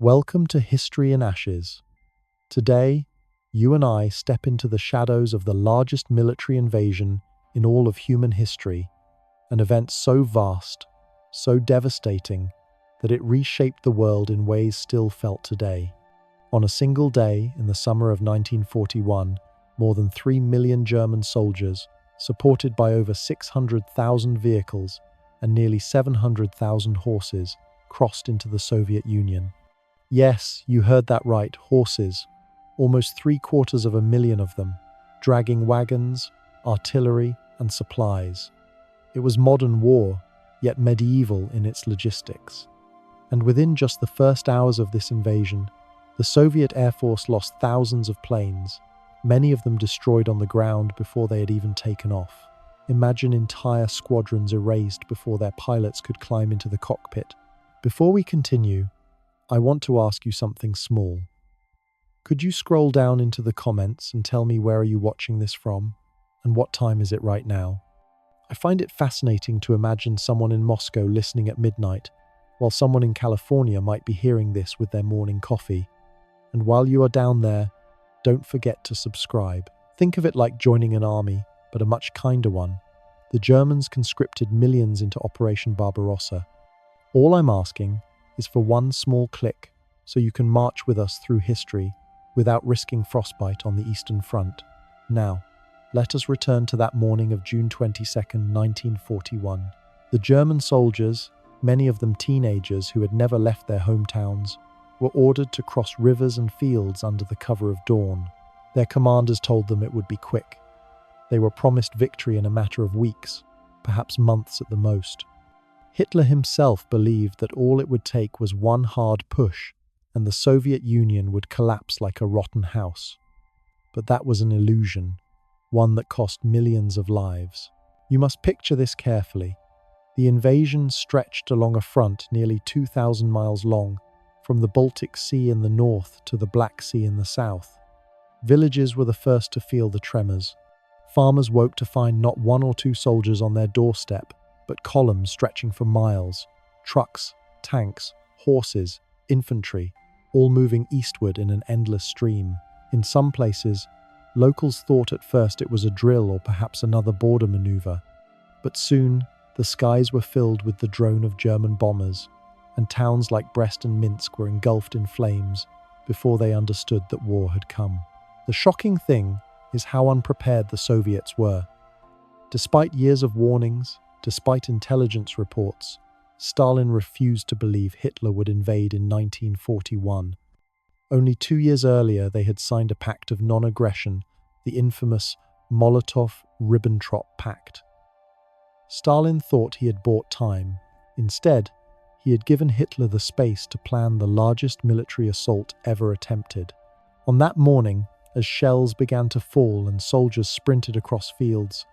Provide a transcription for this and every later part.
Welcome to History in Ashes. Today, you and I step into the shadows of the largest military invasion in all of human history, an event so vast, so devastating, that it reshaped the world in ways still felt today. On a single day in the summer of 1941, more than 3 million German soldiers, supported by over 600,000 vehicles and nearly 700,000 horses, crossed into the Soviet Union. Yes, you heard that right, horses. Almost 750,000 of them, dragging wagons, artillery, and supplies. It was modern war, yet medieval in its logistics. And within just the first hours of this invasion, the Soviet Air Force lost thousands of planes, many of them destroyed on the ground before they had even taken off. Imagine entire squadrons erased before their pilots could climb into the cockpit. Before we continue, I want to ask you something small. Could you scroll down into the comments and tell me where are you watching this from, and what time is it right now? I find it fascinating to imagine someone in Moscow listening at midnight, while someone in California might be hearing this with their morning coffee. And while you are down there, don't forget to subscribe. Think of it like joining an army, but a much kinder one. The Germans conscripted millions into Operation Barbarossa. All I'm asking is for one small click, so you can march with us through history without risking frostbite on the Eastern Front. Now, let us return to that morning of June 22nd, 1941. The German soldiers, many of them teenagers who had never left their hometowns, were ordered to cross rivers and fields under the cover of dawn. Their commanders told them it would be quick. They were promised victory in a matter of weeks, perhaps months at the most. Hitler himself believed that all it would take was one hard push, and the Soviet Union would collapse like a rotten house. But that was an illusion, one that cost millions of lives. You must picture this carefully. The invasion stretched along a front nearly 2,000 miles long, from the Baltic Sea in the north to the Black Sea in the south. Villages were the first to feel the tremors. Farmers woke to find not one or two soldiers on their doorstep, but columns stretching for miles. Trucks, tanks, horses, infantry, all moving eastward in an endless stream. In some places, locals thought at first it was a drill or perhaps another border maneuver. But soon, the skies were filled with the drone of German bombers, and towns like Brest and Minsk were engulfed in flames before they understood that war had come. The shocking thing is how unprepared the Soviets were. Despite years of warnings, despite intelligence reports, Stalin refused to believe Hitler would invade in 1941. Only 2 years earlier, they had signed a pact of non-aggression, the infamous Molotov-Ribbentrop Pact. Stalin thought he had bought time. Instead, he had given Hitler the space to plan the largest military assault ever attempted. On that morning, as shells began to fall and soldiers sprinted across fields,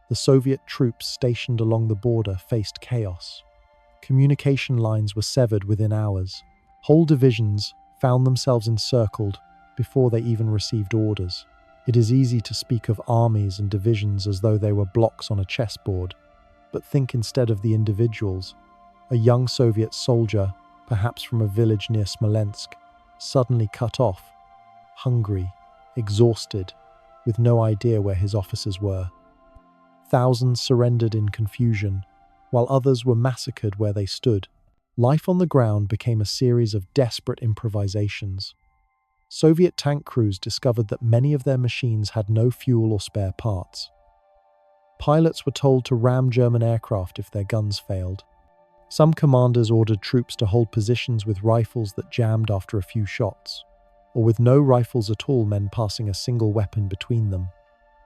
the Soviet troops stationed along the border faced chaos. Communication lines were severed within hours. Whole divisions found themselves encircled before they even received orders. It is easy to speak of armies and divisions as though they were blocks on a chessboard, but think instead of the individuals. A young Soviet soldier, perhaps from a village near Smolensk, suddenly cut off, hungry, exhausted, with no idea where his officers were. Thousands surrendered in confusion, while others were massacred where they stood. Life on the ground became a series of desperate improvisations. Soviet tank crews discovered that many of their machines had no fuel or spare parts. Pilots were told to ram German aircraft if their guns failed. Some commanders ordered troops to hold positions with rifles that jammed after a few shots, or with no rifles at all, men passing a single weapon between them.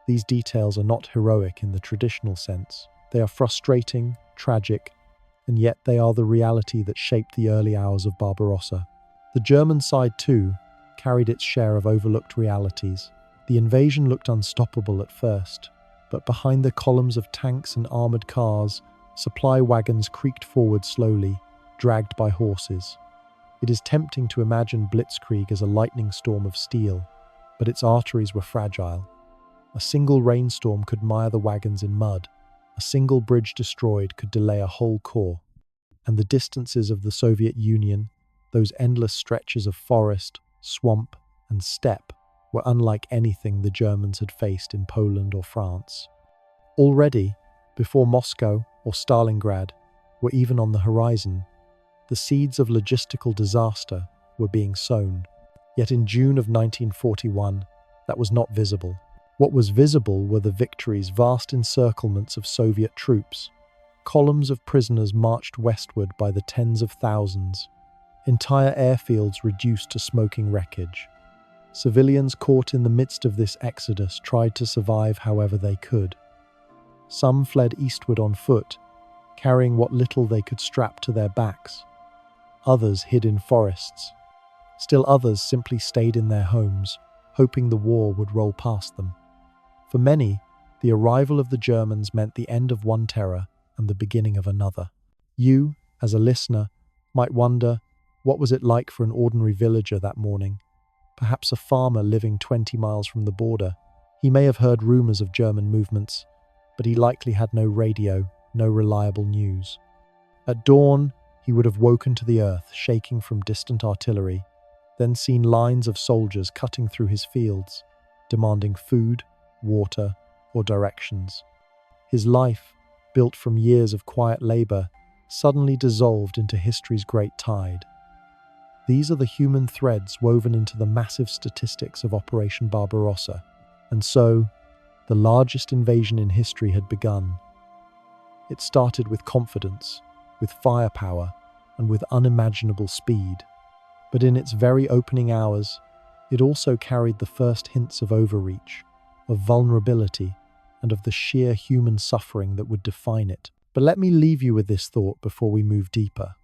These details are not heroic in the traditional sense. They are frustrating, tragic, and yet they are the reality that shaped the early hours of Barbarossa. The German side, too, carried its share of overlooked realities. The invasion looked unstoppable at first, but behind the columns of tanks and armored cars, supply wagons creaked forward slowly, dragged by horses. It is tempting to imagine Blitzkrieg as a lightning storm of steel, but its arteries were fragile. A single rainstorm could mire the wagons in mud. A single bridge destroyed could delay a whole corps. And the distances of the Soviet Union, Those endless stretches of forest, swamp, and steppe were unlike anything the Germans had faced in Poland or France. Already, before Moscow or Stalingrad were even on the horizon, the seeds of logistical disaster were being sown. Yet in June of 1941, that was not visible. What was visible were the victories, vast encirclements of Soviet troops. Columns of prisoners marched westward by the tens of thousands. Entire airfields reduced to smoking wreckage. Civilians caught in the midst of this exodus tried to survive however they could. Some fled eastward on foot, carrying what little they could strap to their backs. Others hid in forests. Still others simply stayed in their homes, hoping the war would roll past them. For many, the arrival of the Germans meant the end of one terror and the beginning of another. You, as a listener, might wonder, what was it like for an ordinary villager that morning? Perhaps a farmer living 20 miles from the border. He may have heard rumors of German movements, but he likely had no radio, no reliable news. At dawn, he would have woken to the earth, shaking from distant artillery, then seen lines of soldiers cutting through his fields, demanding food, water, or directions. His life, built from years of quiet labor, suddenly dissolved into history's great tide. These are the human threads woven into the massive statistics of Operation Barbarossa, and so, the largest invasion in history had begun. It started with confidence, with firepower, and with unimaginable speed. But in its very opening hours, it also carried the first hints of overreach, of vulnerability, and of the sheer human suffering that would define it. But let me leave you with this thought before we move deeper.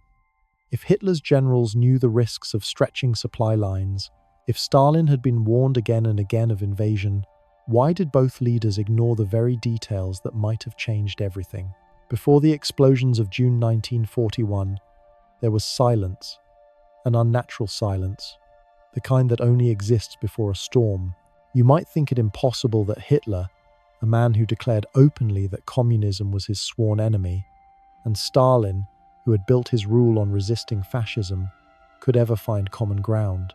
If Hitler's generals knew the risks of stretching supply lines, if Stalin had been warned again and again of invasion, why did both leaders ignore the very details that might have changed everything? Before the explosions of June 1941, there was silence, an unnatural silence, the kind that only exists before a storm. You might think it impossible that Hitler, a man who declared openly that communism was his sworn enemy, and Stalin, who had built his rule on resisting fascism, could ever find common ground.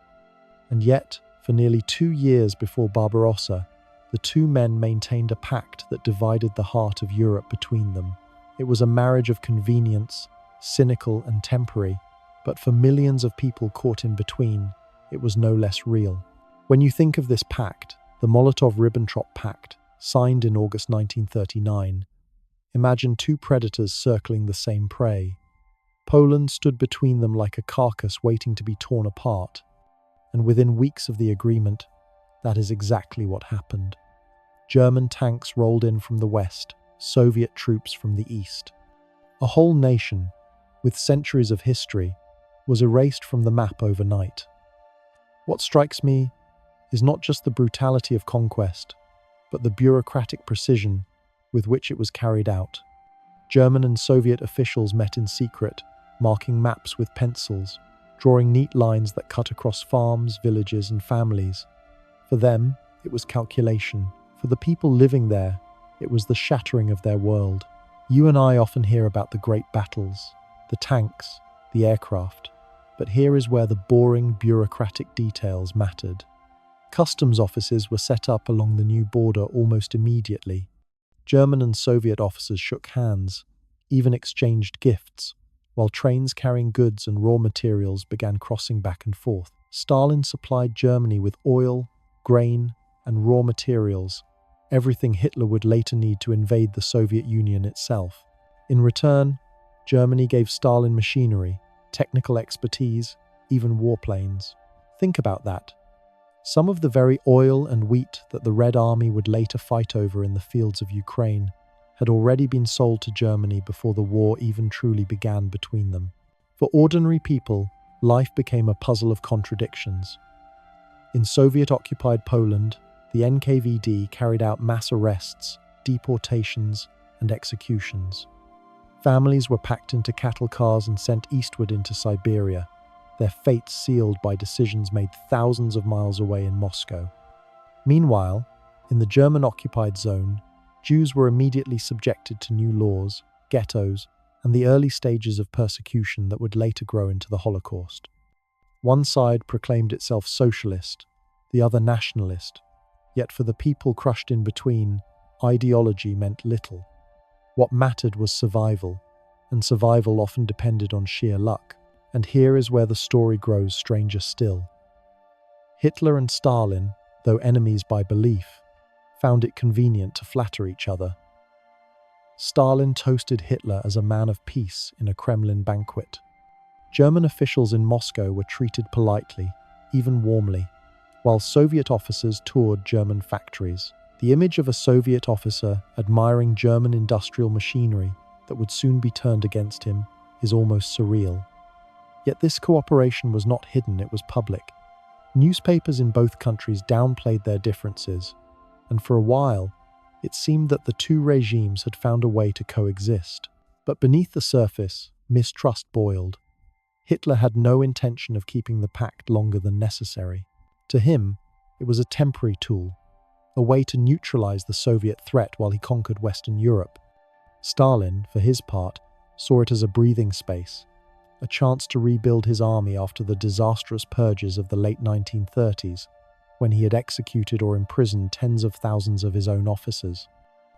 And yet, for nearly 2 years before Barbarossa, the two men maintained a pact that divided the heart of Europe between them. It was a marriage of convenience, cynical and temporary, but for millions of people caught in between, it was no less real. When you think of this pact, the Molotov-Ribbentrop Pact, signed in August 1939, imagine two predators circling the same prey. Poland stood between them like a carcass waiting to be torn apart, and within weeks of the agreement, that is exactly what happened. German tanks rolled in from the west, Soviet troops from the east. A whole nation, with centuries of history, was erased from the map overnight. What strikes me is not just the brutality of conquest, but the bureaucratic precision with which it was carried out. German and Soviet officials met in secret, marking maps with pencils, drawing neat lines that cut across farms, villages, and families. For them, it was calculation. For the people living there, it was the shattering of their world. You and I often hear about the great battles, the tanks, the aircraft, but here is where the boring bureaucratic details mattered. Customs offices were set up along the new border almost immediately. German and Soviet officers shook hands, even exchanged gifts, while trains carrying goods and raw materials began crossing back and forth. Stalin supplied Germany with oil, grain, and raw materials, everything Hitler would later need to invade the Soviet Union itself. In return, Germany gave Stalin machinery, technical expertise, even warplanes. Think about that. Some of the very oil and wheat that the Red Army would later fight over in the fields of Ukraine had already been sold to Germany before the war even truly began between them. For ordinary people, life became a puzzle of contradictions. In Soviet-occupied Poland, the NKVD carried out mass arrests, deportations, and executions. Families were packed into cattle cars and sent eastward into Siberia, their fates sealed by decisions made thousands of miles away in Moscow. Meanwhile, in the German-occupied zone, Jews were immediately subjected to new laws, ghettos, and the early stages of persecution that would later grow into the Holocaust. One side proclaimed itself socialist, the other nationalist, yet for the people crushed in between, ideology meant little. What mattered was survival, and survival often depended on sheer luck. And here is where the story grows stranger still. Hitler and Stalin, though enemies by belief, found it convenient to flatter each other. Stalin toasted Hitler as a man of peace in a Kremlin banquet. German officials in Moscow were treated politely, even warmly, while Soviet officers toured German factories. The image of a Soviet officer admiring German industrial machinery that would soon be turned against him is almost surreal. Yet this cooperation was not hidden, it was public. Newspapers in both countries downplayed their differences, and for a while, it seemed that the two regimes had found a way to coexist. But beneath the surface, mistrust boiled. Hitler had no intention of keeping the pact longer than necessary. To him, it was a temporary tool, a way to neutralize the Soviet threat while he conquered Western Europe. Stalin, for his part, saw it as a breathing space, a chance to rebuild his army after the disastrous purges of the late 1930s, when he had executed or imprisoned tens of thousands of his own officers.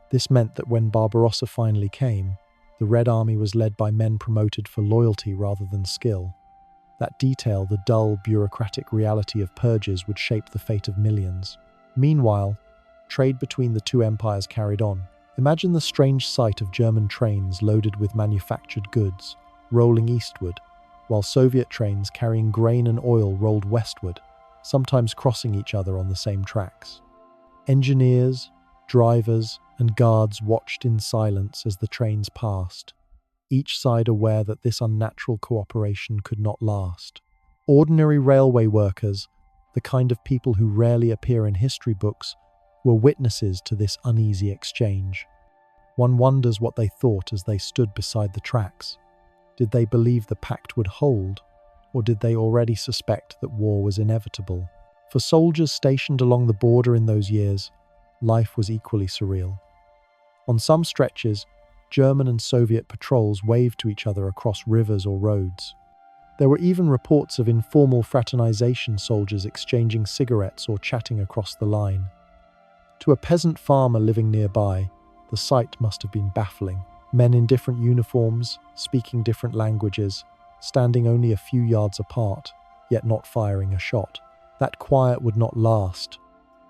This meant that when Barbarossa finally came, the Red Army was led by men promoted for loyalty rather than skill. That detail, the dull, bureaucratic reality of purges, would shape the fate of millions. Meanwhile, trade between the two empires carried on. Imagine the strange sight of German trains loaded with manufactured goods, rolling eastward, while Soviet trains carrying grain and oil rolled westward, sometimes crossing each other on the same tracks. Engineers, drivers, and guards watched in silence as the trains passed, each side aware that this unnatural cooperation could not last. Ordinary railway workers, the kind of people who rarely appear in history books, were witnesses to this uneasy exchange. One wonders what they thought as they stood beside the tracks. Did they believe the pact would hold, or did they already suspect that war was inevitable? For soldiers stationed along the border in those years, life was equally surreal. On some stretches, German and Soviet patrols waved to each other across rivers or roads. There were even reports of informal fraternization, soldiers exchanging cigarettes or chatting across the line. To a peasant farmer living nearby, the sight must have been baffling. Men in different uniforms, speaking different languages, standing only a few yards apart, yet not firing a shot. That quiet would not last,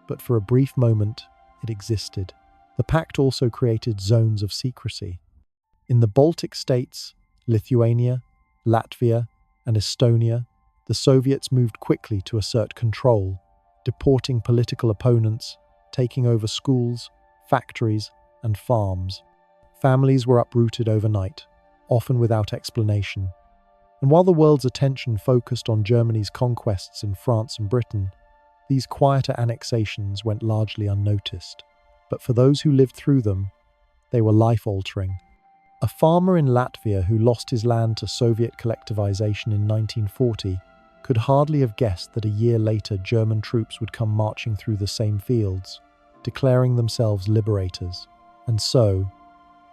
but for a brief moment, it existed. The pact also created zones of secrecy. In the Baltic states, Lithuania, Latvia, and Estonia, the Soviets moved quickly to assert control, deporting political opponents, taking over schools, factories, and farms. Families were uprooted overnight, often without explanation. And while the world's attention focused on Germany's conquests in France and Britain, these quieter annexations went largely unnoticed. But for those who lived through them, they were life-altering. A farmer in Latvia who lost his land to Soviet collectivization in 1940 could hardly have guessed that a year later German troops would come marching through the same fields, declaring themselves liberators. And so,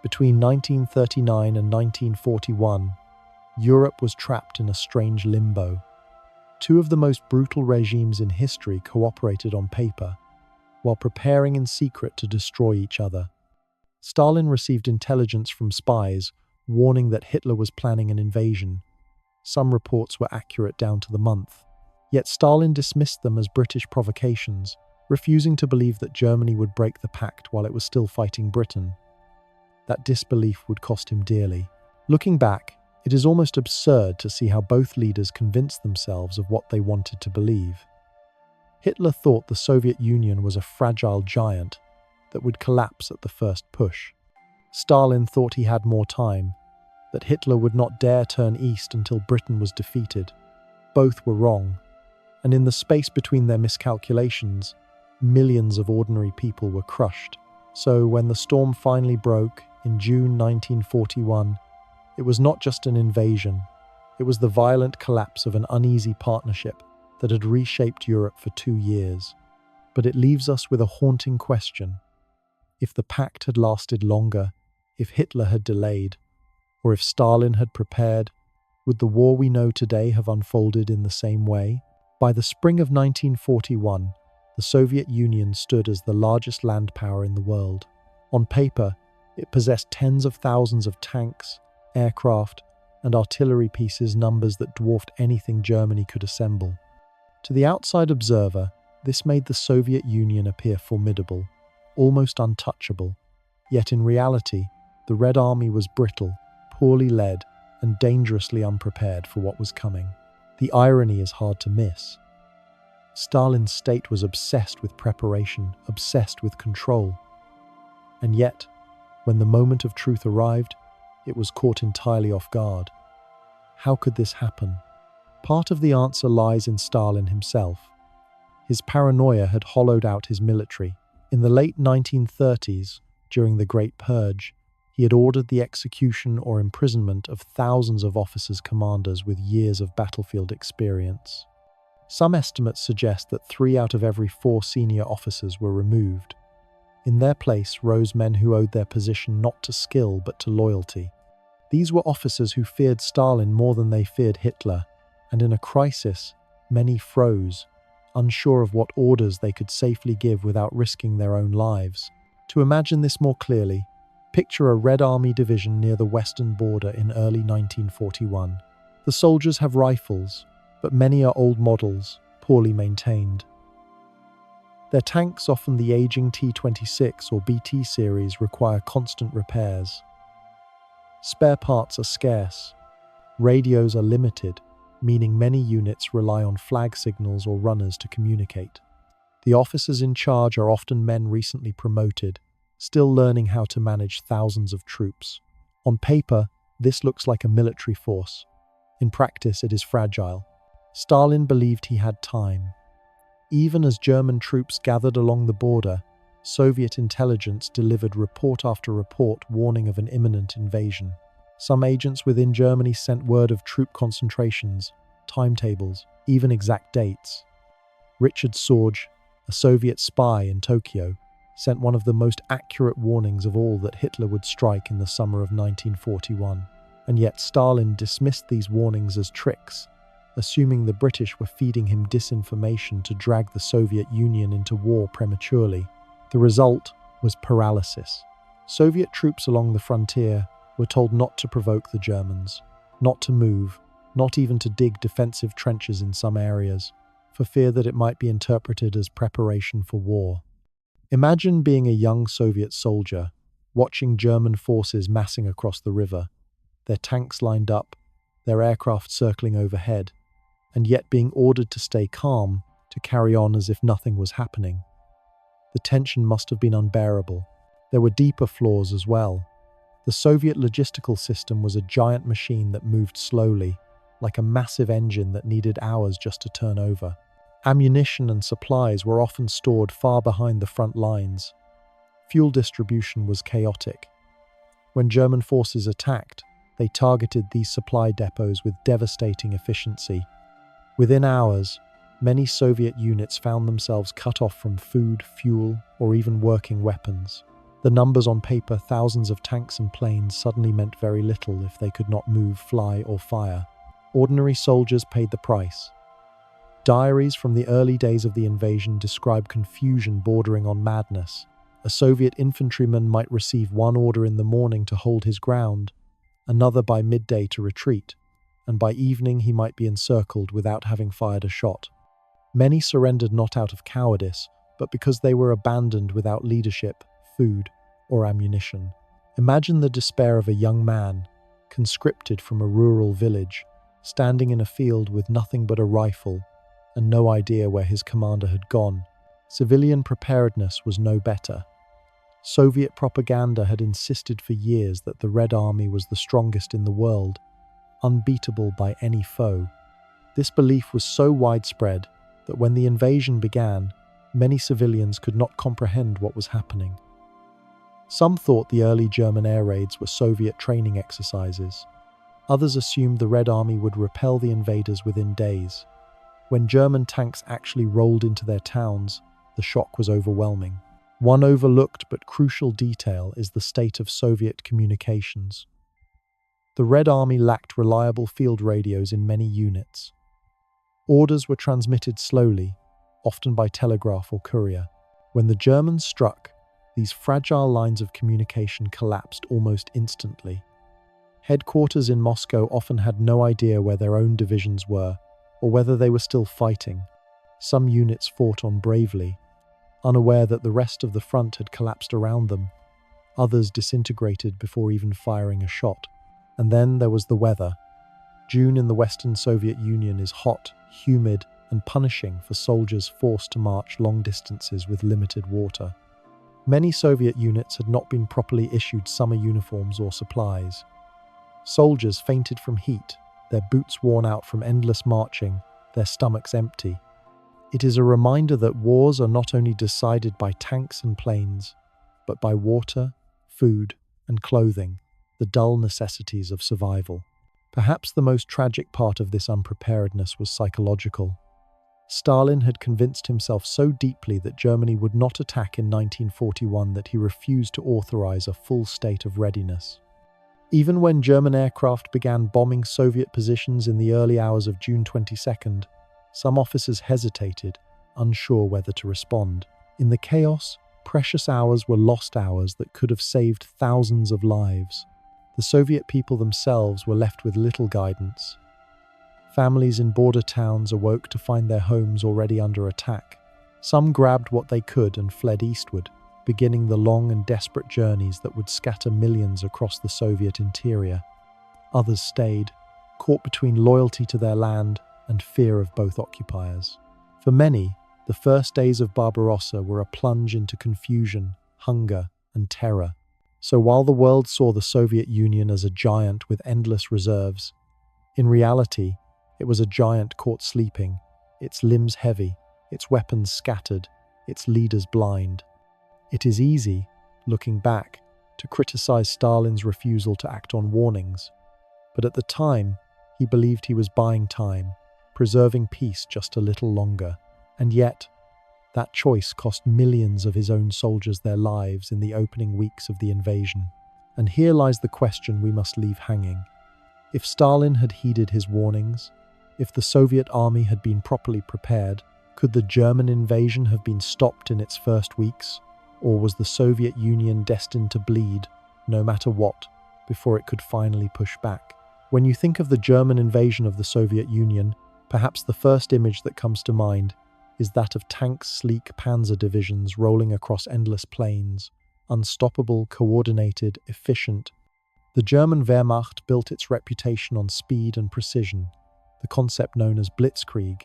between 1939 and 1941, Europe was trapped in a strange limbo. Two of the most brutal regimes in history cooperated on paper, while preparing in secret to destroy each other. Stalin received intelligence from spies warning that Hitler was planning an invasion. Some reports were accurate down to the month. Yet Stalin dismissed them as British provocations, refusing to believe that Germany would break the pact while it was still fighting Britain. That disbelief would cost him dearly. Looking back, it is almost absurd to see how both leaders convinced themselves of what they wanted to believe. Hitler thought the Soviet Union was a fragile giant that would collapse at the first push. Stalin thought he had more time, that Hitler would not dare turn east until Britain was defeated. Both were wrong, and in the space between their miscalculations, millions of ordinary people were crushed. So when the storm finally broke in June 1941, it was not just an invasion, it was the violent collapse of an uneasy partnership that had reshaped Europe for 2 years. But it leaves us with a haunting question. If the pact had lasted longer, if Hitler had delayed, or if Stalin had prepared, Would the war we know today have unfolded in the same way? By the spring of 1941, the Soviet Union stood as the largest land power in the world. On paper, it possessed tens of thousands of tanks, aircraft, and artillery pieces, numbers that dwarfed anything Germany could assemble. To the outside observer, this made the Soviet Union appear formidable, almost untouchable. Yet in reality, the Red Army was brittle, poorly led, and dangerously unprepared for what was coming. The irony is hard to miss. Stalin's state was obsessed with preparation, obsessed with control. And yet, when the moment of truth arrived, it was caught entirely off guard. How could this happen? Part of the answer lies in Stalin himself. His paranoia had hollowed out his military. In the late 1930s, during the Great Purge, he had ordered the execution or imprisonment of thousands of officers commanders with years of battlefield experience. Some estimates suggest that 3 out of every 4 senior officers were removed. In their place rose men who owed their position not to skill but to loyalty. These were officers who feared Stalin more than they feared Hitler, and in a crisis, many froze, unsure of what orders they could safely give without risking their own lives. To imagine this more clearly, picture a Red Army division near the western border in early 1941. The soldiers have rifles, but many are old models, poorly maintained. Their tanks, often the aging T-26 or BT series, require constant repairs. Spare parts are scarce. Radios are limited, meaning many units rely on flag signals or runners to communicate. The officers in charge are often men recently promoted, still learning how to manage thousands of troops. On paper, this looks like a military force. In practice, it is fragile. Stalin believed he had time. Even as German troops gathered along the border, Soviet intelligence delivered report after report warning of an imminent invasion. Some agents within Germany sent word of troop concentrations, timetables, even exact dates. Richard Sorge, a Soviet spy in Tokyo, sent one of the most accurate warnings of all that Hitler would strike in the summer of 1941. And yet Stalin dismissed these warnings as tricks, assuming the British were feeding him disinformation to drag the Soviet Union into war prematurely. The result was paralysis. Soviet troops along the frontier were told not to provoke the Germans, not to move, not even to dig defensive trenches in some areas, for fear that it might be interpreted as preparation for war. Imagine being a young Soviet soldier, watching German forces massing across the river, their tanks lined up, their aircraft circling overhead, and yet being ordered to stay calm, to carry on as if nothing was happening. The tension must have been unbearable. There were deeper flaws as well. The Soviet logistical system was a giant machine that moved slowly, like a massive engine that needed hours just to turn over. Ammunition and supplies were often stored far behind the front lines. Fuel distribution was chaotic. When German forces attacked, they targeted these supply depots with devastating efficiency. Within hours, many Soviet units found themselves cut off from food, fuel, or even working weapons. The numbers on paper, thousands of tanks and planes, suddenly meant very little if they could not move, fly, or fire. Ordinary soldiers paid the price. Diaries from the early days of the invasion describe confusion bordering on madness. A Soviet infantryman might receive one order in the morning to hold his ground, another by midday to retreat, and by evening he might be encircled without having fired a shot. Many surrendered not out of cowardice, but because they were abandoned without leadership, food, or ammunition. Imagine the despair of a young man, conscripted from a rural village, standing in a field with nothing but a rifle and no idea where his commander had gone. Civilian preparedness was no better. Soviet propaganda had insisted for years that the Red Army was the strongest in the world, unbeatable by any foe. This belief was so widespread that when the invasion began, many civilians could not comprehend what was happening. Some thought the early German air raids were Soviet training exercises. Others assumed the Red Army would repel the invaders within days. When German tanks actually rolled into their towns, the shock was overwhelming. One overlooked but crucial detail is the state of Soviet communications. The Red Army lacked reliable field radios in many units. Orders were transmitted slowly, often by telegraph or courier. When the Germans struck, these fragile lines of communication collapsed almost instantly. Headquarters in Moscow often had no idea where their own divisions were, or whether they were still fighting. Some units fought on bravely, unaware that the rest of the front had collapsed around them. Others disintegrated before even firing a shot. And then there was the weather. June in the Western Soviet Union is hot, humid, and punishing for soldiers forced to march long distances with limited water. Many Soviet units had not been properly issued summer uniforms or supplies. Soldiers fainted from heat, their boots worn out from endless marching, their stomachs empty. It is a reminder that wars are not only decided by tanks and planes, but by water, food, and clothing, the dull necessities of survival. Perhaps the most tragic part of this unpreparedness was psychological. Stalin had convinced himself so deeply that Germany would not attack in 1941 that he refused to authorize a full state of readiness. Even when German aircraft began bombing Soviet positions in the early hours of June 22nd, some officers hesitated, unsure whether to respond. In the chaos, precious hours were lost hours that could have saved thousands of lives. The Soviet people themselves were left with little guidance. Families in border towns awoke to find their homes already under attack. Some grabbed what they could and fled eastward, beginning the long and desperate journeys that would scatter millions across the Soviet interior. Others stayed, caught between loyalty to their land and fear of both occupiers. For many, the first days of Barbarossa were a plunge into confusion, hunger, and terror. So while the world saw the Soviet Union as a giant with endless reserves, in reality, it was a giant caught sleeping, its limbs heavy, its weapons scattered, its leaders blind. It is easy, looking back, to criticize Stalin's refusal to act on warnings, but at the time, he believed he was buying time, preserving peace just a little longer. And yet, that choice cost millions of his own soldiers their lives in the opening weeks of the invasion. And here lies the question we must leave hanging. If Stalin had heeded his warnings, if the Soviet army had been properly prepared, could the German invasion have been stopped in its first weeks? Or was the Soviet Union destined to bleed, no matter what, before it could finally push back? When you think of the German invasion of the Soviet Union, perhaps the first image that comes to mind is that of tank-sleek panzer divisions rolling across endless plains, unstoppable, coordinated, efficient. The German Wehrmacht built its reputation on speed and precision, the concept known as blitzkrieg.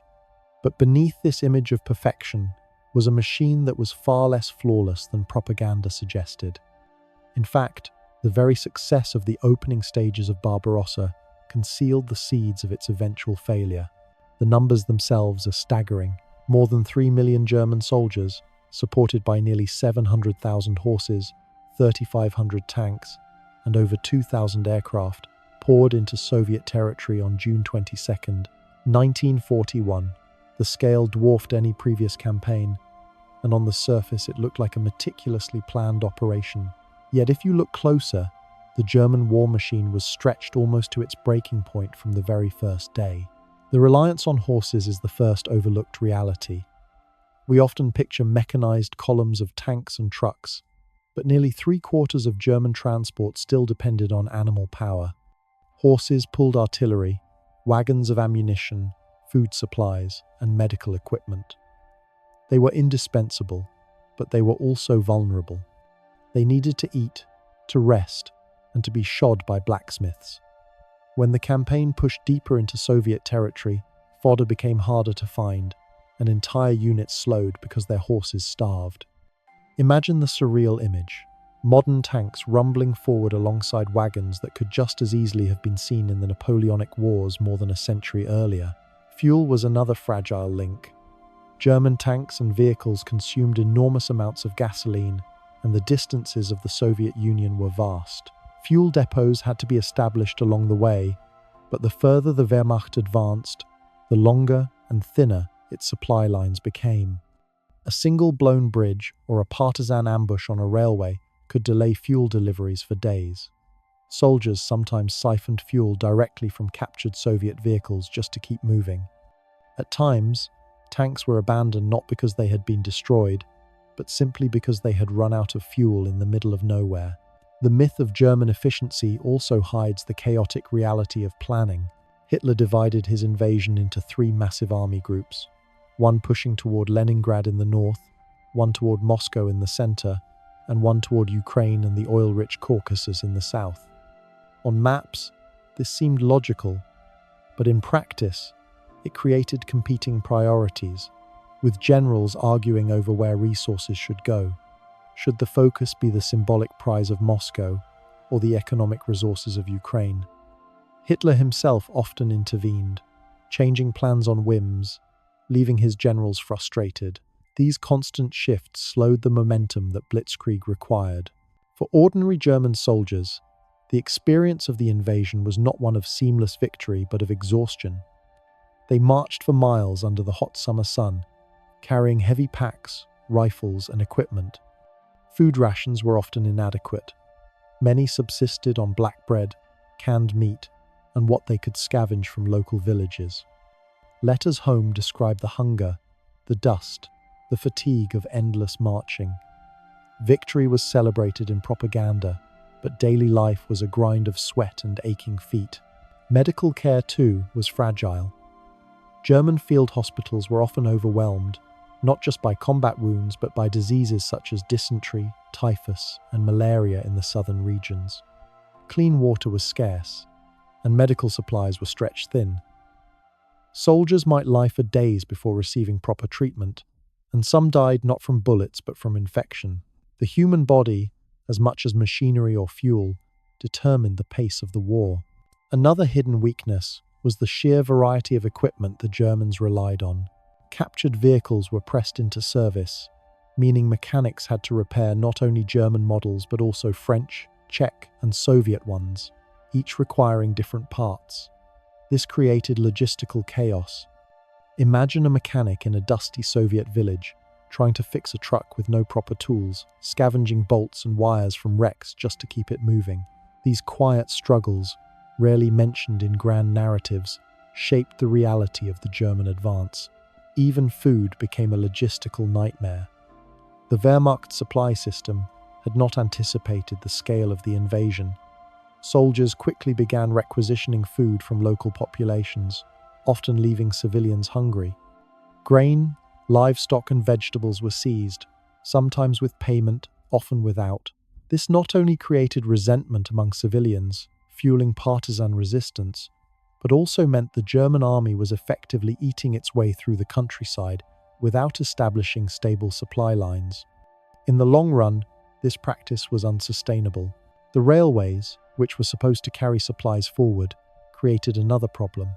But beneath this image of perfection was a machine that was far less flawless than propaganda suggested. In fact, the very success of the opening stages of Barbarossa concealed the seeds of its eventual failure. The numbers themselves are staggering. More than 3 million German soldiers, supported by nearly 700,000 horses, 3,500 tanks, and over 2,000 aircraft, poured into Soviet territory on June 22, 1941. The scale dwarfed any previous campaign, and on the surface it looked like a meticulously planned operation. Yet if you look closer, the German war machine was stretched almost to its breaking point from the very first day. The reliance on horses is the first overlooked reality. We often picture mechanized columns of tanks and trucks, but nearly 3/4 of German transport still depended on animal power. Horses pulled artillery, wagons of ammunition, food supplies, and medical equipment. They were indispensable, but they were also vulnerable. They needed to eat, to rest, and to be shod by blacksmiths. When the campaign pushed deeper into Soviet territory, fodder became harder to find, and entire units slowed because their horses starved. Imagine the surreal image: modern tanks rumbling forward alongside wagons that could just as easily have been seen in the Napoleonic Wars more than a century earlier. Fuel was another fragile link. German tanks and vehicles consumed enormous amounts of gasoline, and the distances of the Soviet Union were vast. Fuel depots had to be established along the way, but the further the Wehrmacht advanced, the longer and thinner its supply lines became. A single blown bridge or a partisan ambush on a railway could delay fuel deliveries for days. Soldiers sometimes siphoned fuel directly from captured Soviet vehicles just to keep moving. At times, tanks were abandoned not because they had been destroyed, but simply because they had run out of fuel in the middle of nowhere. The myth of German efficiency also hides the chaotic reality of planning. Hitler divided his invasion into three massive army groups, one pushing toward Leningrad in the north, one toward Moscow in the center, and one toward Ukraine and the oil-rich Caucasus in the south. On maps, this seemed logical, but in practice, it created competing priorities, with generals arguing over where resources should go. Should the focus be the symbolic prize of Moscow or the economic resources of Ukraine? Hitler himself often intervened, changing plans on whims, leaving his generals frustrated. These constant shifts slowed the momentum that Blitzkrieg required. For ordinary German soldiers, the experience of the invasion was not one of seamless victory but of exhaustion. They marched for miles under the hot summer sun, carrying heavy packs, rifles, and equipment. Food rations were often inadequate. Many subsisted on black bread, canned meat, and what they could scavenge from local villages. Letters home describe the hunger, the dust, the fatigue of endless marching. Victory was celebrated in propaganda, but daily life was a grind of sweat and aching feet. Medical care, too, was fragile. German field hospitals were often overwhelmed, not just by combat wounds but by diseases such as dysentery, typhus, and malaria in the southern regions. Clean water was scarce, and medical supplies were stretched thin. Soldiers might lie for days before receiving proper treatment, and some died not from bullets but from infection. The human body, as much as machinery or fuel, determined the pace of the war. Another hidden weakness was the sheer variety of equipment the Germans relied on. Captured vehicles were pressed into service, meaning mechanics had to repair not only German models but also French, Czech, and Soviet ones, each requiring different parts. This created logistical chaos. Imagine a mechanic in a dusty Soviet village, trying to fix a truck with no proper tools, scavenging bolts and wires from wrecks just to keep it moving. These quiet struggles, rarely mentioned in grand narratives, shaped the reality of the German advance. Even food became a logistical nightmare. The Wehrmacht supply system had not anticipated the scale of the invasion. Soldiers quickly began requisitioning food from local populations, often leaving civilians hungry. Grain, livestock, and vegetables were seized, sometimes with payment, often without. This not only created resentment among civilians, fueling partisan resistance, but also meant the German army was effectively eating its way through the countryside without establishing stable supply lines. In the long run, this practice was unsustainable. The railways, which were supposed to carry supplies forward, created another problem.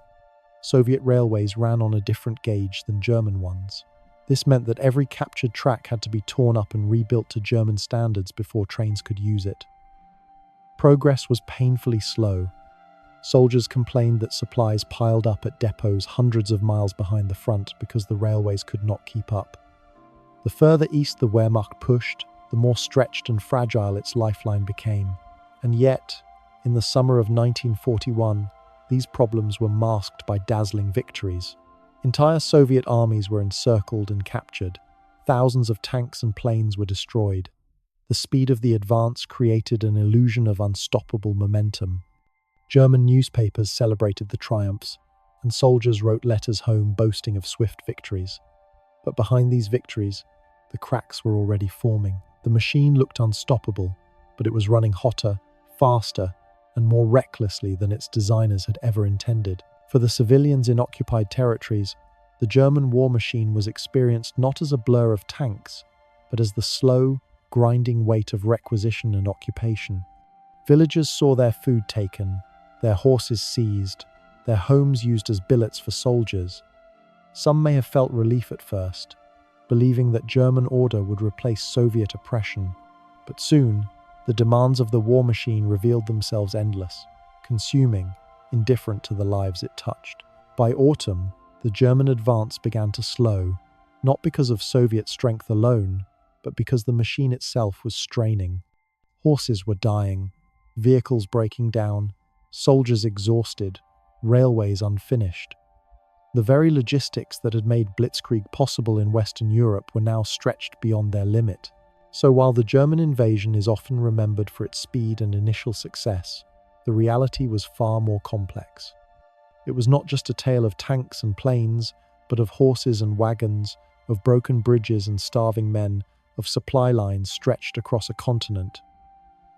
Soviet railways ran on a different gauge than German ones. This meant that every captured track had to be torn up and rebuilt to German standards before trains could use it. Progress was painfully slow. Soldiers complained that supplies piled up at depots hundreds of miles behind the front because the railways could not keep up. The further east the Wehrmacht pushed, the more stretched and fragile its lifeline became. And yet, in the summer of 1941, these problems were masked by dazzling victories. Entire Soviet armies were encircled and captured. Thousands of tanks and planes were destroyed. The speed of the advance created an illusion of unstoppable momentum. German newspapers celebrated the triumphs, and soldiers wrote letters home boasting of swift victories. But behind these victories, the cracks were already forming. The machine looked unstoppable, but it was running hotter, faster, and more recklessly than its designers had ever intended. For the civilians in occupied territories, the German war machine was experienced not as a blur of tanks, but as the slow, grinding weight of requisition and occupation. Villagers saw their food taken, their horses seized, their homes used as billets for soldiers. Some may have felt relief at first, believing that German order would replace Soviet oppression, but soon, the demands of the war machine revealed themselves endless, consuming, indifferent to the lives it touched. By autumn, the German advance began to slow, not because of Soviet strength alone, but because the machine itself was straining. Horses were dying, vehicles breaking down, soldiers exhausted, railways unfinished. The very logistics that had made blitzkrieg possible in Western Europe were now stretched beyond their limit. So while the German invasion is often remembered for its speed and initial success, the reality was far more complex. It was not just a tale of tanks and planes, but of horses and wagons, of broken bridges and starving men, of supply lines stretched across a continent.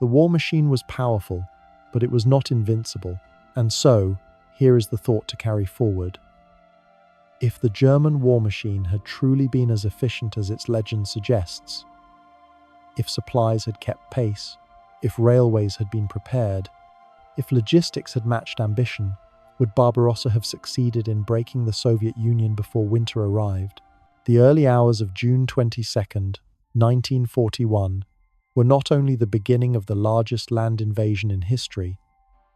The war machine was powerful, but it was not invincible, and so, here is the thought to carry forward. If the German war machine had truly been as efficient as its legend suggests, if supplies had kept pace, if railways had been prepared, if logistics had matched ambition, would Barbarossa have succeeded in breaking the Soviet Union before winter arrived? The early hours of June 22nd, 1941, were not only the beginning of the largest land invasion in history,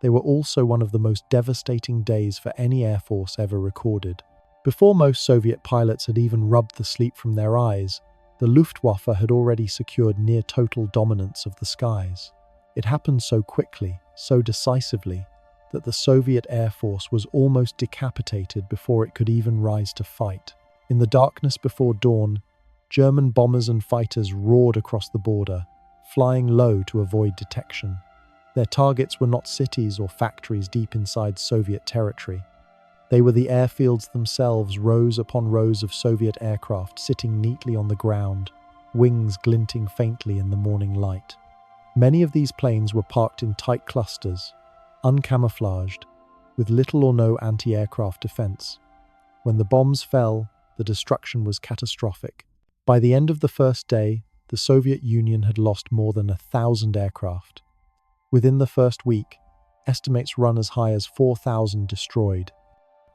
they were also one of the most devastating days for any air force ever recorded. Before most Soviet pilots had even rubbed the sleep from their eyes, the Luftwaffe had already secured near-total dominance of the skies. It happened so quickly, so decisively, that the Soviet Air Force was almost decapitated before it could even rise to fight. In the darkness before dawn, German bombers and fighters roared across the border, flying low to avoid detection. Their targets were not cities or factories deep inside Soviet territory. They were the airfields themselves, rows upon rows of Soviet aircraft sitting neatly on the ground, wings glinting faintly in the morning light. Many of these planes were parked in tight clusters, uncamouflaged, with little or no anti-aircraft defense. When the bombs fell, the destruction was catastrophic. By the end of the first day, the Soviet Union had lost more than 1,000 aircraft. Within the first week, estimates run as high as 4,000 destroyed.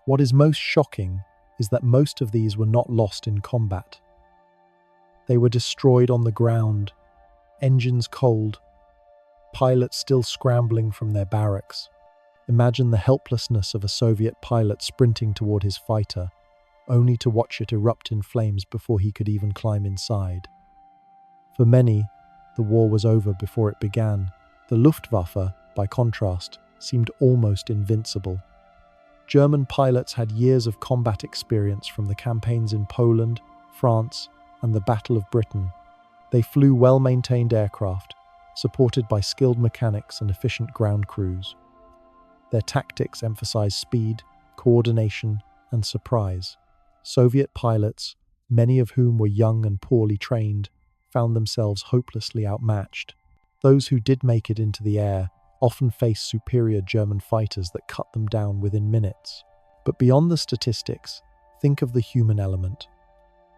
What is most shocking is that most of these were not lost in combat. They were destroyed on the ground, engines cold, pilots still scrambling from their barracks. Imagine the helplessness of a Soviet pilot sprinting toward his fighter, only to watch it erupt in flames before he could even climb inside. For many, the war was over before it began. The Luftwaffe, by contrast, seemed almost invincible. German pilots had years of combat experience from the campaigns in Poland, France, and the Battle of Britain. They flew well-maintained aircraft, supported by skilled mechanics and efficient ground crews. Their tactics emphasized speed, coordination, and surprise. Soviet pilots, many of whom were young and poorly trained, found themselves hopelessly outmatched. Those who did make it into the air often faced superior German fighters that cut them down within minutes. But beyond the statistics, think of the human element.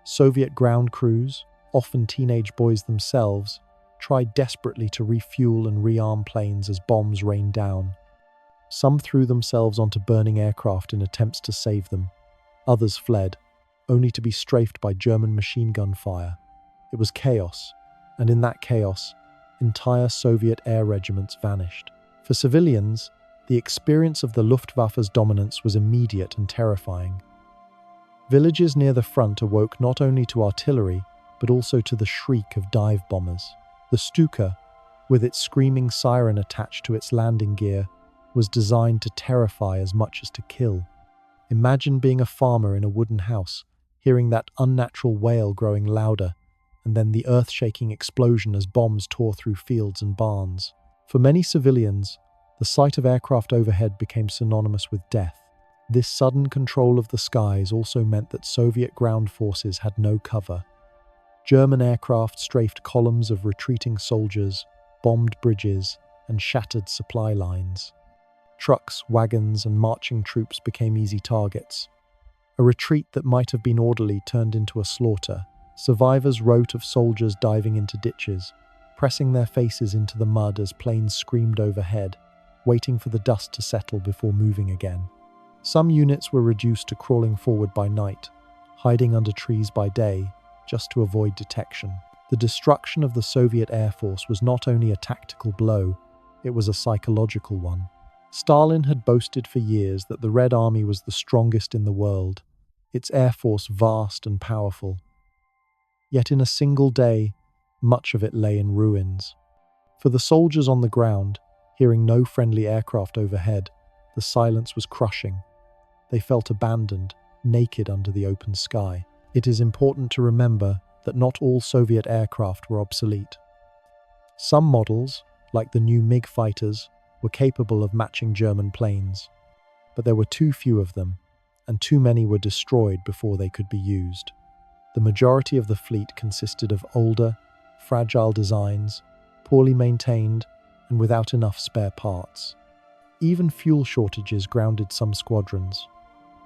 Soviet ground crews, often teenage boys themselves, tried desperately to refuel and rearm planes as bombs rained down. Some threw themselves onto burning aircraft in attempts to save them. Others fled, only to be strafed by German machine gun fire. It was chaos, and in that chaos, entire Soviet air regiments vanished. For civilians, the experience of the Luftwaffe's dominance was immediate and terrifying. Villages near the front awoke not only to artillery, but also to the shriek of dive bombers. The Stuka, with its screaming siren attached to its landing gear, was designed to terrify as much as to kill. Imagine being a farmer in a wooden house, hearing that unnatural wail growing louder, and then the earth-shaking explosion as bombs tore through fields and barns. For many civilians, the sight of aircraft overhead became synonymous with death. This sudden control of the skies also meant that Soviet ground forces had no cover. German aircraft strafed columns of retreating soldiers, bombed bridges, and shattered supply lines. Trucks, wagons, and marching troops became easy targets. A retreat that might have been orderly turned into a slaughter. Survivors wrote of soldiers diving into ditches, pressing their faces into the mud as planes screamed overhead, waiting for the dust to settle before moving again. Some units were reduced to crawling forward by night, hiding under trees by day, just to avoid detection. The destruction of the Soviet Air Force was not only a tactical blow, it was a psychological one. Stalin had boasted for years that the Red Army was the strongest in the world, its air force vast and powerful. Yet in a single day, much of it lay in ruins. For the soldiers on the ground, Hearing no friendly aircraft overhead, the silence was crushing. They felt abandoned, naked under the open sky. It is important to remember that not all Soviet aircraft were obsolete. Some models, like the new MiG fighters, were capable of matching German planes, but there were too few of them, and too many were destroyed before they could be used. The majority of the fleet consisted of older, fragile designs, poorly maintained, and without enough spare parts. Even fuel shortages grounded some squadrons.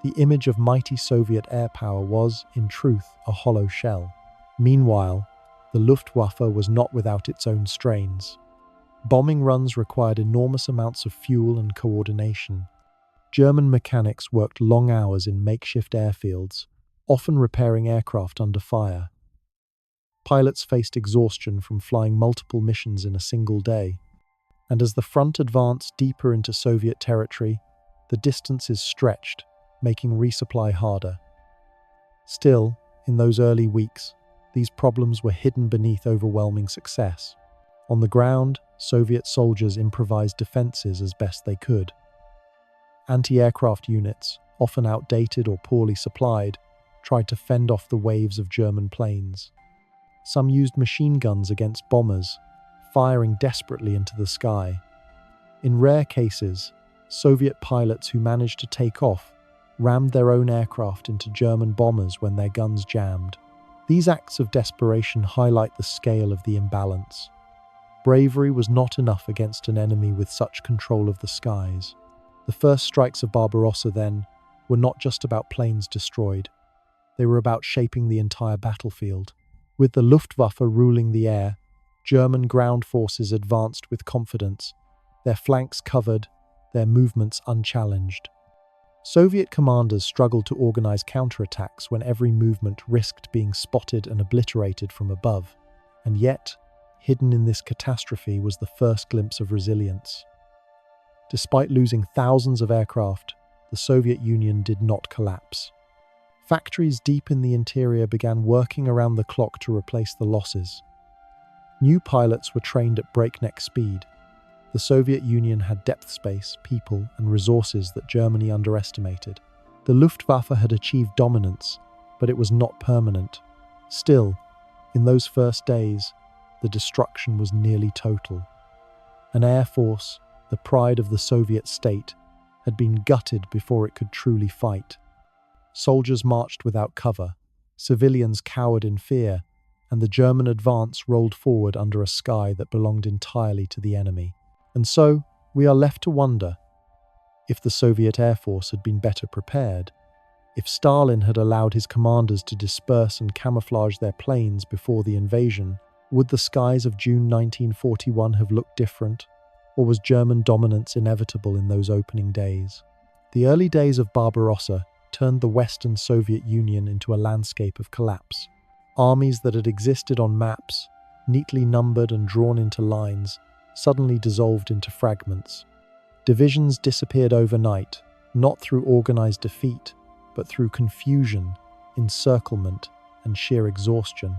The image of mighty Soviet air power was, in truth, a hollow shell. Meanwhile, the Luftwaffe was not without its own strains. Bombing runs required enormous amounts of fuel and coordination. German mechanics worked long hours in makeshift airfields, often repairing aircraft under fire. Pilots faced exhaustion from flying multiple missions in a single day. And as the front advanced deeper into Soviet territory, the distances stretched, making resupply harder. Still, in those early weeks, these problems were hidden beneath overwhelming success. On the ground, Soviet soldiers improvised defenses as best they could. Anti-aircraft units, often outdated or poorly supplied, tried to fend off the waves of German planes. Some used machine guns against bombers, firing desperately into the sky. In rare cases, Soviet pilots who managed to take off rammed their own aircraft into German bombers when their guns jammed. These acts of desperation highlight the scale of the imbalance. Bravery was not enough against an enemy with such control of the skies. The first strikes of Barbarossa, then, were not just about planes destroyed. They were about shaping the entire battlefield. With the Luftwaffe ruling the air, German ground forces advanced with confidence, their flanks covered, their movements unchallenged. Soviet commanders struggled to organize counterattacks when every movement risked being spotted and obliterated from above. And yet, hidden in this catastrophe was the first glimpse of resilience. Despite losing thousands of aircraft, the Soviet Union did not collapse. Factories deep in the interior began working around the clock to replace the losses. New pilots were trained at breakneck speed. The Soviet Union had depth space, people, and resources that Germany underestimated. The Luftwaffe had achieved dominance, but it was not permanent. Still, in those first days, the destruction was nearly total. An air force, the pride of the Soviet state, had been gutted before it could truly fight. Soldiers marched without cover, civilians cowered in fear, and the German advance rolled forward under a sky that belonged entirely to the enemy. And so, we are left to wonder if the Soviet Air Force had been better prepared, if Stalin had allowed his commanders to disperse and camouflage their planes before the invasion, would the skies of June 1941 have looked different, or was German dominance inevitable in those opening days? The early days of Barbarossa turned the Western Soviet Union into a landscape of collapse. Armies that had existed on maps, neatly numbered and drawn into lines, suddenly dissolved into fragments. Divisions disappeared overnight, not through organized defeat, but through confusion, encirclement, and sheer exhaustion.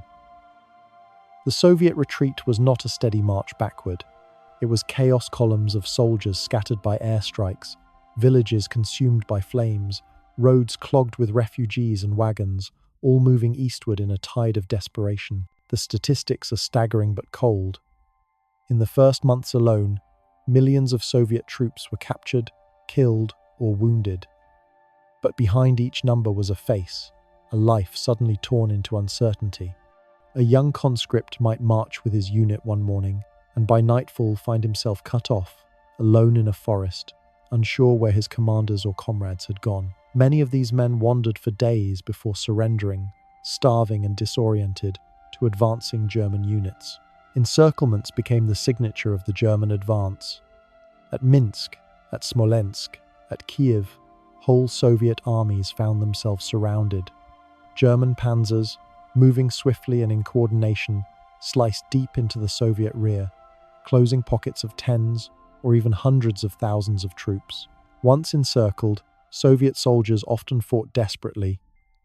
The Soviet retreat was not a steady march backward. It was chaos columns of soldiers scattered by airstrikes, villages consumed by flames, roads clogged with refugees and wagons, all moving eastward in a tide of desperation. The statistics are staggering but cold. In the first months alone, millions of Soviet troops were captured, killed, or wounded. But behind each number was a face, a life suddenly torn into uncertainty. A young conscript might march with his unit one morning, and by nightfall find himself cut off, alone in a forest, unsure where his commanders or comrades had gone. Many of these men wandered for days before surrendering, starving and disoriented, to advancing German units. Encirclements became the signature of the German advance. At Minsk, at Smolensk, at Kiev, whole Soviet armies found themselves surrounded. German panzers, moving swiftly and in coordination, sliced deep into the Soviet rear, closing pockets of tens or even hundreds of thousands of troops. Once encircled, Soviet soldiers often fought desperately,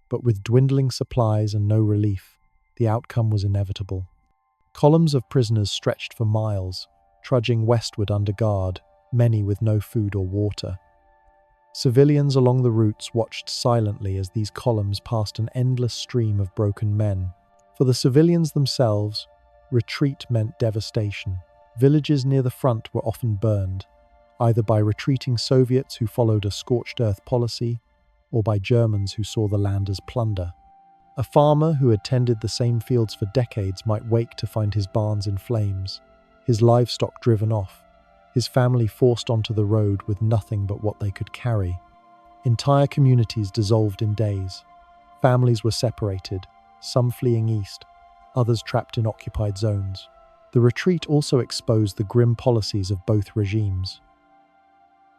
but with dwindling supplies and no relief, the outcome was inevitable. Columns of prisoners stretched for miles, trudging westward under guard, many with no food or water. Civilians along the routes watched silently as these columns passed an endless stream of broken men. For the civilians themselves, retreat meant devastation. Villages near the front were often burned, either by retreating Soviets who followed a scorched earth policy, or by Germans who saw the land as plunder. A farmer who had tended the same fields for decades might wake to find his barns in flames, his livestock driven off, his family forced onto the road with nothing but what they could carry. Entire communities dissolved in days. Families were separated, some fleeing east, others trapped in occupied zones. The retreat also exposed the grim policies of both regimes.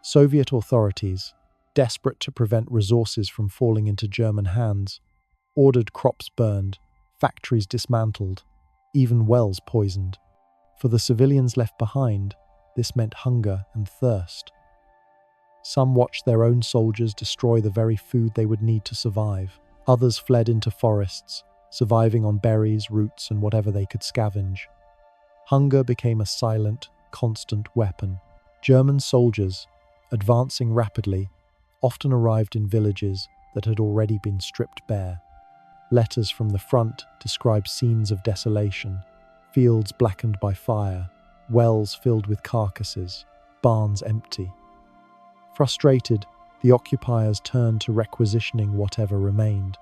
Soviet authorities, desperate to prevent resources from falling into German hands, ordered crops burned, factories dismantled, even wells poisoned. For the civilians left behind, this meant hunger and thirst. Some watched their own soldiers destroy the very food they would need to survive. Others fled into forests, surviving on berries, roots, and whatever they could scavenge. Hunger became a silent, constant weapon. German soldiers, advancing rapidly, often arrived in villages that had already been stripped bare. Letters from the front describe scenes of desolation, fields blackened by fire, wells filled with carcasses, barns empty. Frustrated, the occupiers turned to requisitioning whatever remained.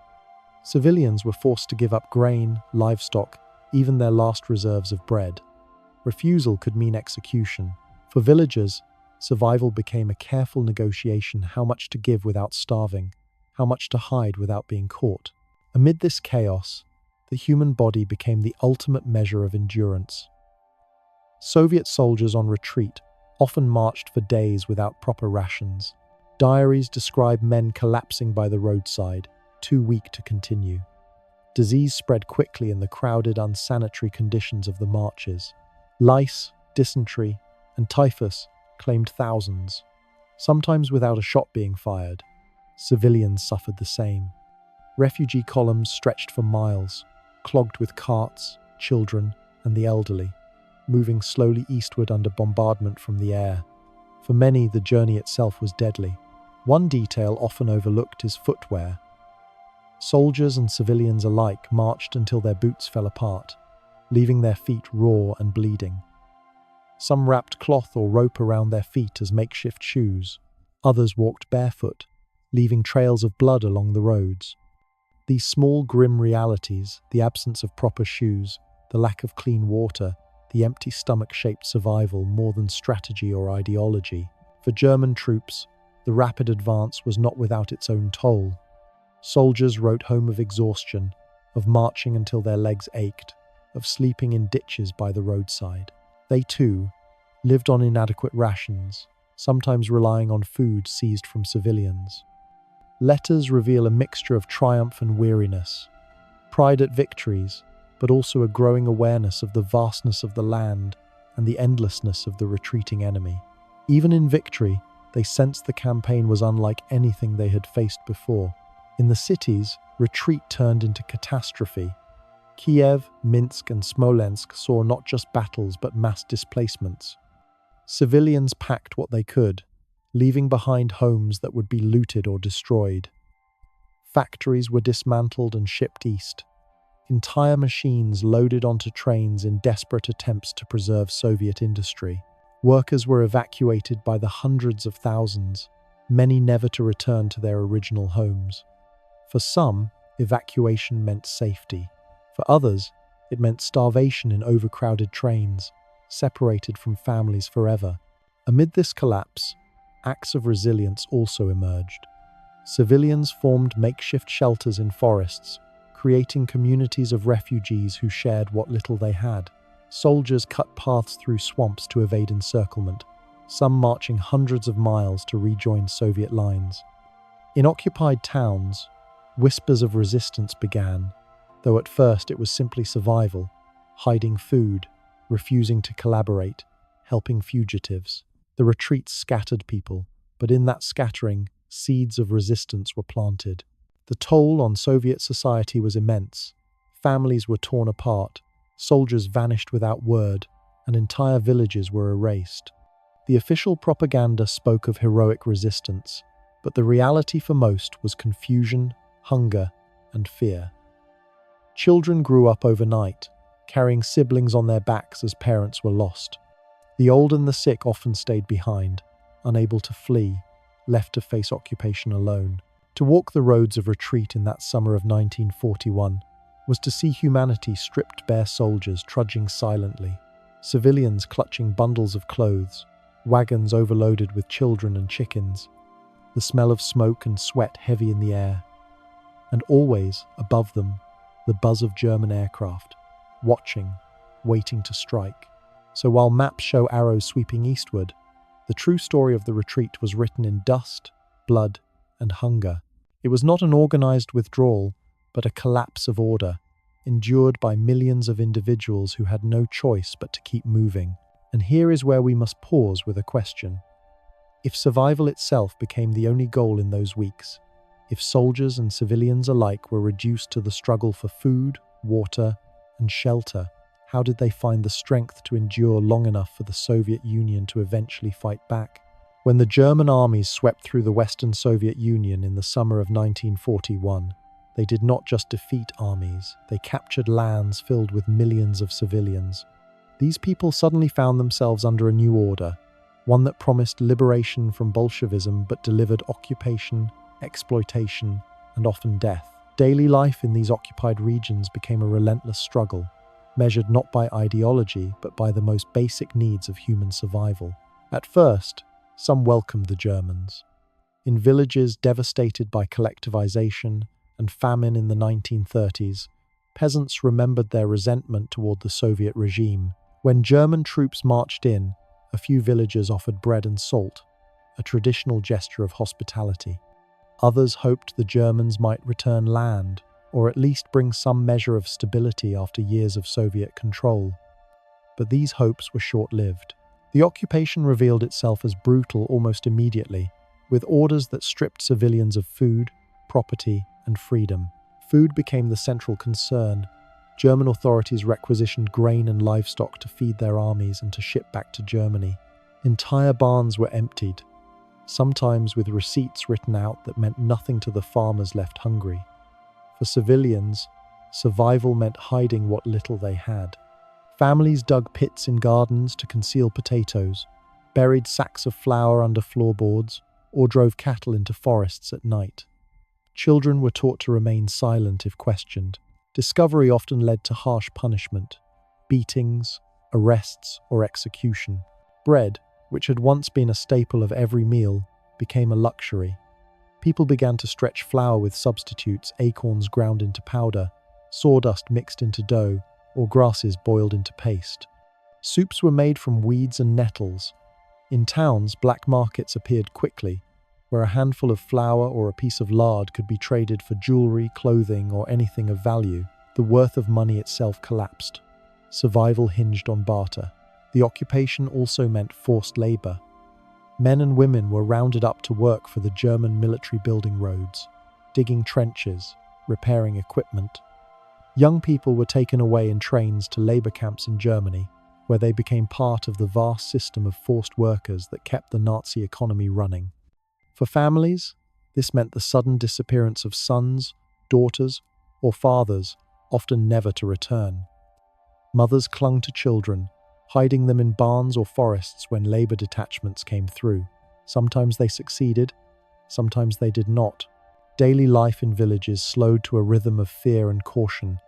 Civilians were forced to give up grain, livestock, even their last reserves of bread. Refusal could mean execution. For villagers, survival became a careful negotiation: how much to give without starving, how much to hide without being caught. Amid this chaos, the human body became the ultimate measure of endurance. Soviet soldiers on retreat often marched for days without proper rations. Diaries describe men collapsing by the roadside, too weak to continue. Disease spread quickly in the crowded, unsanitary conditions of the marches. Lice, dysentery, and typhus claimed thousands. Sometimes without a shot being fired, civilians suffered the same. Refugee columns stretched for miles, clogged with carts, children, and the elderly, moving slowly eastward under bombardment from the air. For many, the journey itself was deadly. One detail often overlooked is footwear. Soldiers and civilians alike marched until their boots fell apart, leaving their feet raw and bleeding. Some wrapped cloth or rope around their feet as makeshift shoes. Others walked barefoot, leaving trails of blood along the roads. These small, grim realities, the absence of proper shoes, the lack of clean water, the empty stomach shaped survival more than strategy or ideology. For German troops, the rapid advance was not without its own toll. Soldiers wrote home of exhaustion, of marching until their legs ached, of sleeping in ditches by the roadside. They too lived on inadequate rations, sometimes relying on food seized from civilians. Letters reveal a mixture of triumph and weariness, pride at victories, but also a growing awareness of the vastness of the land and the endlessness of the retreating enemy. Even in victory, they sensed the campaign was unlike anything they had faced before. In the cities, retreat turned into catastrophe. Kiev, Minsk, and Smolensk saw not just battles but mass displacements. Civilians packed what they could, leaving behind homes that would be looted or destroyed. Factories were dismantled and shipped east. Entire machines loaded onto trains in desperate attempts to preserve Soviet industry. Workers were evacuated by the hundreds of thousands, many never to return to their original homes. For some, evacuation meant safety. For others, it meant starvation in overcrowded trains, separated from families forever. Amid this collapse, acts of resilience also emerged. Civilians formed makeshift shelters in forests, creating communities of refugees who shared what little they had. Soldiers cut paths through swamps to evade encirclement, some marching hundreds of miles to rejoin Soviet lines. In occupied towns, whispers of resistance began, though at first it was simply survival, hiding food, refusing to collaborate, helping fugitives. The retreats scattered people, but in that scattering, seeds of resistance were planted. The toll on Soviet society was immense. Families were torn apart, soldiers vanished without word, and entire villages were erased. The official propaganda spoke of heroic resistance, but the reality for most was confusion, hunger, and fear. Children grew up overnight, carrying siblings on their backs as parents were lost. The old and the sick often stayed behind, unable to flee, left to face occupation alone. To walk the roads of retreat in that summer of 1941 was to see humanity stripped bare, soldiers trudging silently, civilians clutching bundles of clothes, wagons overloaded with children and chickens, the smell of smoke and sweat heavy in the air, and always, above them, the buzz of German aircraft, watching, waiting to strike. So while maps show arrows sweeping eastward, the true story of the retreat was written in dust, blood, and hunger. It was not an organized withdrawal, but a collapse of order, endured by millions of individuals who had no choice but to keep moving. And here is where we must pause with a question. If survival itself became the only goal in those weeks, if soldiers and civilians alike were reduced to the struggle for food, water, and shelter, how did they find the strength to endure long enough for the Soviet Union to eventually fight back? When the German armies swept through the Western Soviet Union in the summer of 1941, they did not just defeat armies, they captured lands filled with millions of civilians. These people suddenly found themselves under a new order, one that promised liberation from Bolshevism but delivered occupation, exploitation, and often death. Daily life in these occupied regions became a relentless struggle, measured not by ideology but by the most basic needs of human survival. At first, some welcomed the Germans. In villages devastated by collectivization and famine in the 1930s, peasants remembered their resentment toward the Soviet regime. When German troops marched in, a few villagers offered bread and salt, a traditional gesture of hospitality. Others hoped the Germans might return land, or at least bring some measure of stability after years of Soviet control. But these hopes were short-lived. The occupation revealed itself as brutal almost immediately, with orders that stripped civilians of food, property, and freedom. Food became the central concern. German authorities requisitioned grain and livestock to feed their armies and to ship back to Germany. Entire barns were emptied, sometimes with receipts written out that meant nothing to the farmers left hungry. For civilians, survival meant hiding what little they had. Families dug pits in gardens to conceal potatoes, buried sacks of flour under floorboards, or drove cattle into forests at night. Children were taught to remain silent if questioned. Discovery often led to harsh punishment, beatings, arrests, or execution. Bread, which had once been a staple of every meal, became a luxury. People began to stretch flour with substitutes, acorns ground into powder, sawdust mixed into dough, or grasses boiled into paste. Soups were made from weeds and nettles. In towns, black markets appeared quickly, where a handful of flour or a piece of lard could be traded for jewelry, clothing, or anything of value. The worth of money itself collapsed. Survival hinged on barter. The occupation also meant forced labor. Men and women were rounded up to work for the German military building roads, digging trenches, repairing equipment. Young people were taken away in trains to labor camps in Germany, where they became part of the vast system of forced workers that kept the Nazi economy running. For families, this meant the sudden disappearance of sons, daughters, or fathers, often never to return. Mothers clung to children, hiding them in barns or forests when labor detachments came through. Sometimes they succeeded, sometimes they did not. Daily life in villages slowed to a rhythm of fear and caution.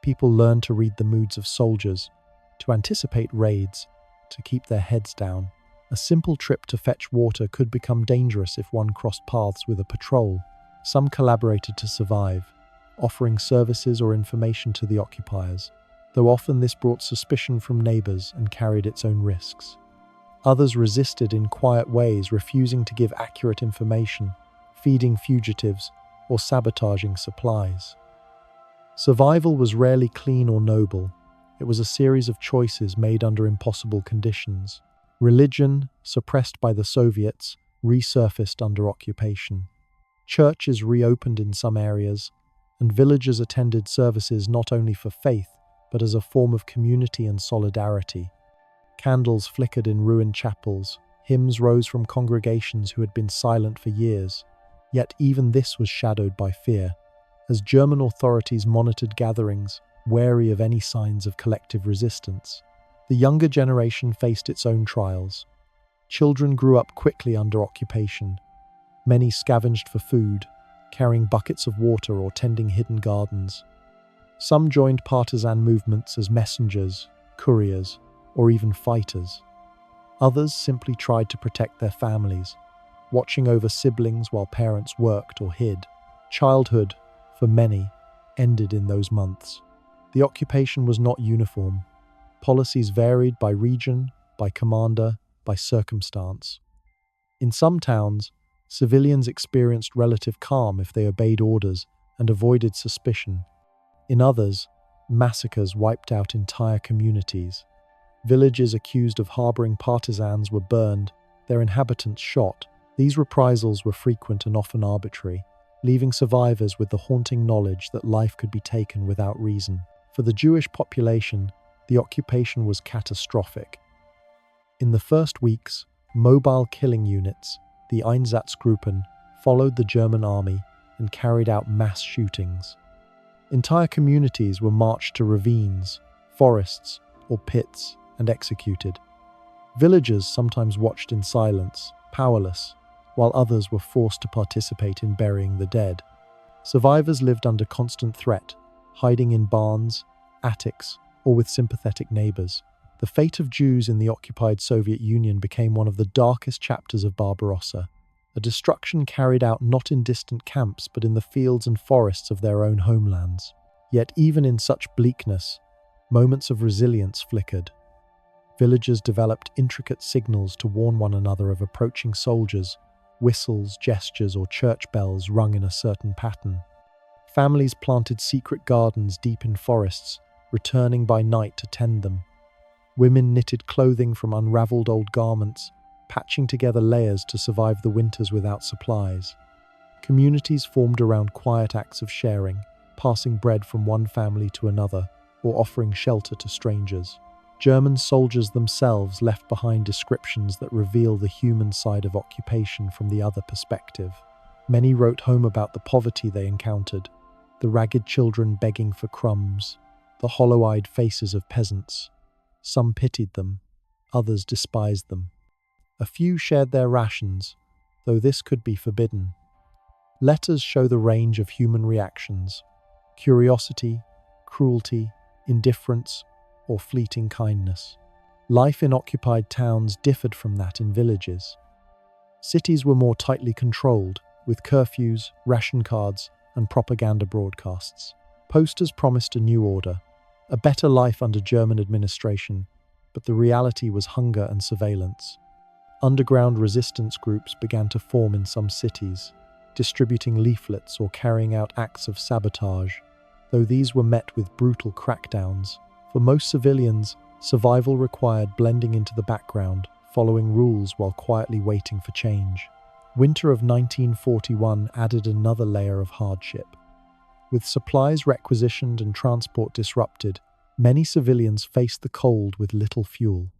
People learned to read the moods of soldiers, to anticipate raids, to keep their heads down. A simple trip to fetch water could become dangerous if one crossed paths with a patrol. Some collaborated to survive, offering services or information to the occupiers, though often this brought suspicion from neighbors and carried its own risks. Others resisted in quiet ways, refusing to give accurate information, feeding fugitives, or sabotaging supplies. Survival was rarely clean or noble. It was a series of choices made under impossible conditions. Religion, suppressed by the Soviets, resurfaced under occupation. Churches reopened in some areas, and villagers attended services not only for faith, but as a form of community and solidarity. Candles flickered in ruined chapels, hymns rose from congregations who had been silent for years. Yet even this was shadowed by fear, as German authorities monitored gatherings, wary of any signs of collective resistance. The younger generation faced its own trials. Children grew up quickly under occupation. Many scavenged for food, carrying buckets of water or tending hidden gardens. Some joined partisan movements as messengers, couriers, or even fighters. Others simply tried to protect their families, watching over siblings while parents worked or hid. Childhood, for many, ended in those months. The occupation was not uniform. Policies varied by region, by commander, by circumstance. In some towns, civilians experienced relative calm if they obeyed orders and avoided suspicion. In others, massacres wiped out entire communities. Villages accused of harboring partisans were burned, their inhabitants shot. These reprisals were frequent and often arbitrary, leaving survivors with the haunting knowledge that life could be taken without reason. For the Jewish population, the occupation was catastrophic. In the first weeks, mobile killing units, the Einsatzgruppen, followed the German army and carried out mass shootings. Entire communities were marched to ravines, forests, or pits and executed. Villagers sometimes watched in silence, powerless, while others were forced to participate in burying the dead. Survivors lived under constant threat, hiding in barns, attics, or with sympathetic neighbors. The fate of Jews in the occupied Soviet Union became one of the darkest chapters of Barbarossa, a destruction carried out not in distant camps but in the fields and forests of their own homelands. Yet even in such bleakness, moments of resilience flickered. Villagers developed intricate signals to warn one another of approaching soldiers, whistles, gestures, or church bells rung in a certain pattern. Families planted secret gardens deep in forests, returning by night to tend them. Women knitted clothing from unraveled old garments, patching together layers to survive the winters without supplies. Communities formed around quiet acts of sharing, passing bread from one family to another, or offering shelter to strangers. German soldiers themselves left behind descriptions that reveal the human side of occupation from the other perspective. Many wrote home about the poverty they encountered, the ragged children begging for crumbs, the hollow-eyed faces of peasants. Some pitied them, others despised them. A few shared their rations, though this could be forbidden. Letters show the range of human reactions: curiosity, cruelty, indifference, or fleeting kindness. Life in occupied towns differed from that in villages. Cities were more tightly controlled, with curfews, ration cards, and propaganda broadcasts. Posters promised a new order, a better life under German administration, but the reality was hunger and surveillance. Underground resistance groups began to form in some cities, distributing leaflets or carrying out acts of sabotage, though these were met with brutal crackdowns. For most civilians, survival required blending into the background, following rules while quietly waiting for change. Winter of 1941 added another layer of hardship. With supplies requisitioned and transport disrupted, many civilians faced the cold with little fuel.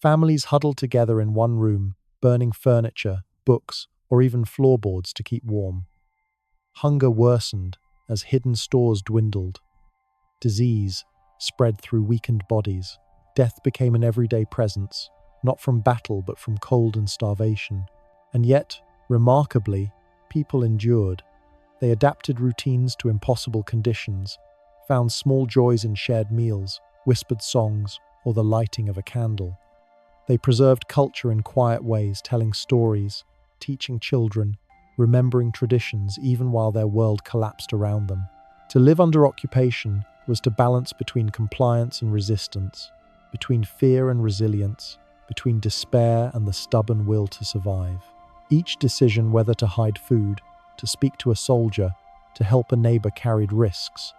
Families huddled together in one room, burning furniture, books, or even floorboards to keep warm. Hunger worsened as hidden stores dwindled. Disease spread through weakened bodies. Death became an everyday presence, not from battle but from cold and starvation. And yet, remarkably, people endured. They adapted routines to impossible conditions, found small joys in shared meals, whispered songs, or the lighting of a candle. They preserved culture in quiet ways, telling stories, teaching children, remembering traditions even while their world collapsed around them. To live under occupation was to balance between compliance and resistance, between fear and resilience, between despair and the stubborn will to survive. Each decision, whether to hide food, to speak to a soldier, to help a neighbor, carried risks.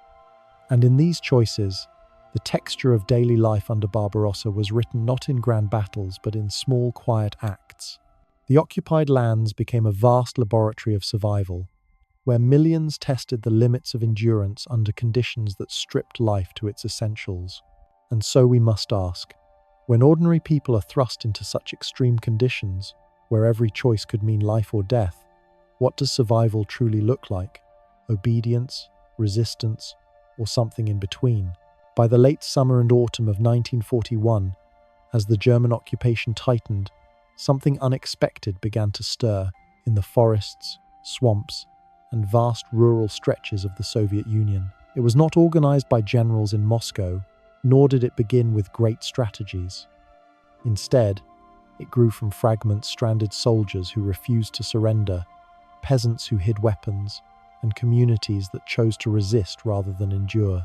And in these choices, the texture of daily life under Barbarossa was written not in grand battles but in small, quiet acts. The occupied lands became a vast laboratory of survival, where millions tested the limits of endurance under conditions that stripped life to its essentials. And so we must ask, When ordinary people are thrust into such extreme conditions, where every choice could mean life or death, what does survival truly look like? Obedience, resistance, or something in between? By the late summer and autumn of 1941, as the German occupation tightened, something unexpected began to stir in the forests, swamps, and vast rural stretches of the Soviet Union. It was not organized by generals in Moscow, nor did it begin with great strategies. Instead, it grew from fragments stranded soldiers who refused to surrender, peasants who hid weapons, and communities that chose to resist rather than endure.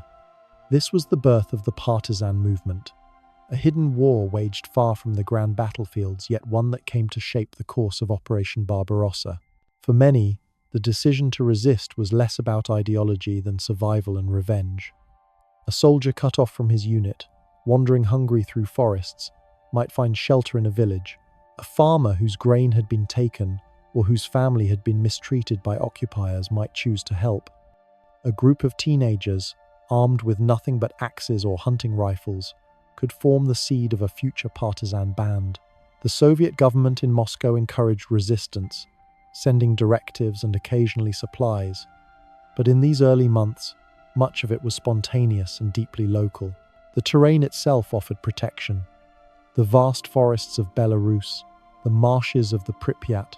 This was the birth of the partisan movement, a hidden war waged far from the grand battlefields, yet one that came to shape the course of Operation Barbarossa. For many, the decision to resist was less about ideology than survival and revenge. A soldier cut off from his unit, wandering hungry through forests, might find shelter in a village. A farmer whose grain had been taken or whose family had been mistreated by occupiers might choose to help. A group of teenagers, armed with nothing but axes or hunting rifles, could form the seed of a future partisan band. The Soviet government in Moscow encouraged resistance, sending directives and occasionally supplies. But in these early months, much of it was spontaneous and deeply local. The terrain itself offered protection. The vast forests of Belarus, the marshes of the Pripyat,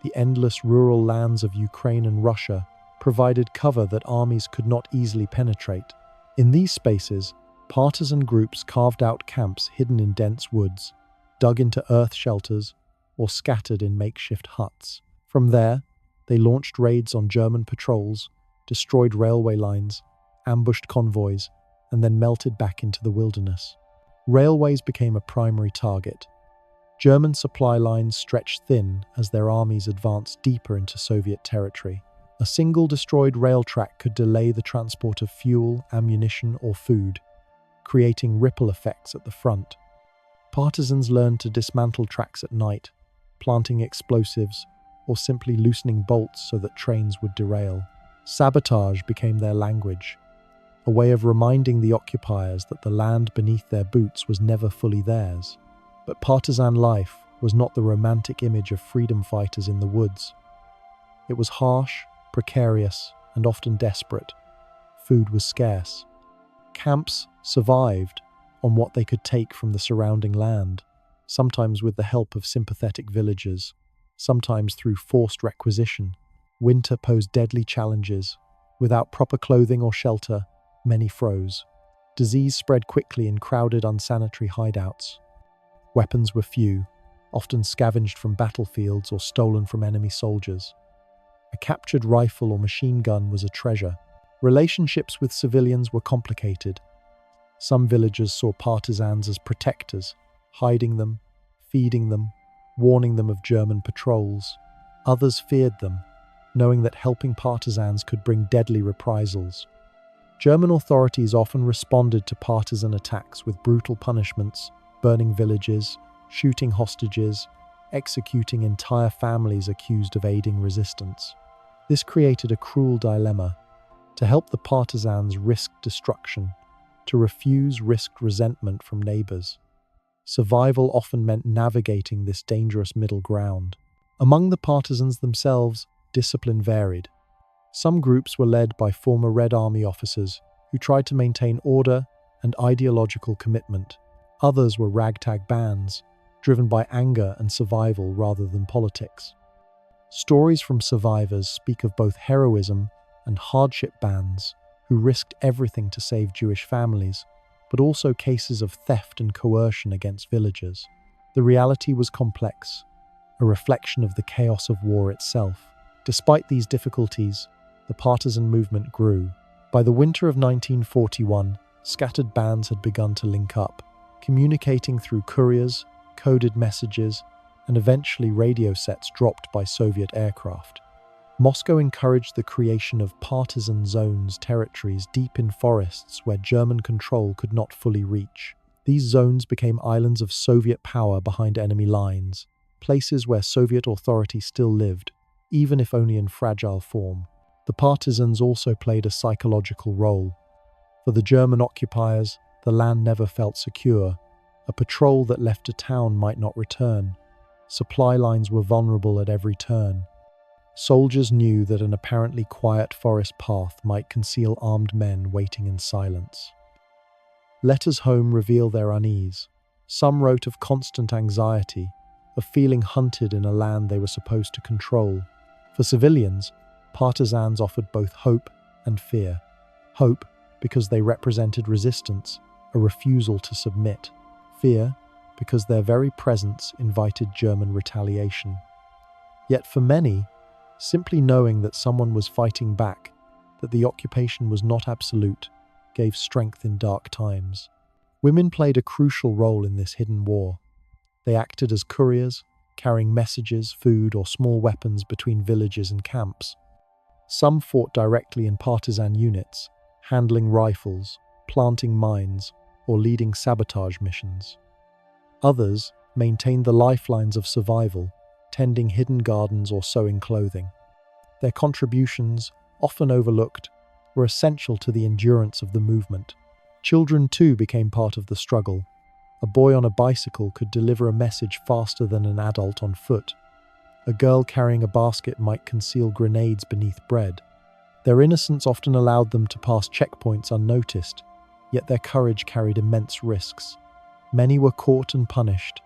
the endless rural lands of Ukraine and Russia provided cover that armies could not easily penetrate. In these spaces, partisan groups carved out camps hidden in dense woods, dug into earth shelters, or scattered in makeshift huts. From there, they launched raids on German patrols, destroyed railway lines, ambushed convoys, and then melted back into the wilderness. Railways became a primary target. German supply lines stretched thin as their armies advanced deeper into Soviet territory. A single destroyed rail track could delay the transport of fuel, ammunition, or food, creating ripple effects at the front. Partisans learned to dismantle tracks at night, planting explosives, or simply loosening bolts so that trains would derail. Sabotage became their language, a way of reminding the occupiers that the land beneath their boots was never fully theirs. But partisan life was not the romantic image of freedom fighters in the woods. It was harsh, precarious, and often desperate. Food was scarce. Camps survived on what they could take from the surrounding land, sometimes with the help of sympathetic villagers, sometimes through forced requisition. Winter posed deadly challenges. Without proper clothing or shelter, many froze. Disease spread quickly in crowded, unsanitary hideouts. Weapons were few, often scavenged from battlefields or stolen from enemy soldiers. A captured rifle or machine gun was a treasure. Relationships with civilians were complicated. Some villagers saw partisans as protectors, hiding them, feeding them, warning them of German patrols. Others feared them, knowing that helping partisans could bring deadly reprisals. German authorities often responded to partisan attacks with brutal punishments, burning villages, shooting hostages, executing entire families accused of aiding resistance. This created a cruel dilemma. To help the partisans risked destruction. To refuse risked resentment from neighbors. Survival often meant navigating this dangerous middle ground. Among the partisans themselves, discipline varied. Some groups were led by former Red Army officers who tried to maintain order and ideological commitment. Others were ragtag bands, driven by anger and survival rather than politics. Stories from survivors speak of both heroism and hardship bands who risked everything to save Jewish families, but also cases of theft and coercion against villagers. The reality was complex, a reflection of the chaos of war itself. Despite these difficulties, the partisan movement grew. By the winter of 1941, scattered bands had begun to link up, communicating through couriers, coded messages, and eventually radio sets dropped by Soviet aircraft. Moscow encouraged the creation of partisan zones, territories deep in forests where German control could not fully reach. These zones became islands of Soviet power behind enemy lines, places where Soviet authority still lived, even if only in fragile form. The partisans also played a psychological role. For the German occupiers, the land never felt secure, A patrol that left a town might not return. Supply lines were vulnerable at every turn. Soldiers knew that an apparently quiet forest path might conceal armed men waiting in silence. Letters home reveal their unease. Some wrote of constant anxiety, of feeling hunted in a land they were supposed to control. For civilians, partisans offered both hope and fear. Hope, because they represented resistance, a refusal to submit. Fear, because their very presence invited German retaliation. Yet for many, simply knowing that someone was fighting back, that the occupation was not absolute, gave strength in dark times. Women played a crucial role in this hidden war. They acted as couriers, carrying messages, food, or small weapons between villages and camps. Some fought directly in partisan units, handling rifles, planting mines, or leading sabotage missions. Others maintained the lifelines of survival, tending hidden gardens or sewing clothing. Their contributions, often overlooked, were essential to the endurance of the movement. Children too became part of the struggle. A boy on a bicycle could deliver a message faster than an adult on foot. A girl carrying a basket might conceal grenades beneath bread. Their innocence often allowed them to pass checkpoints unnoticed, yet their courage carried immense risks. Many were caught and punished,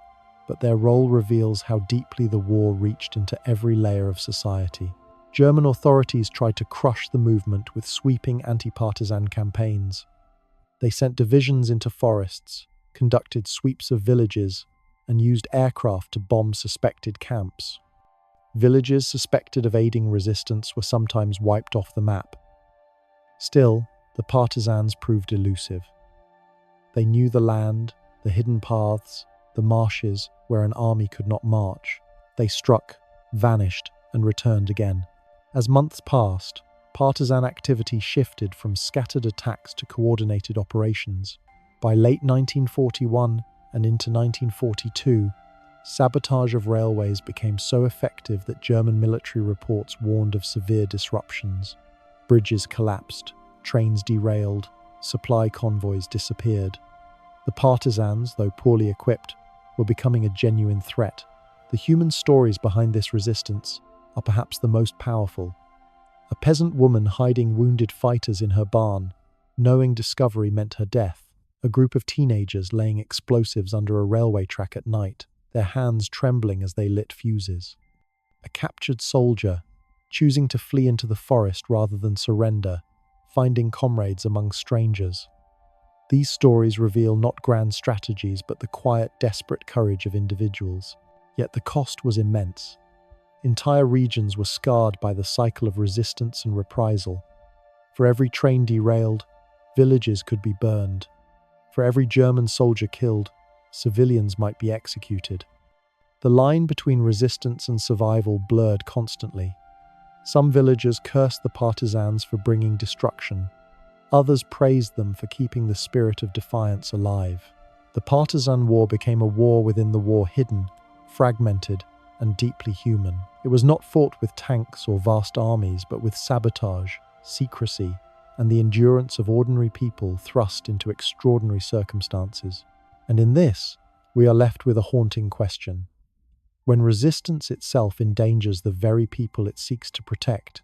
but their role reveals how deeply the war reached into every layer of society. German authorities tried to crush the movement with sweeping anti-partisan campaigns. They sent divisions into forests, conducted sweeps of villages, and used aircraft to bomb suspected camps. Villages suspected of aiding resistance were sometimes wiped off the map. Still, the partisans proved elusive. They knew the land, the hidden paths, the marshes where an army could not march. They struck, vanished, and returned again. As months passed, partisan activity shifted from scattered attacks to coordinated operations. By late 1941 and into 1942, sabotage of railways became so effective that German military reports warned of severe disruptions. Bridges collapsed, trains derailed, supply convoys disappeared. The partisans, though poorly equipped, were becoming a genuine threat. The human stories behind this resistance are perhaps the most powerful. A peasant woman hiding wounded fighters in her barn, knowing discovery meant her death. A group of teenagers laying explosives under a railway track at night, their hands trembling as they lit fuses. A captured soldier, choosing to flee into the forest rather than surrender, finding comrades among strangers. These stories reveal not grand strategies but the quiet, desperate courage of individuals. Yet the cost was immense. Entire regions were scarred by the cycle of resistance and reprisal. For every train derailed, villages could be burned. For every German soldier killed, civilians might be executed. The line between resistance and survival blurred constantly. Some villagers cursed the partisans for bringing destruction. Others praised them for keeping the spirit of defiance alive. The partisan war became a war within the war, hidden, fragmented, and deeply human. It was not fought with tanks or vast armies, but with sabotage, secrecy, and the endurance of ordinary people thrust into extraordinary circumstances. And in this, we are left with a haunting question. When resistance itself endangers the very people it seeks to protect,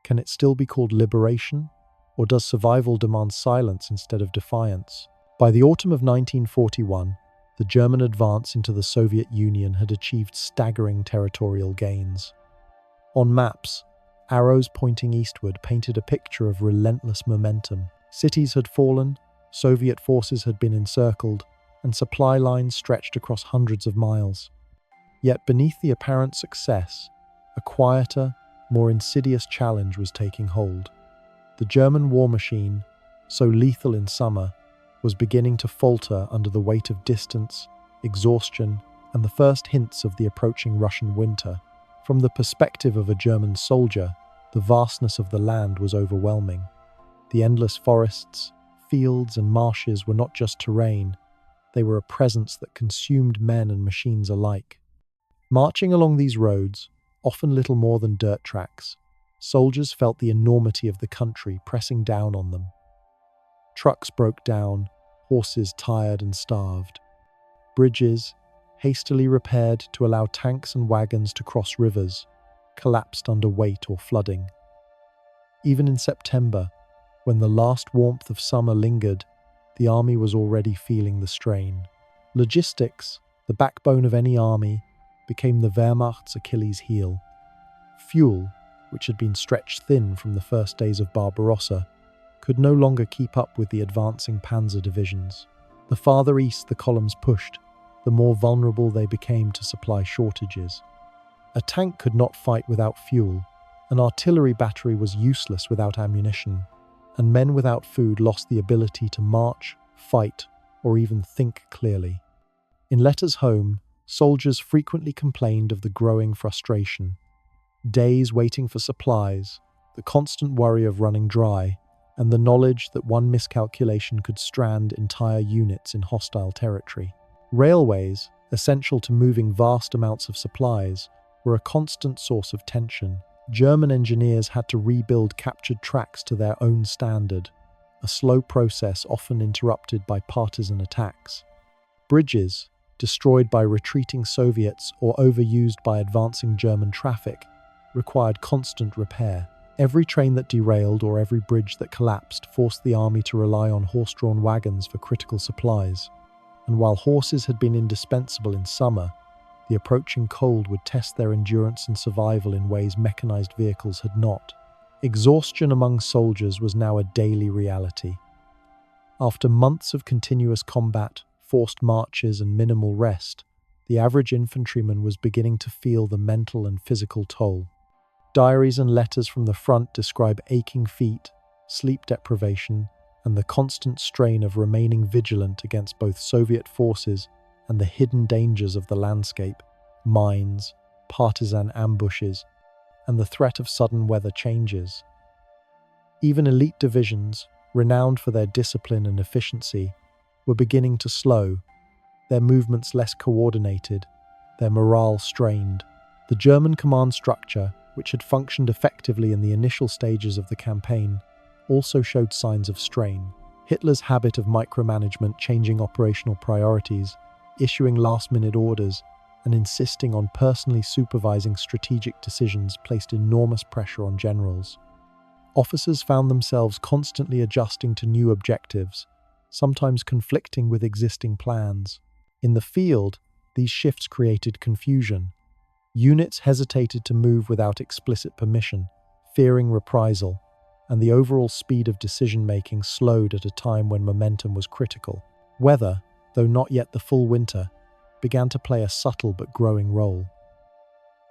can it still be called liberation? Or does survival demand silence instead of defiance? By the autumn of 1941, the German advance into the Soviet Union had achieved staggering territorial gains. On maps, arrows pointing eastward painted a picture of relentless momentum. Cities had fallen, Soviet forces had been encircled, and supply lines stretched across hundreds of miles. Yet beneath the apparent success, a quieter, more insidious challenge was taking hold. The German war machine, so lethal in summer, was beginning to falter under the weight of distance, exhaustion, and the first hints of the approaching Russian winter. From the perspective of a German soldier, the vastness of the land was overwhelming. The endless forests, fields, and marshes were not just terrain, they were a presence that consumed men and machines alike. Marching along these roads, often little more than dirt tracks, soldiers felt the enormity of the country pressing down on them. Trucks broke down, horses tired and starved. Bridges, hastily repaired to allow tanks and wagons to cross rivers, collapsed under weight or flooding. Even in September, when the last warmth of summer lingered, the army was already feeling the strain. Logistics, the backbone of any army, became the Wehrmacht's Achilles heel. Fuel, which had been stretched thin from the first days of Barbarossa, could no longer keep up with the advancing panzer divisions. The farther east the columns pushed, the more vulnerable they became to supply shortages. A tank could not fight without fuel, an artillery battery was useless without ammunition, and men without food lost the ability to march, fight, or even think clearly. In letters home, soldiers frequently complained of the growing frustration. Days waiting for supplies, the constant worry of running dry, and the knowledge that one miscalculation could strand entire units in hostile territory. Railways, essential to moving vast amounts of supplies, were a constant source of tension. German engineers had to rebuild captured tracks to their own standard, a slow process often interrupted by partisan attacks. Bridges, destroyed by retreating Soviets or overused by advancing German traffic, required constant repair. Every train that derailed or every bridge that collapsed forced the army to rely on horse-drawn wagons for critical supplies. And while horses had been indispensable in summer, the approaching cold would test their endurance and survival in ways mechanized vehicles had not. Exhaustion among soldiers was now a daily reality. After months of continuous combat, forced marches, and minimal rest, the average infantryman was beginning to feel the mental and physical toll. Diaries and letters from the front describe aching feet, sleep deprivation, and the constant strain of remaining vigilant against both Soviet forces and the hidden dangers of the landscape, mines, partisan ambushes, and the threat of sudden weather changes. Even elite divisions, renowned for their discipline and efficiency, were beginning to slow, their movements less coordinated, their morale strained. The German command structure, which had functioned effectively in the initial stages of the campaign, also showed signs of strain. Hitler's habit of micromanagement, changing operational priorities, issuing last-minute orders, and insisting on personally supervising strategic decisions placed enormous pressure on generals. Officers found themselves constantly adjusting to new objectives, sometimes conflicting with existing plans. In the field, these shifts created confusion. Units hesitated to move without explicit permission, fearing reprisal, and the overall speed of decision-making slowed at a time when momentum was critical. Weather, though not yet the full winter, began to play a subtle but growing role.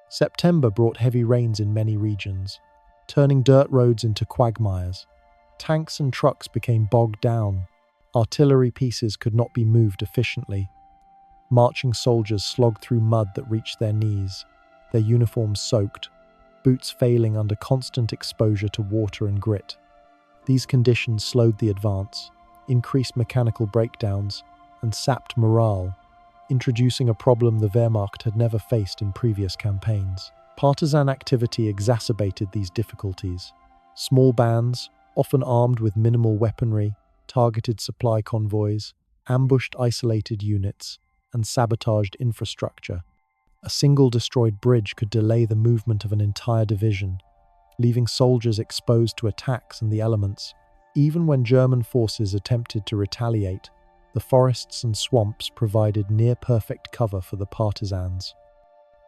September brought heavy rains in many regions, turning dirt roads into quagmires. Tanks and trucks became bogged down. Artillery pieces could not be moved efficiently. Marching soldiers slogged through mud that reached their knees, their uniforms soaked, boots failing under constant exposure to water and grit. These conditions slowed the advance, increased mechanical breakdowns, and sapped morale, introducing a problem the Wehrmacht had never faced in previous campaigns. Partisan activity exacerbated these difficulties. Small bands, often armed with minimal weaponry, targeted supply convoys, ambushed isolated units, and sabotaged infrastructure. A single destroyed bridge could delay the movement of an entire division, leaving soldiers exposed to attacks and the elements. Even when German forces attempted to retaliate, the forests and swamps provided near-perfect cover for the partisans.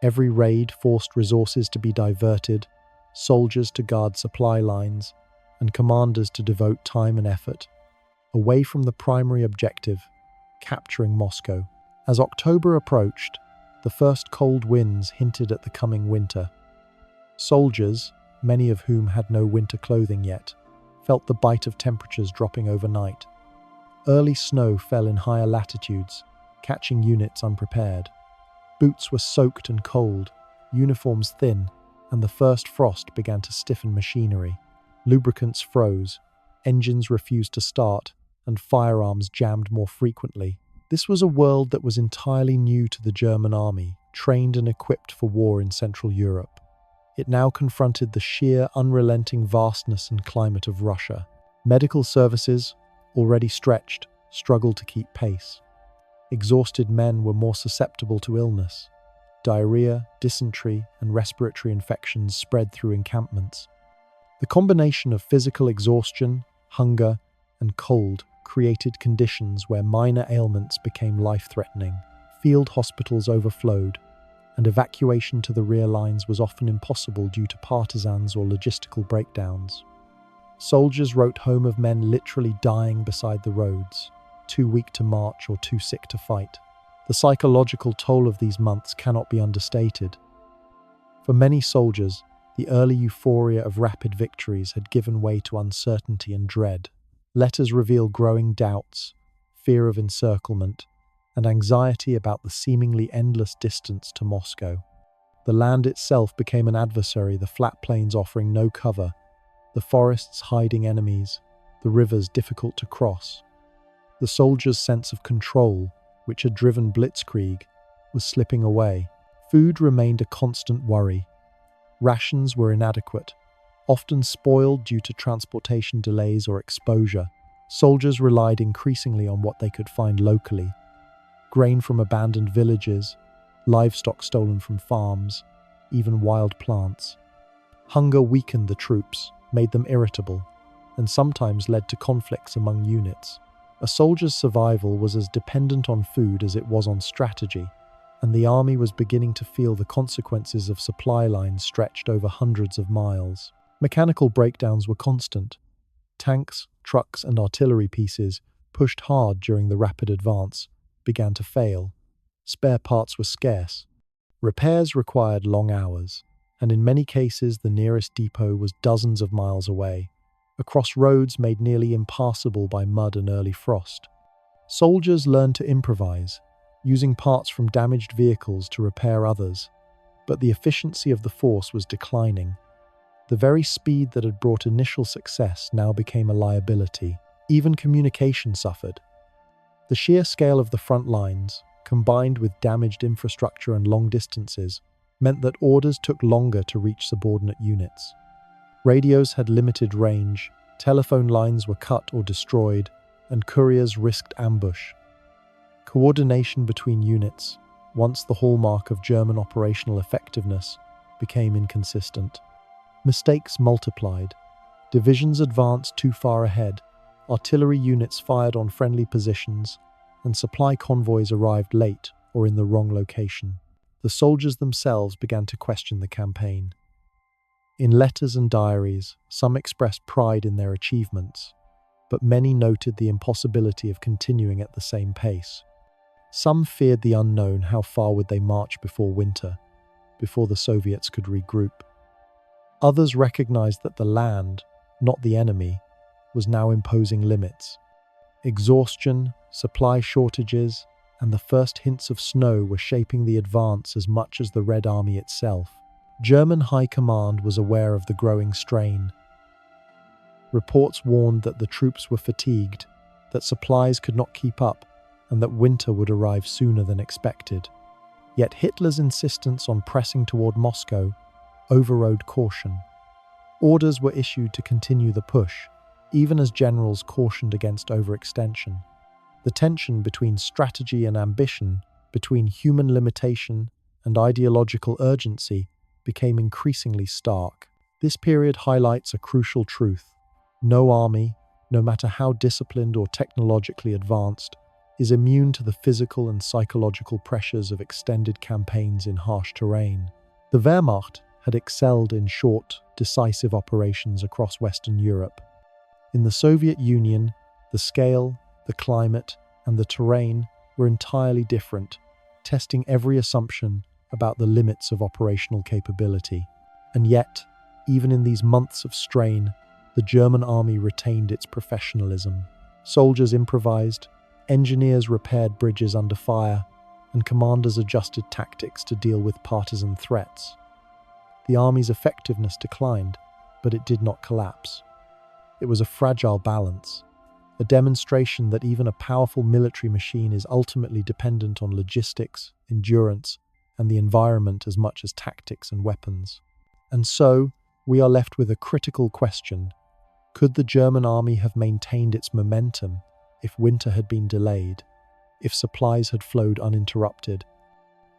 Every raid forced resources to be diverted, soldiers to guard supply lines, and commanders to devote time and effort away from the primary objective, capturing Moscow. As October approached, the first cold winds hinted at the coming winter. Soldiers, many of whom had no winter clothing yet, felt the bite of temperatures dropping overnight. Early snow fell in higher latitudes, catching units unprepared. Boots were soaked and cold, uniforms thin, and the first frost began to stiffen machinery. Lubricants froze, engines refused to start, and firearms jammed more frequently. This was a world that was entirely new to the German army, trained and equipped for war in Central Europe. It now confronted the sheer, unrelenting vastness and climate of Russia. Medical services, already stretched, struggled to keep pace. Exhausted men were more susceptible to illness. Diarrhea, dysentery, and respiratory infections spread through encampments. The combination of physical exhaustion, hunger, and cold created conditions where minor ailments became life-threatening. Field hospitals overflowed, and evacuation to the rear lines was often impossible due to partisans or logistical breakdowns. Soldiers wrote home of men literally dying beside the roads, too weak to march or too sick to fight. The psychological toll of these months cannot be understated. For many soldiers, the early euphoria of rapid victories had given way to uncertainty and dread. Letters reveal growing doubts, fear of encirclement, and anxiety about the seemingly endless distance to Moscow. The land itself became an adversary, the flat plains offering no cover, the forests hiding enemies, the rivers difficult to cross. The soldiers' sense of control, which had driven blitzkrieg, was slipping away. Food remained a constant worry. Rations were inadequate, often spoiled due to transportation delays or exposure. Soldiers relied increasingly on what they could find locally: grain from abandoned villages, livestock stolen from farms, even wild plants. Hunger weakened the troops, made them irritable, and sometimes led to conflicts among units. A soldier's survival was as dependent on food as it was on strategy, and the army was beginning to feel the consequences of supply lines stretched over hundreds of miles. Mechanical breakdowns were constant. Tanks, trucks, and artillery pieces, pushed hard during the rapid advance, began to fail. Spare parts were scarce. Repairs required long hours, and in many cases the nearest depot was dozens of miles away, across roads made nearly impassable by mud and early frost. Soldiers learned to improvise, using parts from damaged vehicles to repair others, but the efficiency of the force was declining. The very speed that had brought initial success now became a liability. Even communication suffered. The sheer scale of the front lines, combined with damaged infrastructure and long distances, meant that orders took longer to reach subordinate units. Radios had limited range, telephone lines were cut or destroyed, and couriers risked ambush. Coordination between units, once the hallmark of German operational effectiveness, became inconsistent. Mistakes multiplied. Divisions advanced too far ahead, artillery units fired on friendly positions, and supply convoys arrived late or in the wrong location. The soldiers themselves began to question the campaign. In letters and diaries, some expressed pride in their achievements, but many noted the impossibility of continuing at the same pace. Some feared the unknown. How far would they march before winter, before the Soviets could regroup? Others recognized that the land, not the enemy, was now imposing limits. Exhaustion, supply shortages, and the first hints of snow were shaping the advance as much as the Red Army itself. German high command was aware of the growing strain. Reports warned that the troops were fatigued, that supplies could not keep up, and that winter would arrive sooner than expected. Yet Hitler's insistence on pressing toward Moscow overrode caution. Orders were issued to continue the push, even as generals cautioned against overextension. The tension between strategy and ambition, between human limitation and ideological urgency, became increasingly stark. This period highlights a crucial truth. No army, no matter how disciplined or technologically advanced, is immune to the physical and psychological pressures of extended campaigns in harsh terrain. The Wehrmacht had excelled in short, decisive operations across Western Europe. In the Soviet Union, the scale, the climate, and the terrain were entirely different, testing every assumption about the limits of operational capability. And yet, even in these months of strain, the German army retained its professionalism. Soldiers improvised, engineers repaired bridges under fire, and commanders adjusted tactics to deal with partisan threats. The army's effectiveness declined, but it did not collapse. It was a fragile balance, a demonstration that even a powerful military machine is ultimately dependent on logistics, endurance, and the environment as much as tactics and weapons. And so, we are left with a critical question. Could the German army have maintained its momentum if winter had been delayed? if supplies had flowed uninterrupted,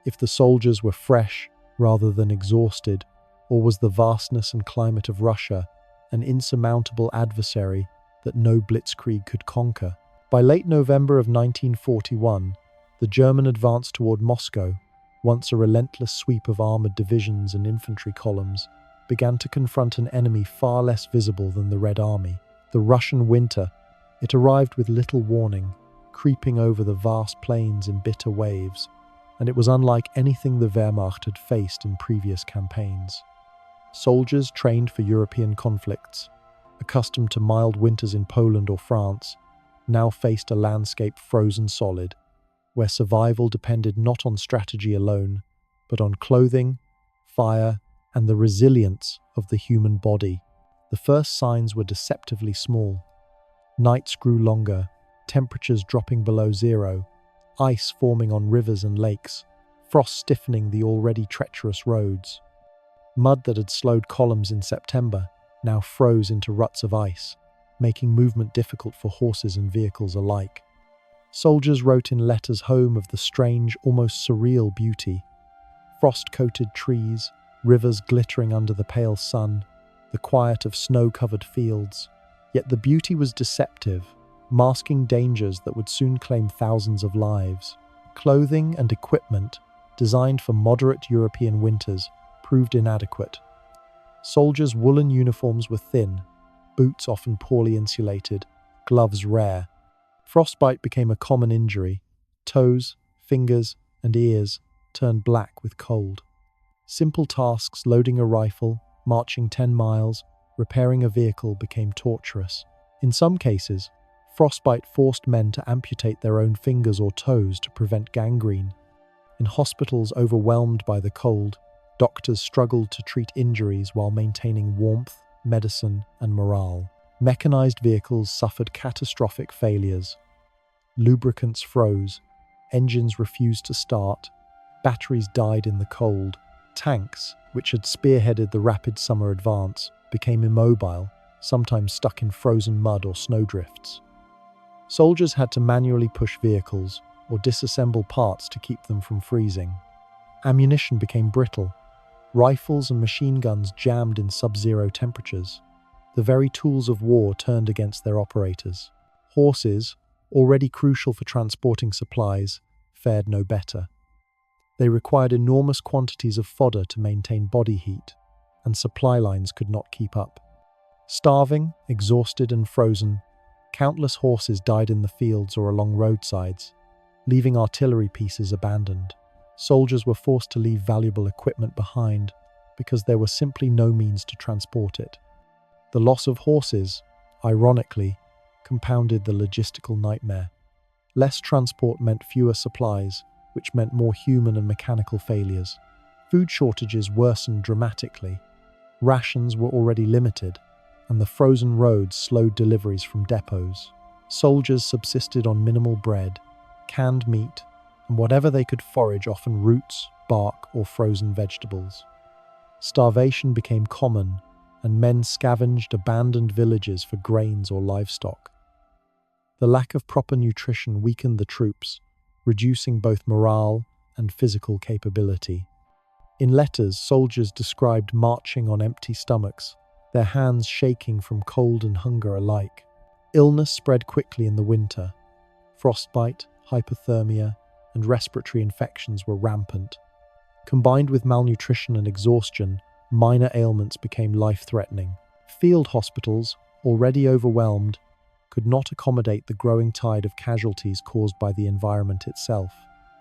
if the soldiers were fresh rather than exhausted, or was the vastness and climate of Russia an insurmountable adversary that no blitzkrieg could conquer. By late November of 1941, the German advance toward Moscow, once a relentless sweep of armored divisions and infantry columns, began to confront an enemy far less visible than the Red Army. The Russian winter. It arrived with little warning, creeping over the vast plains in bitter waves, and it was unlike anything the Wehrmacht had faced in previous campaigns. Soldiers trained for European conflicts, accustomed to mild winters in Poland or France, now faced a landscape frozen solid, where survival depended not on strategy alone, but on clothing, fire, and the resilience of the human body. The first signs were deceptively small. Nights grew longer, temperatures dropping below zero, ice forming on rivers and lakes, frost stiffening the already treacherous roads. Mud that had slowed columns in September now froze into ruts of ice, making movement difficult for horses and vehicles alike. Soldiers wrote in letters home of the strange, almost surreal beauty. Frost-coated trees, rivers glittering under the pale sun, the quiet of snow-covered fields. Yet the beauty was deceptive, masking dangers that would soon claim thousands of lives. Clothing and equipment, designed for moderate European winters, proved inadequate. Soldiers' woolen uniforms were thin, boots often poorly insulated, gloves rare. Frostbite became a common injury. Toes, fingers, and ears turned black with cold. Simple tasks, loading a rifle, marching 10 miles, repairing a vehicle, became torturous. In some cases, frostbite forced men to amputate their own fingers or toes to prevent gangrene. In hospitals overwhelmed by the cold, doctors struggled to treat injuries while maintaining warmth, medicine, and morale. Mechanized vehicles suffered catastrophic failures. Lubricants froze, engines refused to start, batteries died in the cold. Tanks, which had spearheaded the rapid summer advance, became immobile, sometimes stuck in frozen mud or snowdrifts. Soldiers had to manually push vehicles or disassemble parts to keep them from freezing. Ammunition became brittle. Rifles and machine guns jammed in sub-zero temperatures. The very tools of war turned against their operators. Horses, already crucial for transporting supplies, fared no better. They required enormous quantities of fodder to maintain body heat, and supply lines could not keep up. Starving, exhausted, and frozen, countless horses died in the fields or along roadsides, leaving artillery pieces abandoned. Soldiers were forced to leave valuable equipment behind because there was simply no means to transport it. The loss of horses, ironically, compounded the logistical nightmare. Less transport meant fewer supplies, which meant more human and mechanical failures. Food shortages worsened dramatically. Rations were already limited, and the frozen roads slowed deliveries from depots. Soldiers subsisted on minimal bread, canned meat, and whatever they could forage, often roots, bark, or frozen vegetables. Starvation became common, and men scavenged abandoned villages for grains or livestock. The lack of proper nutrition weakened the troops, reducing both morale and physical capability. In letters, soldiers described marching on empty stomachs, their hands shaking from cold and hunger alike. Illness spread quickly in the winter. Frostbite, hypothermia, and respiratory infections were rampant. Combined with malnutrition and exhaustion, minor ailments became life-threatening. Field hospitals, already overwhelmed, could not accommodate the growing tide of casualties caused by the environment itself.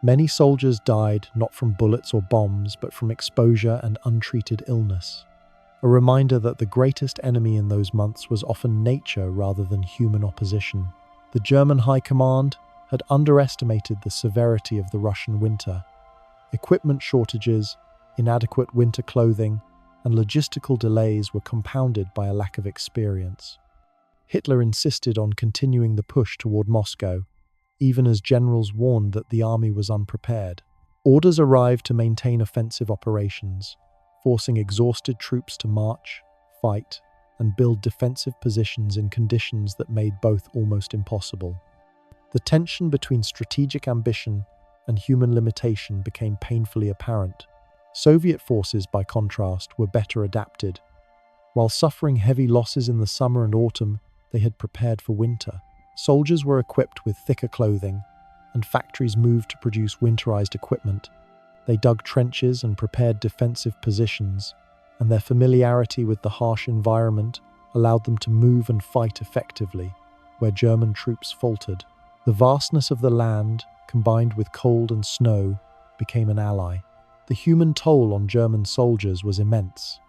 Many soldiers died not from bullets or bombs, but from exposure and untreated illness. A reminder that the greatest enemy in those months was often nature rather than human opposition. The German High Command had underestimated the severity of the Russian winter. Equipment shortages, inadequate winter clothing, and logistical delays were compounded by a lack of experience. Hitler insisted on continuing the push toward Moscow, even as generals warned that the army was unprepared. Orders arrived to maintain offensive operations, forcing exhausted troops to march, fight, and build defensive positions in conditions that made both almost impossible. The tension between strategic ambition and human limitation became painfully apparent. Soviet forces, by contrast, were better adapted. While suffering heavy losses in the summer and autumn, they had prepared for winter. Soldiers were equipped with thicker clothing, and factories moved to produce winterized equipment. They dug trenches and prepared defensive positions, and their familiarity with the harsh environment allowed them to move and fight effectively where German troops faltered. The vastness of the land, combined with cold and snow, became an ally. The human toll on German soldiers was immense.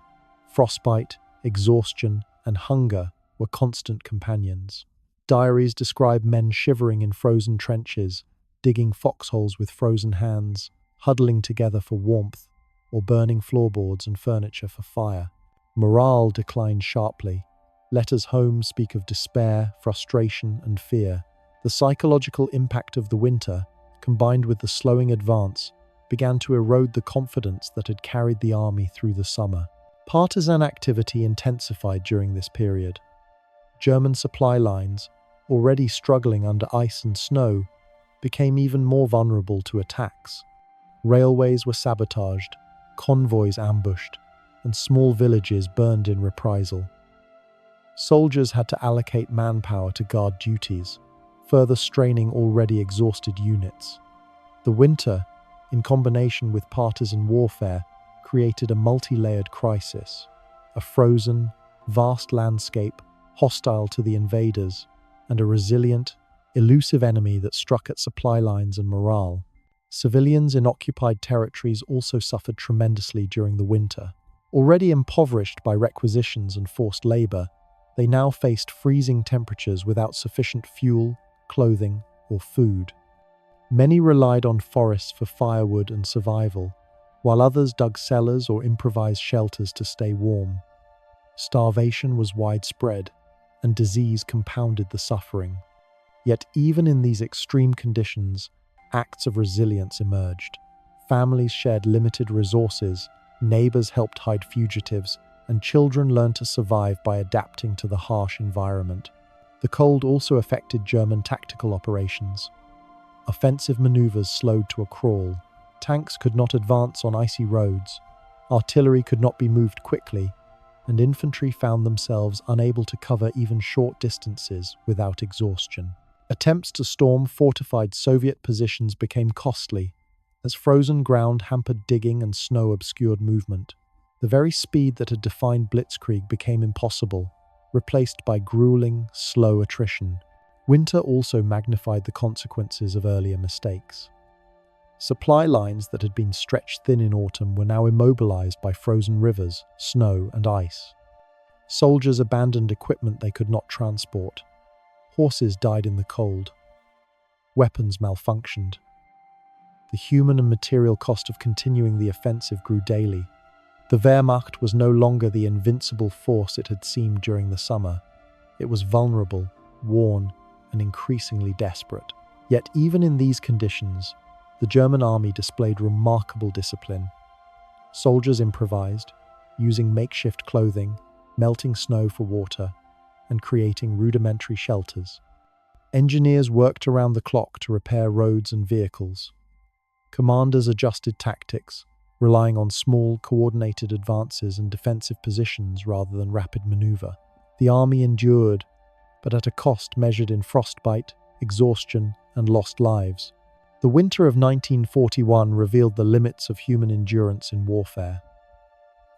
Frostbite, exhaustion, and hunger were constant companions. Diaries describe men shivering in frozen trenches, digging foxholes with frozen hands, huddling together for warmth, or burning floorboards and furniture for fire. Morale declined sharply. Letters home speak of despair, frustration, and fear. The psychological impact of the winter, combined with the slowing advance, began to erode the confidence that had carried the army through the summer. Partisan activity intensified during this period. German supply lines, already struggling under ice and snow, became even more vulnerable to attacks. Railways were sabotaged, convoys ambushed, and small villages burned in reprisal. Soldiers had to allocate manpower to guard duties, further straining already exhausted units. The winter, in combination with partisan warfare, created a multi-layered crisis. A frozen, vast landscape, hostile to the invaders, and a resilient, elusive enemy that struck at supply lines and morale. Civilians in occupied territories also suffered tremendously during the winter. Already impoverished by requisitions and forced labor, they now faced freezing temperatures without sufficient fuel, clothing, or food. Many relied on forests for firewood and survival, while others dug cellars or improvised shelters to stay warm. Starvation was widespread, and disease compounded the suffering. Yet even in these extreme conditions, acts of resilience emerged. Families shared limited resources, neighbors helped hide fugitives, and children learned to survive by adapting to the harsh environment. The cold also affected German tactical operations. Offensive maneuvers slowed to a crawl. Tanks could not advance on icy roads. Artillery could not be moved quickly, and infantry found themselves unable to cover even short distances without exhaustion. Attempts to storm fortified Soviet positions became costly, as frozen ground hampered digging and snow obscured movement. The very speed that had defined blitzkrieg became impossible, replaced by grueling, slow attrition. Winter also magnified the consequences of earlier mistakes. Supply lines that had been stretched thin in autumn were now immobilized by frozen rivers, snow, and ice. Soldiers abandoned equipment they could not transport. Horses died in the cold. Weapons malfunctioned. The human and material cost of continuing the offensive grew daily. The Wehrmacht was no longer the invincible force it had seemed during the summer. It was vulnerable, worn, and increasingly desperate. Yet even in these conditions, the German army displayed remarkable discipline. Soldiers improvised, using makeshift clothing, melting snow for water, and creating rudimentary shelters. Engineers worked around the clock to repair roads and vehicles. Commanders adjusted tactics, relying on small, coordinated advances and defensive positions rather than rapid maneuver. The army endured, but at a cost measured in frostbite, exhaustion, and lost lives. The winter of 1941 revealed the limits of human endurance in warfare.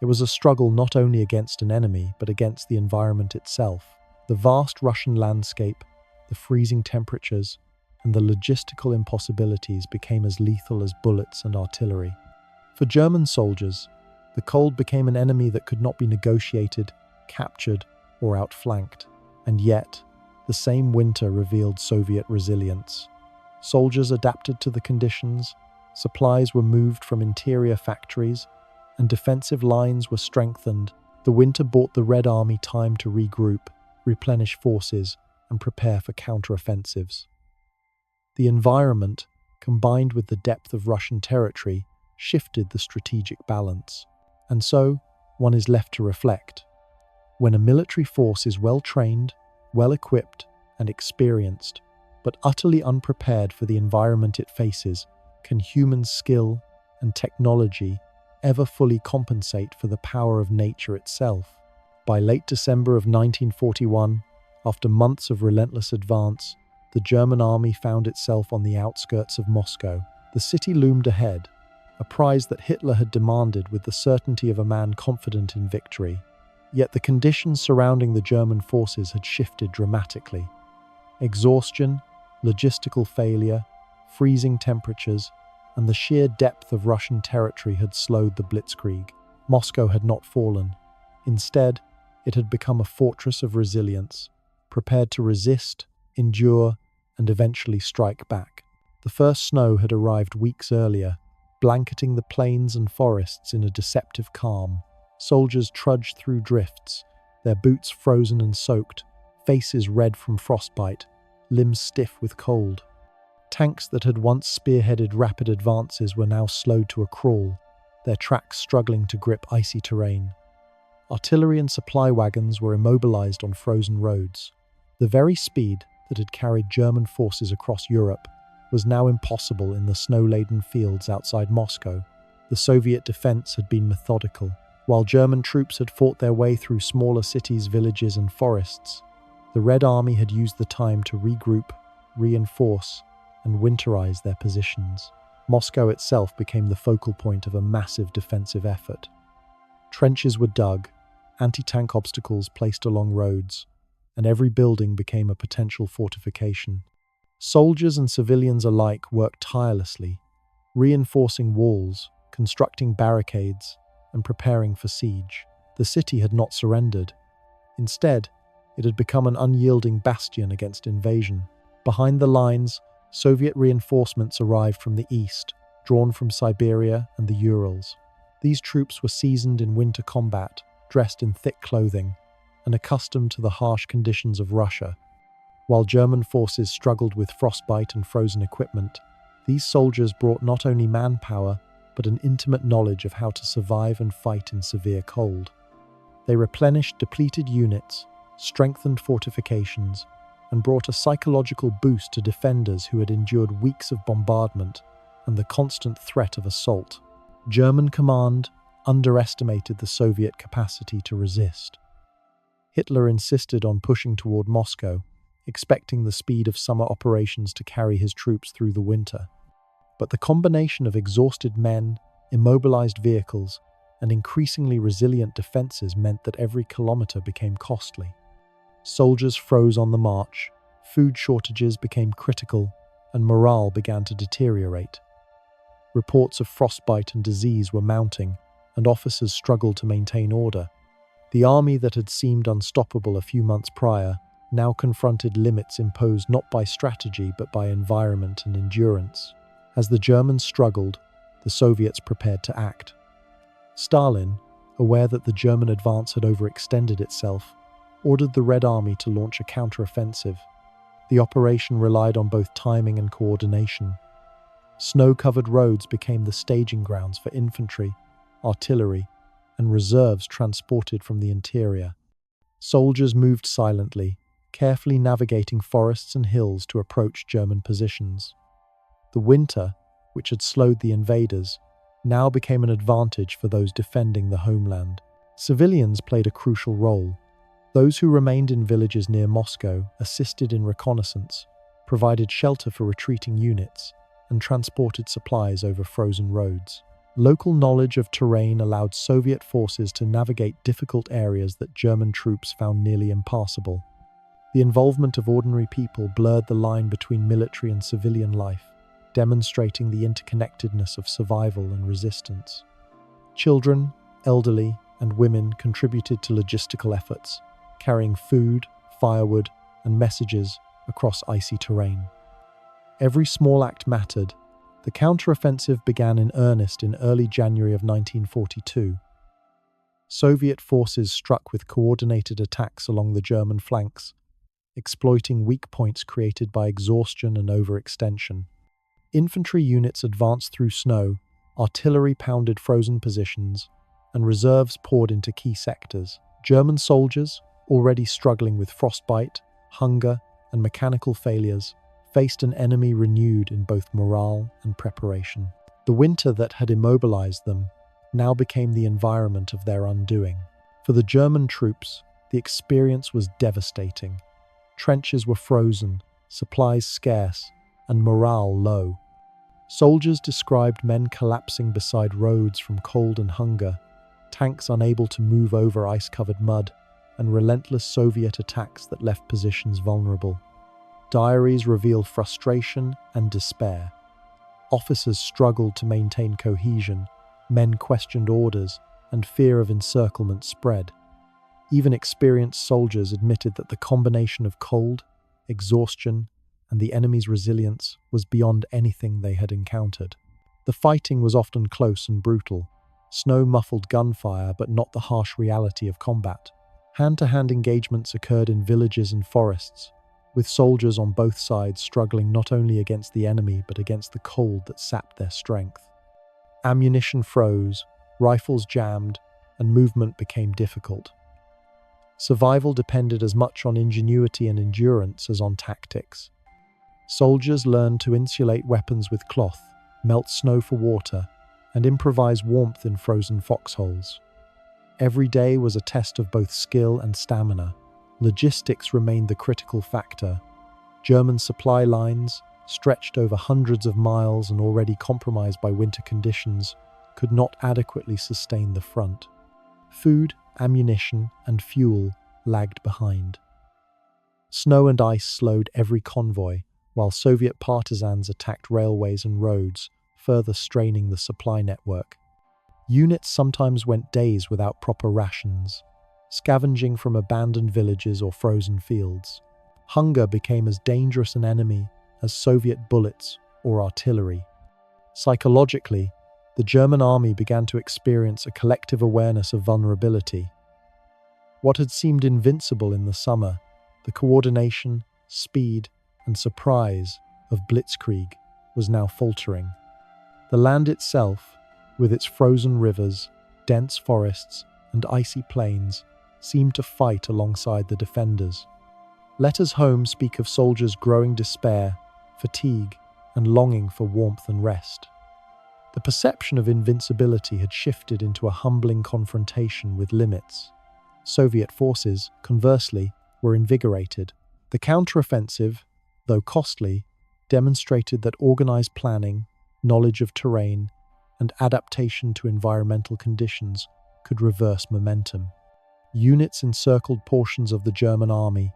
It was a struggle not only against an enemy, but against the environment itself. The vast Russian landscape, the freezing temperatures, and the logistical impossibilities became as lethal as bullets and artillery. For German soldiers, the cold became an enemy that could not be negotiated, captured, or outflanked. And yet, the same winter revealed Soviet resilience. Soldiers adapted to the conditions, supplies were moved from interior factories, and defensive lines were strengthened. The winter bought the Red Army time to regroup, replenish forces, and prepare for counteroffensives. The environment, combined with the depth of Russian territory, shifted the strategic balance. And so, one is left to reflect. When a military force is well trained, well equipped, and experienced, But utterly unprepared for the environment it faces, can human skill and technology ever fully compensate for the power of nature itself? By late December of 1941, after months of relentless advance, the German army found itself on the outskirts of Moscow. The city loomed ahead, a prize that Hitler had demanded with the certainty of a man confident in victory. Yet the conditions surrounding the German forces had shifted dramatically. Exhaustion, logistical failure, freezing temperatures, and the sheer depth of Russian territory had slowed the blitzkrieg. Moscow had not fallen. Instead, it had become a fortress of resilience, prepared to resist, endure, and eventually strike back. The first snow had arrived weeks earlier, blanketing the plains and forests in a deceptive calm. Soldiers trudged through drifts, their boots frozen and soaked, faces red from frostbite, limbs stiff with cold. Tanks that had once spearheaded rapid advances were now slowed to a crawl, their tracks struggling to grip icy terrain. Artillery and supply wagons were immobilized on frozen roads. The very speed that had carried German forces across Europe was now impossible in the snow-laden fields outside Moscow. The Soviet defense had been methodical. While German troops had fought their way through smaller cities, villages, and forests, the Red Army had used the time to regroup, reinforce, and winterize their positions. Moscow itself became the focal point of a massive defensive effort. Trenches were dug, anti-tank obstacles placed along roads, and every building became a potential fortification. Soldiers and civilians alike worked tirelessly, reinforcing walls, constructing barricades, and preparing for siege. The city had not surrendered. Instead, it had become an unyielding bastion against invasion. Behind the lines, Soviet reinforcements arrived from the east, drawn from Siberia and the Urals. These troops were seasoned in winter combat, dressed in thick clothing, and accustomed to the harsh conditions of Russia. While German forces struggled with frostbite and frozen equipment, these soldiers brought not only manpower, but an intimate knowledge of how to survive and fight in severe cold. They replenished depleted units, strengthened fortifications, and brought a psychological boost to defenders who had endured weeks of bombardment and the constant threat of assault. German command underestimated the Soviet capacity to resist. Hitler insisted on pushing toward Moscow, expecting the speed of summer operations to carry his troops through the winter. But the combination of exhausted men, immobilized vehicles, and increasingly resilient defenses meant that every kilometer became costly. Soldiers froze on the march, food shortages became critical, and morale began to deteriorate. Reports of frostbite and disease were mounting, and officers struggled to maintain order. The army that had seemed unstoppable a few months prior now confronted limits imposed not by strategy but by environment and endurance. As the Germans struggled, the Soviets prepared to act. Stalin, aware that the German advance had overextended itself, ordered the Red Army to launch a counteroffensive. The operation relied on both timing and coordination. Snow-covered roads became the staging grounds for infantry, artillery, and reserves transported from the interior. Soldiers moved silently, carefully navigating forests and hills to approach German positions. The winter, which had slowed the invaders, now became an advantage for those defending the homeland. Civilians played a crucial role. Those who remained in villages near Moscow assisted in reconnaissance, provided shelter for retreating units, and transported supplies over frozen roads. Local knowledge of terrain allowed Soviet forces to navigate difficult areas that German troops found nearly impassable. The involvement of ordinary people blurred the line between military and civilian life, demonstrating the interconnectedness of survival and resistance. Children, elderly, and women contributed to logistical efforts, carrying food, firewood, and messages across icy terrain. Every small act mattered. The counteroffensive began in earnest in early January of 1942. Soviet forces struck with coordinated attacks along the German flanks, exploiting weak points created by exhaustion and overextension. Infantry units advanced through snow, artillery pounded frozen positions, and reserves poured into key sectors. German soldiers, already struggling with frostbite, hunger, and mechanical failures, faced an enemy renewed in both morale and preparation. The winter that had immobilized them now became the environment of their undoing. For the German troops, the experience was devastating. Trenches were frozen, supplies scarce, and morale low. Soldiers described men collapsing beside roads from cold and hunger, tanks unable to move over ice-covered mud, and relentless Soviet attacks that left positions vulnerable. Diaries reveal frustration and despair. Officers struggled to maintain cohesion, men questioned orders, and fear of encirclement spread. Even experienced soldiers admitted that the combination of cold, exhaustion, and the enemy's resilience was beyond anything they had encountered. The fighting was often close and brutal. Snow muffled gunfire, but not the harsh reality of combat. Hand-to-hand engagements occurred in villages and forests, with soldiers on both sides struggling not only against the enemy but against the cold that sapped their strength. Ammunition froze, rifles jammed, and movement became difficult. Survival depended as much on ingenuity and endurance as on tactics. Soldiers learned to insulate weapons with cloth, melt snow for water, and improvise warmth in frozen foxholes. Every day was a test of both skill and stamina. Logistics remained the critical factor. German supply lines, stretched over hundreds of miles and already compromised by winter conditions, could not adequately sustain the front. Food, ammunition, and fuel lagged behind. Snow and ice slowed every convoy, while Soviet partisans attacked railways and roads, further straining the supply network. Units sometimes went days without proper rations, scavenging from abandoned villages or frozen fields. Hunger became as dangerous an enemy as Soviet bullets or artillery. Psychologically, the German army began to experience a collective awareness of vulnerability. What had seemed invincible in the summer, the coordination, speed, and surprise of blitzkrieg, was now faltering. The land itself, with its frozen rivers, dense forests, and icy plains, seemed to fight alongside the defenders. Letters home speak of soldiers' growing despair, fatigue, and longing for warmth and rest. The perception of invincibility had shifted into a humbling confrontation with limits. Soviet forces, conversely, were invigorated. The counteroffensive, though costly, demonstrated that organized planning, knowledge of terrain, and adaptation to environmental conditions could reverse momentum. Units encircled portions of the German army,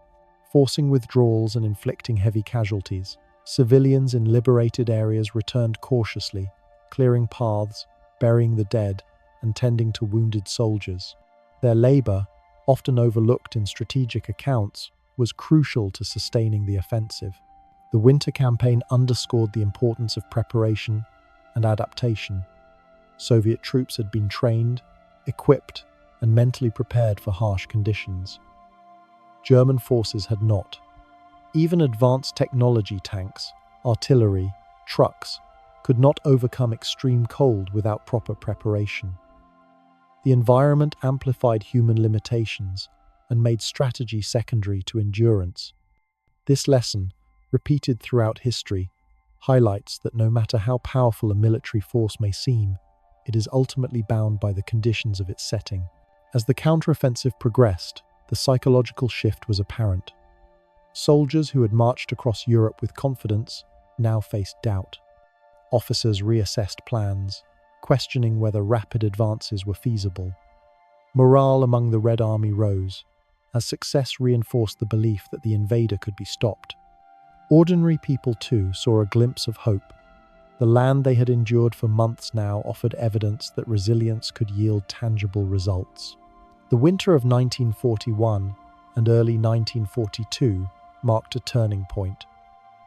forcing withdrawals and inflicting heavy casualties. Civilians in liberated areas returned cautiously, clearing paths, burying the dead, and tending to wounded soldiers. Their labor, often overlooked in strategic accounts, was crucial to sustaining the offensive. The winter campaign underscored the importance of preparation and adaptation. Soviet troops had been trained, equipped, and mentally prepared for harsh conditions. German forces had not. Even advanced technology tanks, artillery, trucks, could not overcome extreme cold without proper preparation. The environment amplified human limitations and made strategy secondary to endurance. This lesson, repeated throughout history, highlights that no matter how powerful a military force may seem, it is ultimately bound by the conditions of its setting. As the counteroffensive progressed, the psychological shift was apparent. Soldiers who had marched across Europe with confidence now faced doubt. Officers reassessed plans, questioning whether rapid advances were feasible. Morale among the Red Army rose, as success reinforced the belief that the invader could be stopped. Ordinary people, too, saw a glimpse of hope. The land they had endured for months now offered evidence that resilience could yield tangible results. The winter of 1941 and early 1942 marked a turning point.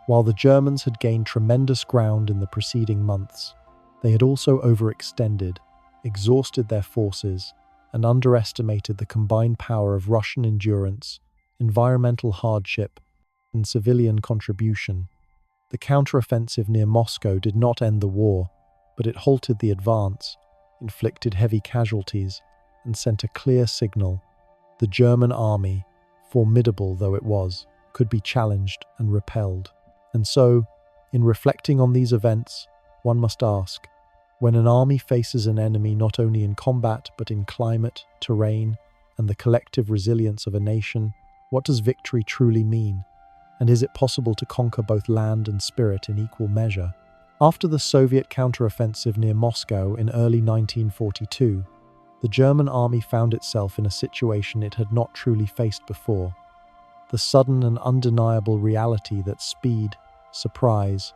While the Germans had gained tremendous ground in the preceding months, they had also overextended, exhausted their forces, and underestimated the combined power of Russian endurance, environmental hardship, and civilian contribution. The counteroffensive near Moscow did not end the war, but it halted the advance, inflicted heavy casualties, and sent a clear signal. The German army, formidable though it was, could be challenged and repelled. And so, in reflecting on these events, one must ask, when an army faces an enemy not only in combat but in climate, terrain, and the collective resilience of a nation, what does victory truly mean? And is it possible to conquer both land and spirit in equal measure? After the Soviet counteroffensive near Moscow in early 1942, the German army found itself in a situation it had not truly faced before. The sudden and undeniable reality that speed, surprise,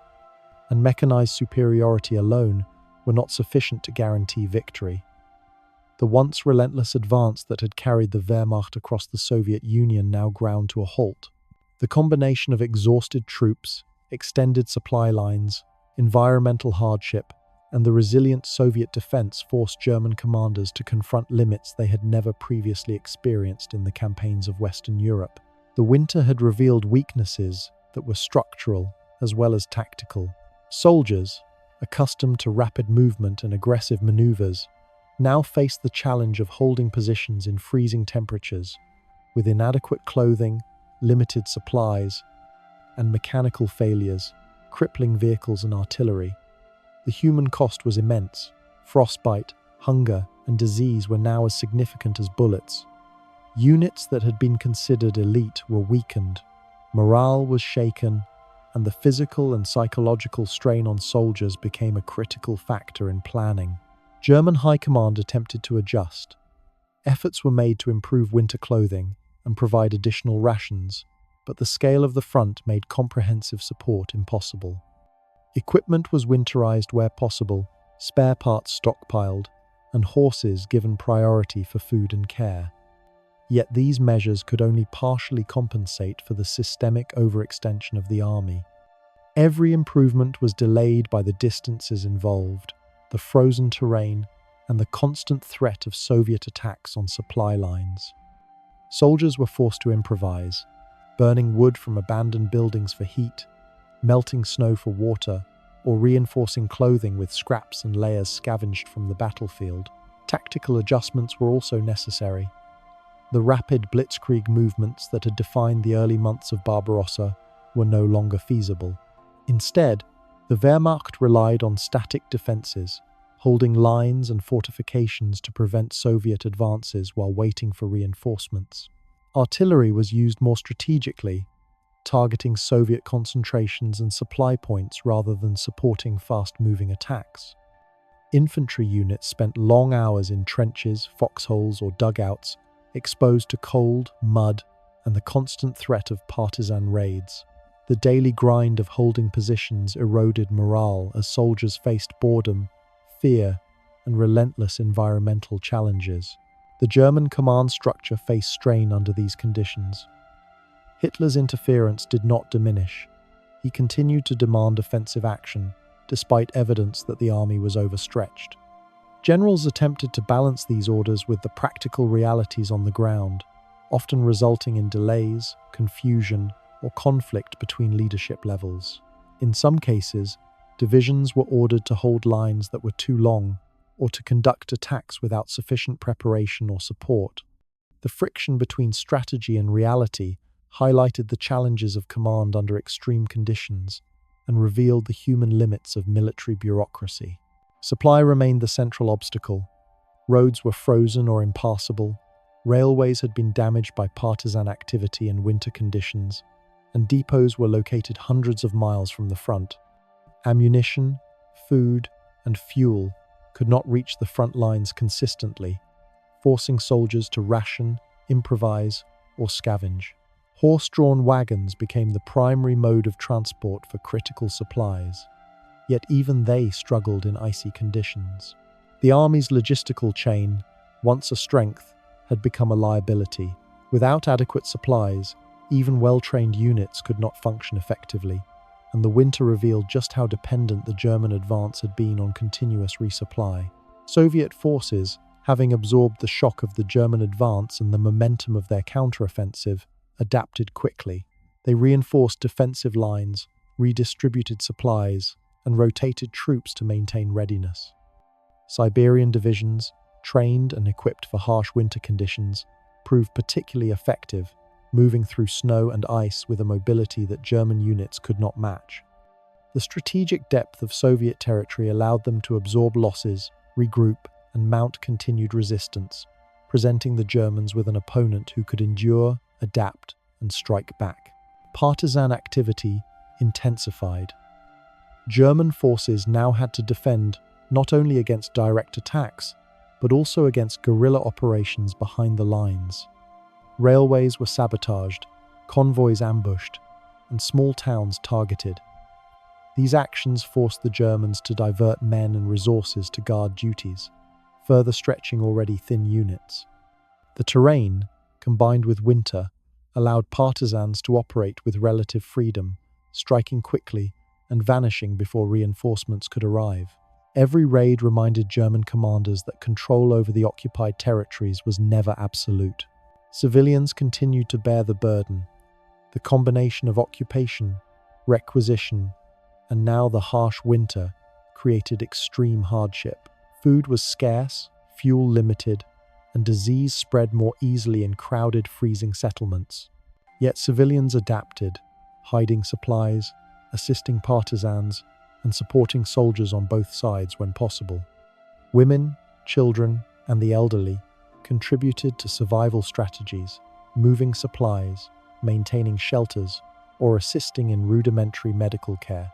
and mechanized superiority alone were not sufficient to guarantee victory. The once relentless advance that had carried the Wehrmacht across the Soviet Union now ground to a halt. The combination of exhausted troops, extended supply lines, environmental hardship, and the resilient Soviet defense forced German commanders to confront limits they had never previously experienced in the campaigns of Western Europe. The winter had revealed weaknesses that were structural as well as tactical. Soldiers, accustomed to rapid movement and aggressive maneuvers, now faced the challenge of holding positions in freezing temperatures, with inadequate clothing, limited supplies, and mechanical failures, crippling vehicles and artillery. The human cost was immense. Frostbite, hunger, and disease were now as significant as bullets. Units that had been considered elite were weakened, morale was shaken, and the physical and psychological strain on soldiers became a critical factor in planning. German High Command attempted to adjust. Efforts were made to improve winter clothing and provide additional rations, but the scale of the front made comprehensive support impossible. Equipment was winterized where possible, spare parts stockpiled, and horses given priority for food and care. Yet these measures could only partially compensate for the systemic overextension of the army. Every improvement was delayed by the distances involved, the frozen terrain, and the constant threat of Soviet attacks on supply lines. Soldiers were forced to improvise, burning wood from abandoned buildings for heat, melting snow for water, or reinforcing clothing with scraps and layers scavenged from the battlefield. Tactical adjustments were also necessary. The rapid blitzkrieg movements that had defined the early months of Barbarossa were no longer feasible. Instead, the Wehrmacht relied on static defenses, holding lines and fortifications to prevent Soviet advances while waiting for reinforcements. Artillery was used more strategically, targeting Soviet concentrations and supply points rather than supporting fast-moving attacks. Infantry units spent long hours in trenches, foxholes, or dugouts, exposed to cold, mud, and the constant threat of partisan raids. The daily grind of holding positions eroded morale as soldiers faced boredom, fear, and relentless environmental challenges. The German command structure faced strain under these conditions. Hitler's interference did not diminish. He continued to demand offensive action, despite evidence that the army was overstretched. Generals attempted to balance these orders with the practical realities on the ground, often resulting in delays, confusion, or conflict between leadership levels. In some cases, divisions were ordered to hold lines that were too long, or to conduct attacks without sufficient preparation or support. The friction between strategy and reality highlighted the challenges of command under extreme conditions and revealed the human limits of military bureaucracy. Supply remained the central obstacle. Roads were frozen or impassable, railways had been damaged by partisan activity and winter conditions, and depots were located hundreds of miles from the front. Ammunition, food, and fuel could not reach the front lines consistently, forcing soldiers to ration, improvise, or scavenge. Horse-drawn wagons became the primary mode of transport for critical supplies, yet even they struggled in icy conditions. The army's logistical chain, once a strength, had become a liability. Without adequate supplies, even well-trained units could not function effectively, and the winter revealed just how dependent the German advance had been on continuous resupply. Soviet forces, having absorbed the shock of the German advance and the momentum of their counteroffensive, adapted quickly. They reinforced defensive lines, redistributed supplies, and rotated troops to maintain readiness. Siberian divisions, trained and equipped for harsh winter conditions, proved particularly effective, moving through snow and ice with a mobility that German units could not match. The strategic depth of Soviet territory allowed them to absorb losses, regroup, and mount continued resistance, presenting the Germans with an opponent who could endure, adapt, and strike back. Partisan activity intensified. German forces now had to defend not only against direct attacks, but also against guerrilla operations behind the lines. Railways were sabotaged, convoys ambushed, and small towns targeted. These actions forced the Germans to divert men and resources to guard duties, further stretching already thin units. The terrain, combined with winter, allowed partisans to operate with relative freedom, striking quickly and vanishing before reinforcements could arrive. Every raid reminded German commanders that control over the occupied territories was never absolute. Civilians continued to bear the burden. The combination of occupation, requisition, and now the harsh winter created extreme hardship. Food was scarce, fuel limited, and disease spread more easily in crowded, freezing settlements. Yet civilians adapted, hiding supplies, assisting partisans, and supporting soldiers on both sides when possible. Women, children, and the elderly contributed to survival strategies, moving supplies, maintaining shelters, or assisting in rudimentary medical care.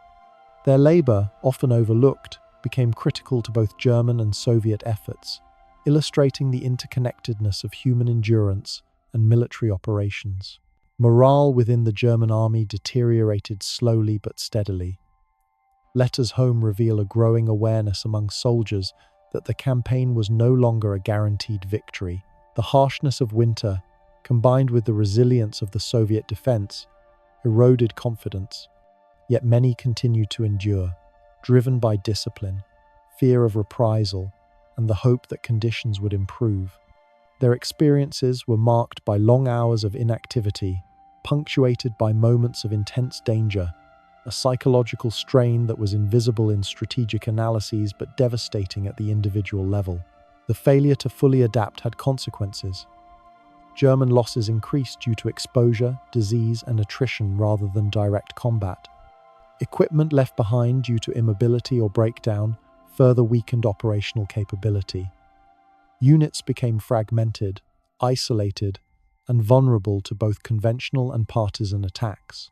Their labor, often overlooked, became critical to both German and Soviet efforts, illustrating the interconnectedness of human endurance and military operations. Morale within the German army deteriorated slowly but steadily. Letters home reveal a growing awareness among soldiers that the campaign was no longer a guaranteed victory. The harshness of winter, combined with the resilience of the Soviet defense, eroded confidence. Yet many continued to endure, driven by discipline, fear of reprisal, and the hope that conditions would improve. Their experiences were marked by long hours of inactivity, punctuated by moments of intense danger, a psychological strain that was invisible in strategic analyses but devastating at the individual level. The failure to fully adapt had consequences. German losses increased due to exposure, disease, and attrition rather than direct combat. Equipment left behind due to immobility or breakdown further weakened operational capability. Units became fragmented, isolated, and vulnerable to both conventional and partisan attacks.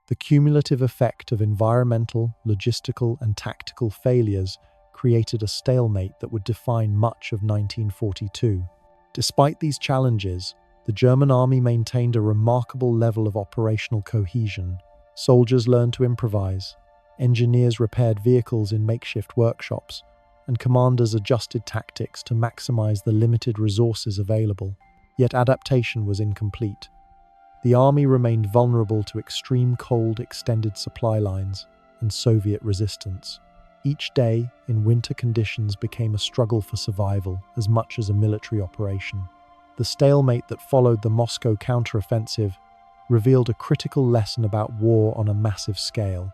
The cumulative effect of environmental, logistical, and tactical failures created a stalemate that would define much of 1942. Despite these challenges, the German army maintained a remarkable level of operational cohesion. Soldiers learned to improvise, engineers repaired vehicles in makeshift workshops, and commanders adjusted tactics to maximize the limited resources available. Yet adaptation was incomplete. The army remained vulnerable to extreme cold, extended supply lines, and Soviet resistance. Each day, in winter conditions, became a struggle for survival as much as a military operation. The stalemate that followed the Moscow counteroffensive revealed a critical lesson about war on a massive scale.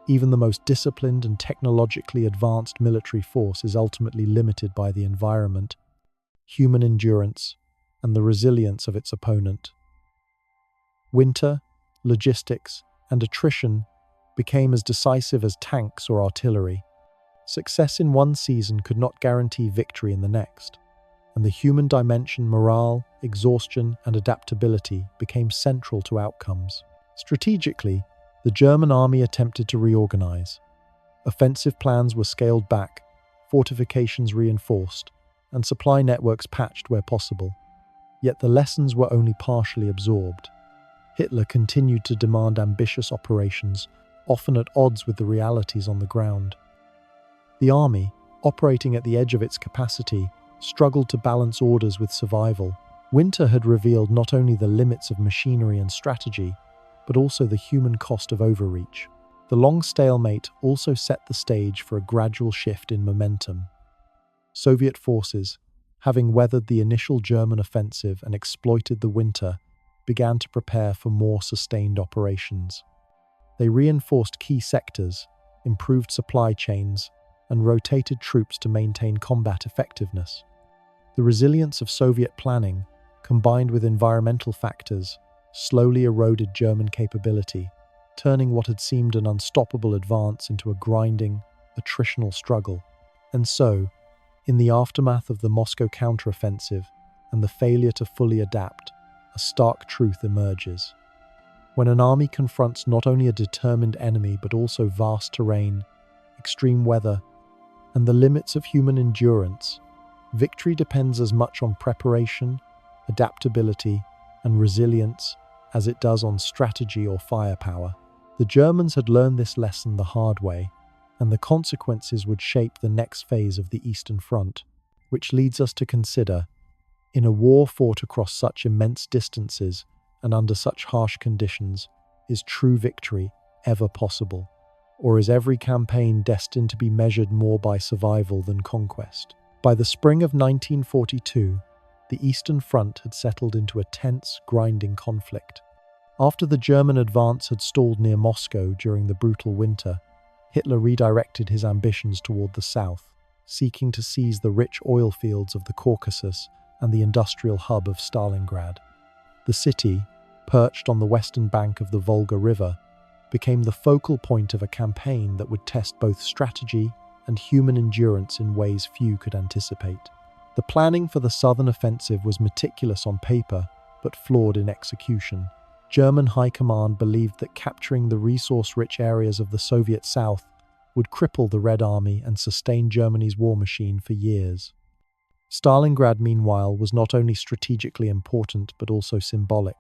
Even the most disciplined and technologically advanced military force is ultimately limited by the environment, human endurance, and the resilience of its opponent. Winter, logistics, and attrition became as decisive as tanks or artillery. Success in one season could not guarantee victory in the next, and the human dimension, morale, exhaustion, and adaptability became central to outcomes. Strategically, the German army attempted to reorganize. Offensive plans were scaled back, fortifications reinforced, and supply networks patched where possible. Yet the lessons were only partially absorbed. Hitler continued to demand ambitious operations, often at odds with the realities on the ground. The army, operating at the edge of its capacity, struggled to balance orders with survival. Winter had revealed not only the limits of machinery and strategy, but also the human cost of overreach. The long stalemate also set the stage for a gradual shift in momentum. Soviet forces, having weathered the initial German offensive and exploited the winter, began to prepare for more sustained operations. They reinforced key sectors, improved supply chains, and rotated troops to maintain combat effectiveness. The resilience of Soviet planning, combined with environmental factors, slowly eroded German capability, turning what had seemed an unstoppable advance into a grinding, attritional struggle. And so, in the aftermath of the Moscow counteroffensive and the failure to fully adapt, a stark truth emerges. When an army confronts not only a determined enemy but also vast terrain, extreme weather, and the limits of human endurance, victory depends as much on preparation, adaptability, and resilience as it does on strategy or firepower. The Germans had learned this lesson the hard way, and the consequences would shape the next phase of the Eastern Front, which leads us to consider, in a war fought across such immense distances and under such harsh conditions, is true victory ever possible? Or is every campaign destined to be measured more by survival than conquest? By the spring of 1942, the Eastern Front had settled into a tense, grinding conflict. After the German advance had stalled near Moscow during the brutal winter, Hitler redirected his ambitions toward the south, seeking to seize the rich oil fields of the Caucasus and the industrial hub of Stalingrad. The city, perched on the western bank of the Volga River, became the focal point of a campaign that would test both strategy and human endurance in ways few could anticipate. The planning for the southern offensive was meticulous on paper, but flawed in execution. German high command believed that capturing the resource-rich areas of the Soviet South would cripple the Red Army and sustain Germany's war machine for years. Stalingrad, meanwhile, was not only strategically important but also symbolic.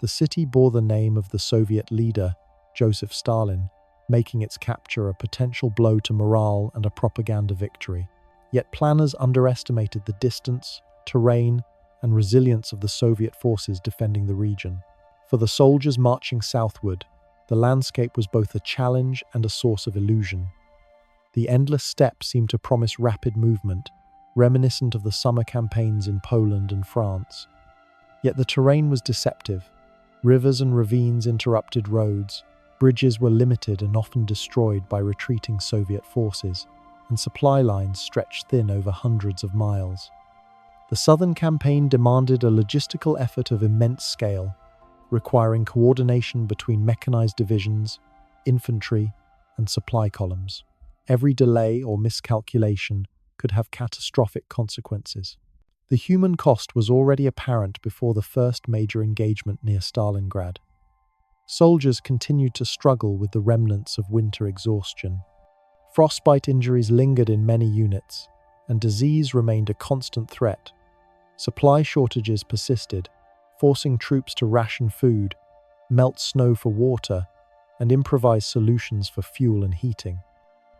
The city bore the name of the Soviet leader, Joseph Stalin, making its capture a potential blow to morale and a propaganda victory. Yet planners underestimated the distance, terrain, and resilience of the Soviet forces defending the region. For the soldiers marching southward, the landscape was both a challenge and a source of illusion. The endless steppes seemed to promise rapid movement, reminiscent of the summer campaigns in Poland and France. Yet the terrain was deceptive. Rivers and ravines interrupted roads, bridges were limited and often destroyed by retreating Soviet forces, and supply lines stretched thin over hundreds of miles. The southern campaign demanded a logistical effort of immense scale, requiring coordination between mechanized divisions, infantry, and supply columns. Every delay or miscalculation could have catastrophic consequences. The human cost was already apparent before the first major engagement near Stalingrad. Soldiers continued to struggle with the remnants of winter exhaustion. Frostbite injuries lingered in many units, and disease remained a constant threat. Supply shortages persisted, forcing troops to ration food, melt snow for water, and improvise solutions for fuel and heating.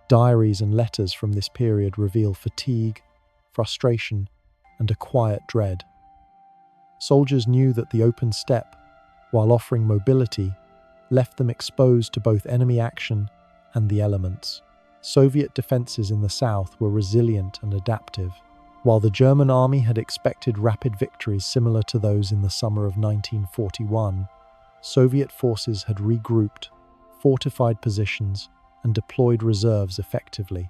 Diaries and letters from this period reveal fatigue, frustration, and a quiet dread. Soldiers knew that the open steppe, while offering mobility, left them exposed to both enemy action and the elements. Soviet defenses in the south were resilient and adaptive, while the German army had expected rapid victories similar to those in the summer of 1941. Soviet forces had regrouped, fortified positions, and deployed reserves effectively.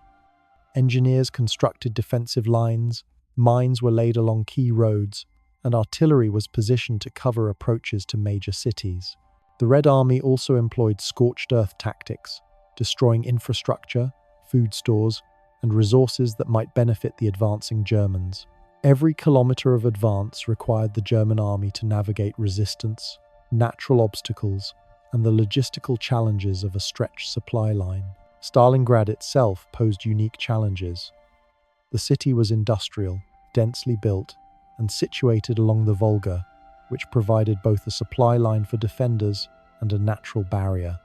Engineers constructed defensive lines, mines were laid along key roads, and artillery was positioned to cover approaches to major cities. The Red Army also employed scorched earth tactics, destroying infrastructure, food stores, and resources that might benefit the advancing Germans. Every kilometer of advance required the German army to navigate resistance, natural obstacles, and the logistical challenges of a stretched supply line. Stalingrad itself posed unique challenges. The city was industrial, densely built, and situated along the Volga, which provided both a supply line for defenders and a natural barrier.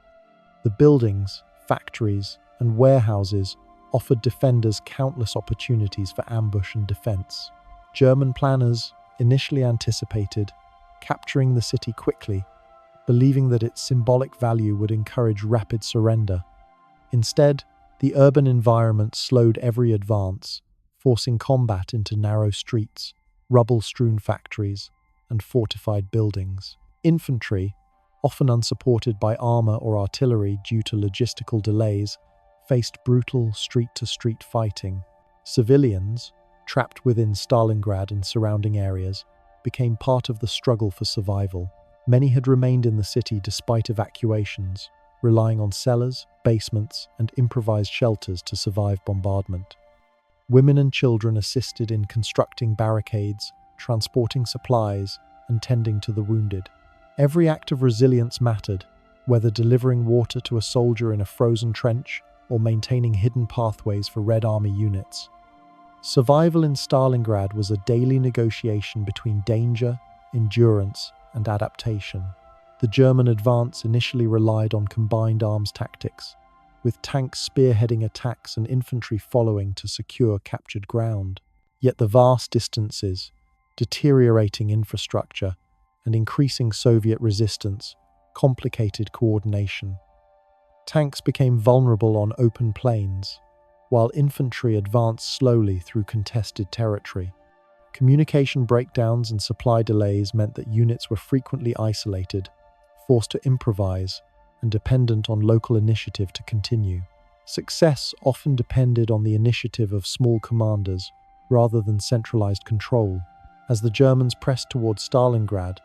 The buildings, factories, and warehouses offered defenders countless opportunities for ambush and defense. German planners initially anticipated capturing the city quickly, believing that its symbolic value would encourage rapid surrender. Instead, the urban environment slowed every advance, forcing combat into narrow streets, rubble-strewn factories, and fortified buildings. Infantry, often unsupported by armor or artillery due to logistical delays, faced brutal street-to-street fighting. Civilians, trapped within Stalingrad and surrounding areas, became part of the struggle for survival. Many had remained in the city despite evacuations, relying on cellars, basements, and improvised shelters to survive bombardment. Women and children assisted in constructing barricades, transporting supplies, and tending to the wounded. Every act of resilience mattered, whether delivering water to a soldier in a frozen trench or maintaining hidden pathways for Red Army units. Survival in Stalingrad was a daily negotiation between danger, endurance, and adaptation. The German advance initially relied on combined arms tactics, with tanks spearheading attacks and infantry following to secure captured ground. Yet the vast distances, deteriorating infrastructure, and increasing Soviet resistance complicated coordination. Tanks became vulnerable on open plains, while infantry advanced slowly through contested territory. Communication breakdowns and supply delays meant that units were frequently isolated, forced to improvise, and dependent on local initiative to continue. Success often depended on the initiative of small commanders rather than centralized control. As the Germans pressed towards Stalingrad,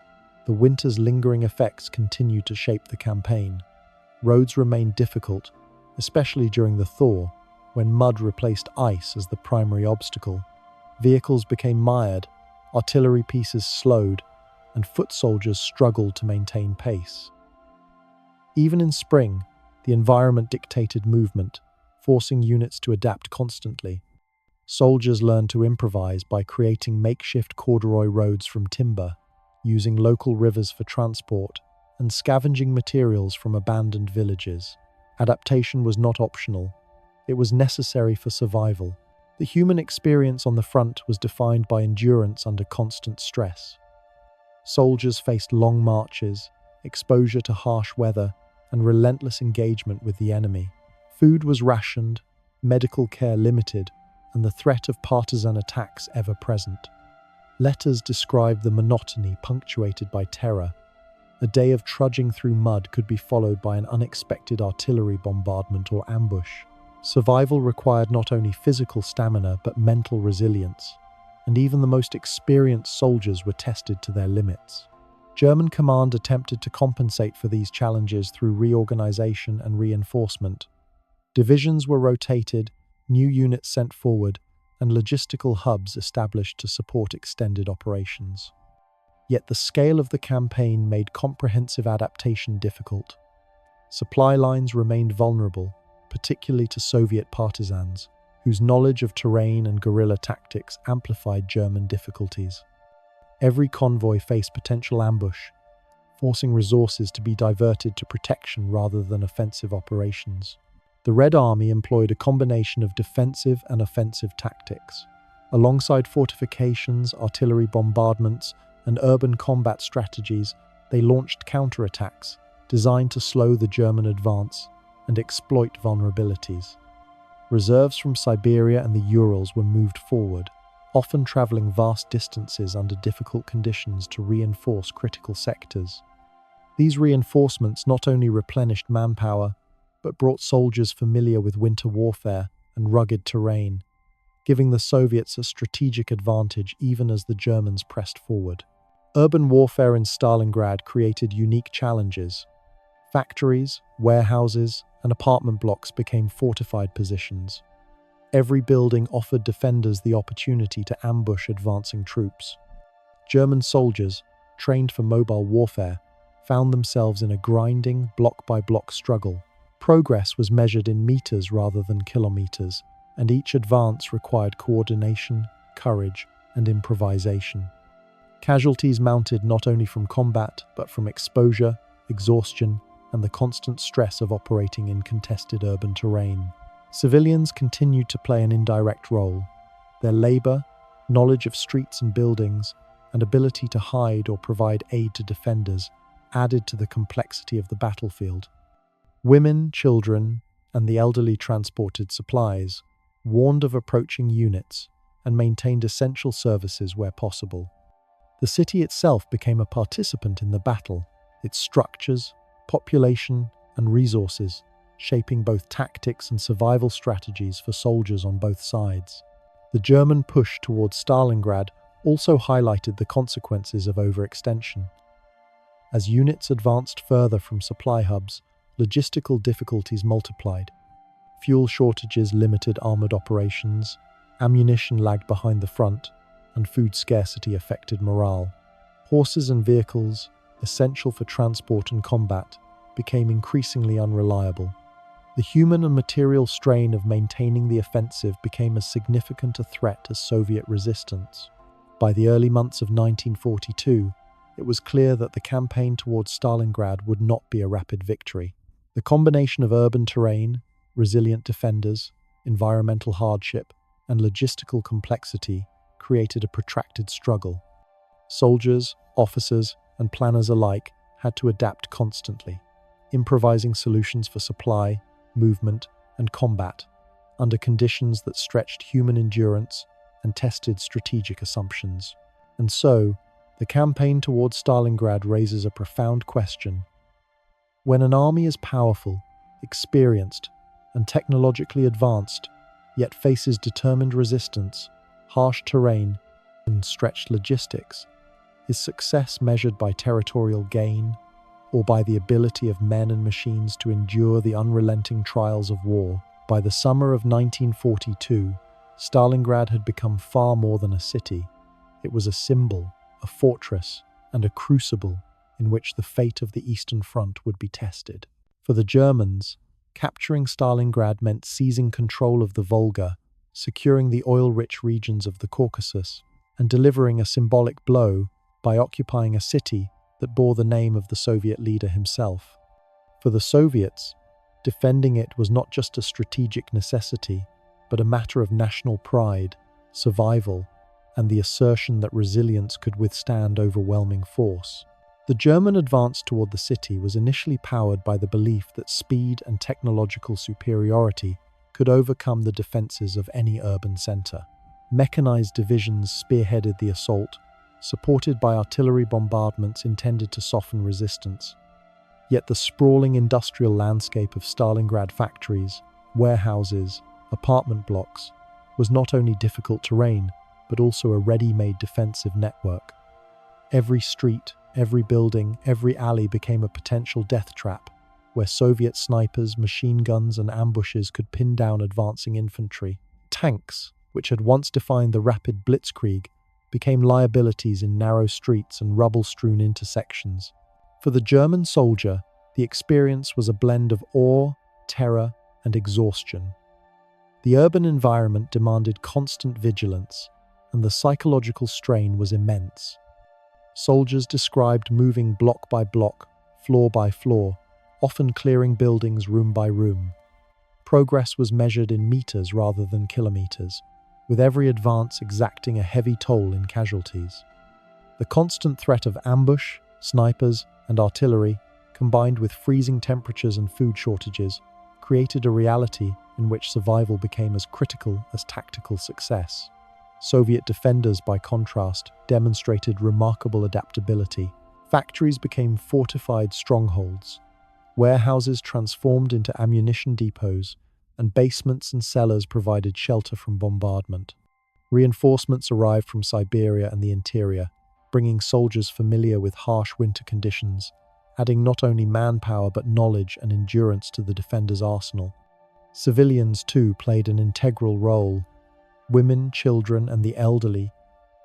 the winter's lingering effects continued to shape the campaign. Roads remained difficult, especially during the thaw, when mud replaced ice as the primary obstacle. Vehicles became mired, artillery pieces slowed, and foot soldiers struggled to maintain pace. Even in spring, the environment dictated movement, forcing units to adapt constantly. Soldiers learned to improvise by creating makeshift corduroy roads from timber, using local rivers for transport, and scavenging materials from abandoned villages. Adaptation was not optional. It was necessary for survival. The human experience on the front was defined by endurance under constant stress. Soldiers faced long marches, exposure to harsh weather, and relentless engagement with the enemy. Food was rationed, medical care limited, and the threat of partisan attacks ever present. Letters described the monotony punctuated by terror. A day of trudging through mud could be followed by an unexpected artillery bombardment or ambush. Survival required not only physical stamina but mental resilience, and even the most experienced soldiers were tested to their limits. German command attempted to compensate for these challenges through reorganization and reinforcement. Divisions were rotated, new units sent forward, and logistical hubs established to support extended operations. Yet the scale of the campaign made comprehensive adaptation difficult. Supply lines remained vulnerable, particularly to Soviet partisans, whose knowledge of terrain and guerrilla tactics amplified German difficulties. Every convoy faced potential ambush, forcing resources to be diverted to protection rather than offensive operations. The Red Army employed a combination of defensive and offensive tactics. Alongside fortifications, artillery bombardments, and urban combat strategies, they launched counterattacks designed to slow the German advance and exploit vulnerabilities. Reserves from Siberia and the Urals were moved forward, often traveling vast distances under difficult conditions to reinforce critical sectors. These reinforcements not only replenished manpower, but brought soldiers familiar with winter warfare and rugged terrain, giving the Soviets a strategic advantage even as the Germans pressed forward. Urban warfare in Stalingrad created unique challenges. Factories, warehouses, and apartment blocks became fortified positions. Every building offered defenders the opportunity to ambush advancing troops. German soldiers, trained for mobile warfare, found themselves in a grinding, block-by-block struggle. Progress was measured in meters rather than kilometers, and each advance required coordination, courage, and improvisation. Casualties mounted not only from combat, but from exposure, exhaustion, and the constant stress of operating in contested urban terrain. Civilians continued to play an indirect role. Their labor, knowledge of streets and buildings, and ability to hide or provide aid to defenders added to the complexity of the battlefield. Women, children, and the elderly transported supplies, warned of approaching units, and maintained essential services where possible. The city itself became a participant in the battle, its structures, population, and resources, shaping both tactics and survival strategies for soldiers on both sides. The German push towards Stalingrad also highlighted the consequences of overextension. As units advanced further from supply hubs, logistical difficulties multiplied. Fuel shortages limited armored operations, ammunition lagged behind the front, and food scarcity affected morale. Horses and vehicles, essential for transport and combat, became increasingly unreliable. The human and material strain of maintaining the offensive became as significant a threat as Soviet resistance. By the early months of 1942, it was clear that the campaign towards Stalingrad would not be a rapid victory. The combination of urban terrain, resilient defenders, environmental hardship, and logistical complexity created a protracted struggle. Soldiers, officers, and planners alike had to adapt constantly, improvising solutions for supply, movement, and combat, under conditions that stretched human endurance and tested strategic assumptions. And so, the campaign towards Stalingrad raises a profound question. When an army is powerful, experienced, and technologically advanced, yet faces determined resistance, harsh terrain, and stretched logistics, is success measured by territorial gain, or by the ability of men and machines to endure the unrelenting trials of war? By the summer of 1942, Stalingrad had become far more than a city. It was a symbol, a fortress, and a crucible in which the fate of the Eastern Front would be tested. For the Germans, capturing Stalingrad meant seizing control of the Volga, securing the oil-rich regions of the Caucasus, and delivering a symbolic blow by occupying a city that bore the name of the Soviet leader himself. For the Soviets, defending it was not just a strategic necessity, but a matter of national pride, survival, and the assertion that resilience could withstand overwhelming force. The German advance toward the city was initially powered by the belief that speed and technological superiority could overcome the defenses of any urban center. Mechanized divisions spearheaded the assault, supported by artillery bombardments intended to soften resistance. Yet the sprawling industrial landscape of Stalingrad factories, warehouses, apartment blocks was not only difficult terrain, but also a ready-made defensive network. Every street, every building, every alley became a potential death trap, where Soviet snipers, machine guns, and ambushes could pin down advancing infantry. Tanks, which had once defined the rapid blitzkrieg, became liabilities in narrow streets and rubble-strewn intersections. For the German soldier, the experience was a blend of awe, terror, and exhaustion. The urban environment demanded constant vigilance, and the psychological strain was immense. Soldiers described moving block by block, floor by floor, often clearing buildings room by room. Progress was measured in meters rather than kilometers, with every advance exacting a heavy toll in casualties. The constant threat of ambush, snipers, and artillery, combined with freezing temperatures and food shortages, created a reality in which survival became as critical as tactical success. Soviet defenders, by contrast, demonstrated remarkable adaptability. Factories became fortified strongholds, warehouses transformed into ammunition depots, and basements and cellars provided shelter from bombardment. Reinforcements arrived from Siberia and the interior, bringing soldiers familiar with harsh winter conditions, adding not only manpower but knowledge and endurance to the defenders' arsenal. Civilians, too, played an integral role. Women, children, and the elderly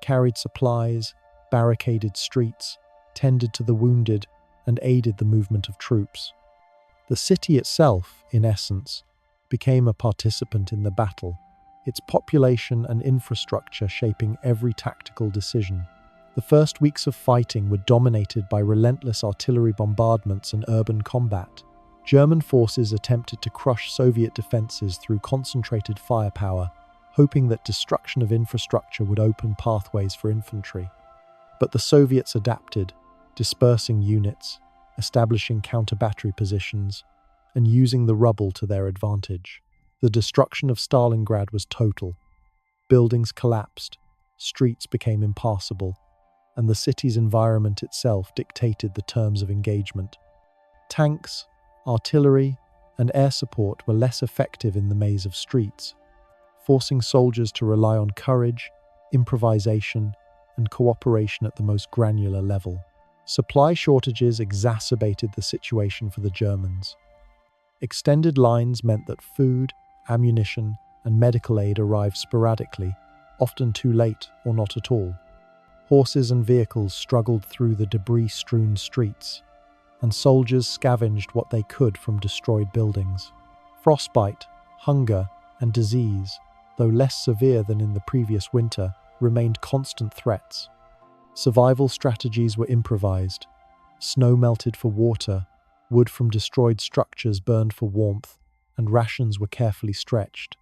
carried supplies, barricaded streets, tended to the wounded, and aided the movement of troops. The city itself, in essence, became a participant in the battle, its population and infrastructure shaping every tactical decision. The first weeks of fighting were dominated by relentless artillery bombardments and urban combat. German forces attempted to crush Soviet defenses through concentrated firepower, hoping that destruction of infrastructure would open pathways for infantry. But the Soviets adapted, dispersing units, establishing counter-battery positions, and using the rubble to their advantage. The destruction of Stalingrad was total. Buildings collapsed, streets became impassable, and the city's environment itself dictated the terms of engagement. Tanks, artillery, and air support were less effective in the maze of streets, forcing soldiers to rely on courage, improvisation, and cooperation at the most granular level. Supply shortages exacerbated the situation for the Germans. Extended lines meant that food, ammunition, and medical aid arrived sporadically, often too late or not at all. Horses and vehicles struggled through the debris-strewn streets, and soldiers scavenged what they could from destroyed buildings. Frostbite, hunger, and disease, though less severe than in the previous winter, remained constant threats. Survival strategies were improvised. Snow melted for water, wood from destroyed structures burned for warmth, and rations were carefully stretched.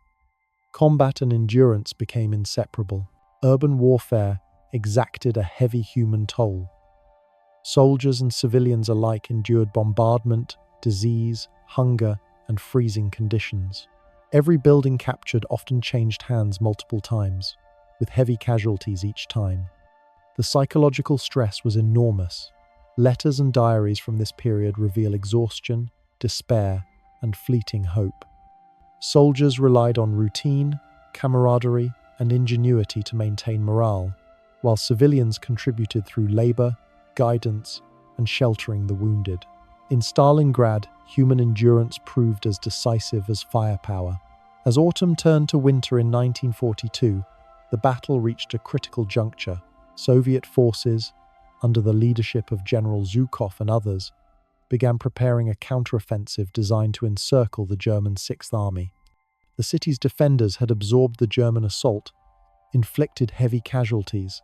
Combat and endurance became inseparable. Urban warfare exacted a heavy human toll. Soldiers and civilians alike endured bombardment, disease, hunger, and freezing conditions. Every building captured often changed hands multiple times, with heavy casualties each time. The psychological stress was enormous. Letters and diaries from this period reveal exhaustion, despair, and fleeting hope. Soldiers relied on routine, camaraderie, and ingenuity to maintain morale, while civilians contributed through labor, guidance, and sheltering the wounded. In Stalingrad, human endurance proved as decisive as firepower. As autumn turned to winter in 1942, the battle reached a critical juncture. Soviet forces, under the leadership of General Zhukov and others, began preparing a counteroffensive designed to encircle the German Sixth Army. The city's defenders had absorbed the German assault, inflicted heavy casualties,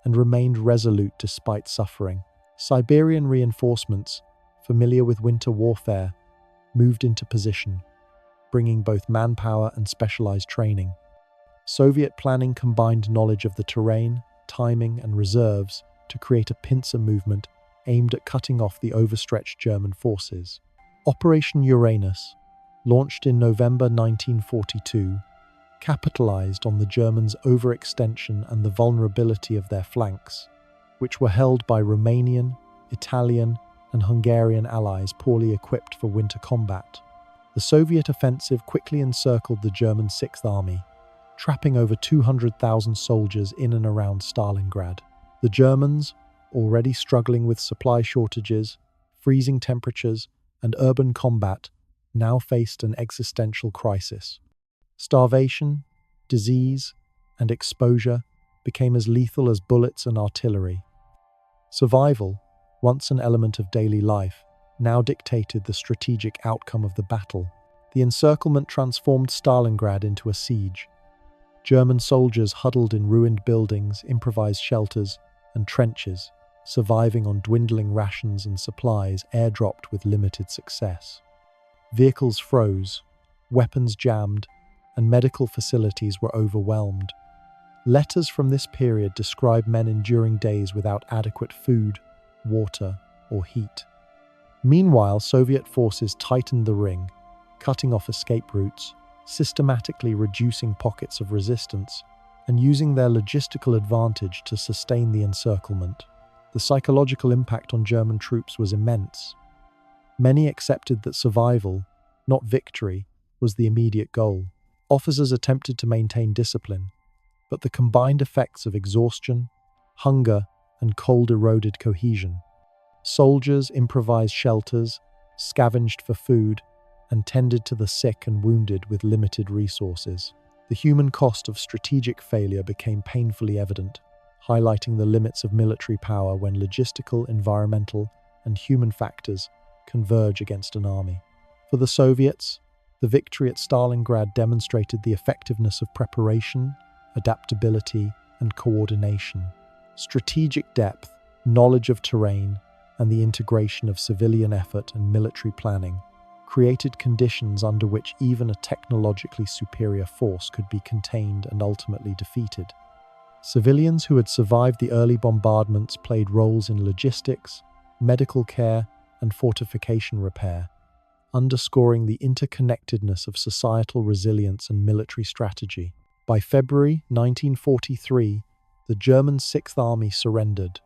and remained resolute despite suffering. Siberian reinforcements, familiar with winter warfare, moved into position, bringing both manpower and specialized training. Soviet planning combined knowledge of the terrain, timing, and reserves to create a pincer movement aimed at cutting off the overstretched German forces. Operation Uranus, launched in November 1942, capitalized on the Germans' overextension and the vulnerability of their flanks, which were held by Romanian, Italian, and Hungarian allies poorly equipped for winter combat. The Soviet offensive quickly encircled the German Sixth Army, trapping over 200,000 soldiers in and around Stalingrad. The Germans, already struggling with supply shortages, freezing temperatures, and urban combat, now faced an existential crisis. Starvation, disease, and exposure became as lethal as bullets and artillery. Survival, once an element of daily life, now dictated the strategic outcome of the battle. The encirclement transformed Stalingrad into a siege. German soldiers huddled in ruined buildings, improvised shelters, and trenches, surviving on dwindling rations and supplies airdropped with limited success. Vehicles froze, weapons jammed, and medical facilities were overwhelmed. Letters from this period describe men enduring days without adequate food, water, or heat. Meanwhile, Soviet forces tightened the ring, cutting off escape routes, systematically reducing pockets of resistance, and using their logistical advantage to sustain the encirclement. The psychological impact on German troops was immense. Many accepted that survival, not victory, was the immediate goal. Officers attempted to maintain discipline, but the combined effects of exhaustion, hunger, and cold eroded cohesion. Soldiers improvised shelters, scavenged for food, and tended to the sick and wounded with limited resources. The human cost of strategic failure became painfully evident, highlighting the limits of military power when logistical, environmental, and human factors converge against an army. For the Soviets, the victory at Stalingrad demonstrated the effectiveness of preparation, adaptability, and coordination. Strategic depth, knowledge of terrain, and the integration of civilian effort and military planning created conditions under which even a technologically superior force could be contained and ultimately defeated. Civilians who had survived the early bombardments played roles in logistics, medical care, and fortification repair, underscoring the interconnectedness of societal resilience and military strategy. By February 1943, the German Sixth Army surrendered.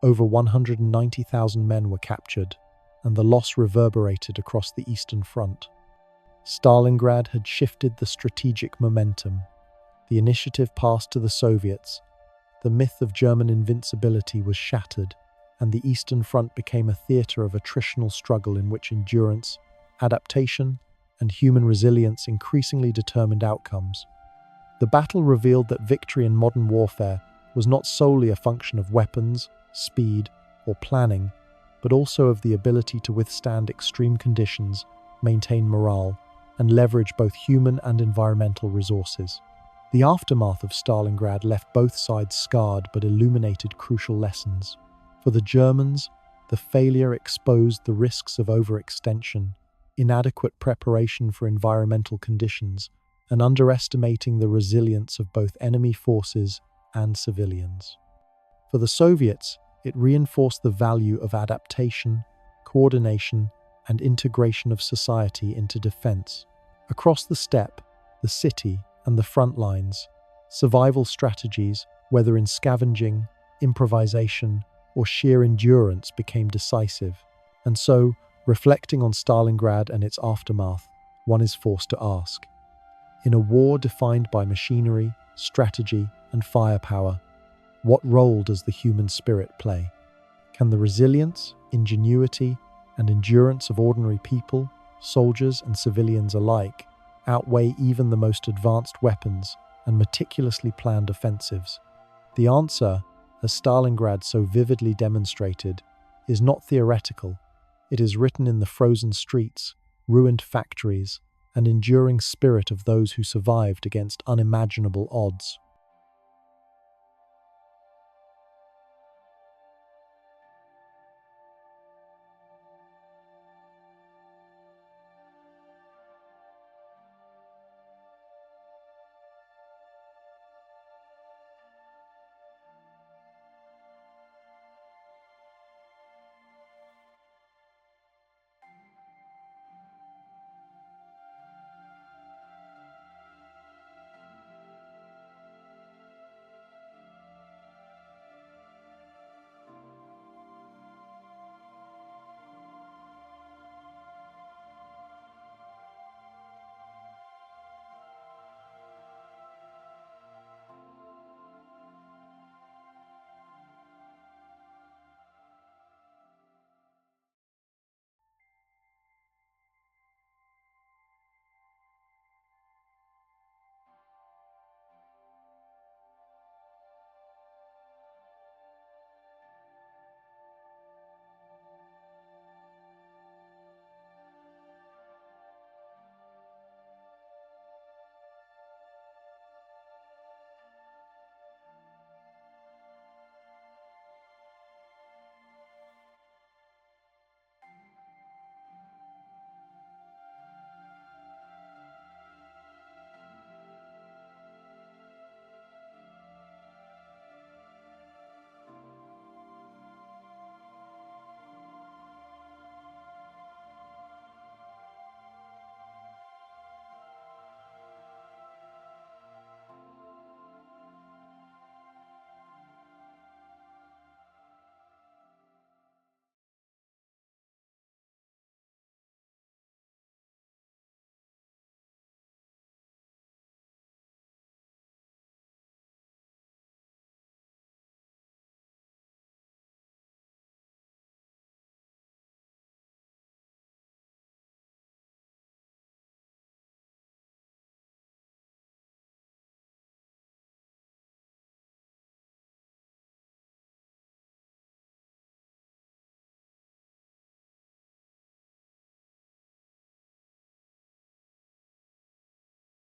Over 190,000 men were captured, and the loss reverberated across the Eastern Front. Stalingrad had shifted the strategic momentum. The initiative passed to the Soviets, the myth of German invincibility was shattered, and the Eastern Front became a theatre of attritional struggle in which endurance, adaptation, and human resilience increasingly determined outcomes. The battle revealed that victory in modern warfare was not solely a function of weapons, speed, or planning, but also of the ability to withstand extreme conditions, maintain morale, and leverage both human and environmental resources. The aftermath of Stalingrad left both sides scarred but illuminated crucial lessons. For the Germans, the failure exposed the risks of overextension, inadequate preparation for environmental conditions, and underestimating the resilience of both enemy forces and civilians. For the Soviets, it reinforced the value of adaptation, coordination, and integration of society into defense. Across the steppe, the city, and the front lines, survival strategies, whether in scavenging, improvisation, or sheer endurance, became decisive. And so, reflecting on Stalingrad and its aftermath, one is forced to ask, in a war defined by machinery, strategy, and firepower, what role does the human spirit play? Can the resilience, ingenuity, and endurance of ordinary people, soldiers and civilians alike, outweigh even the most advanced weapons and meticulously planned offensives? The answer, as Stalingrad so vividly demonstrated, is not theoretical. It is written in the frozen streets, ruined factories, and enduring spirit of those who survived against unimaginable odds.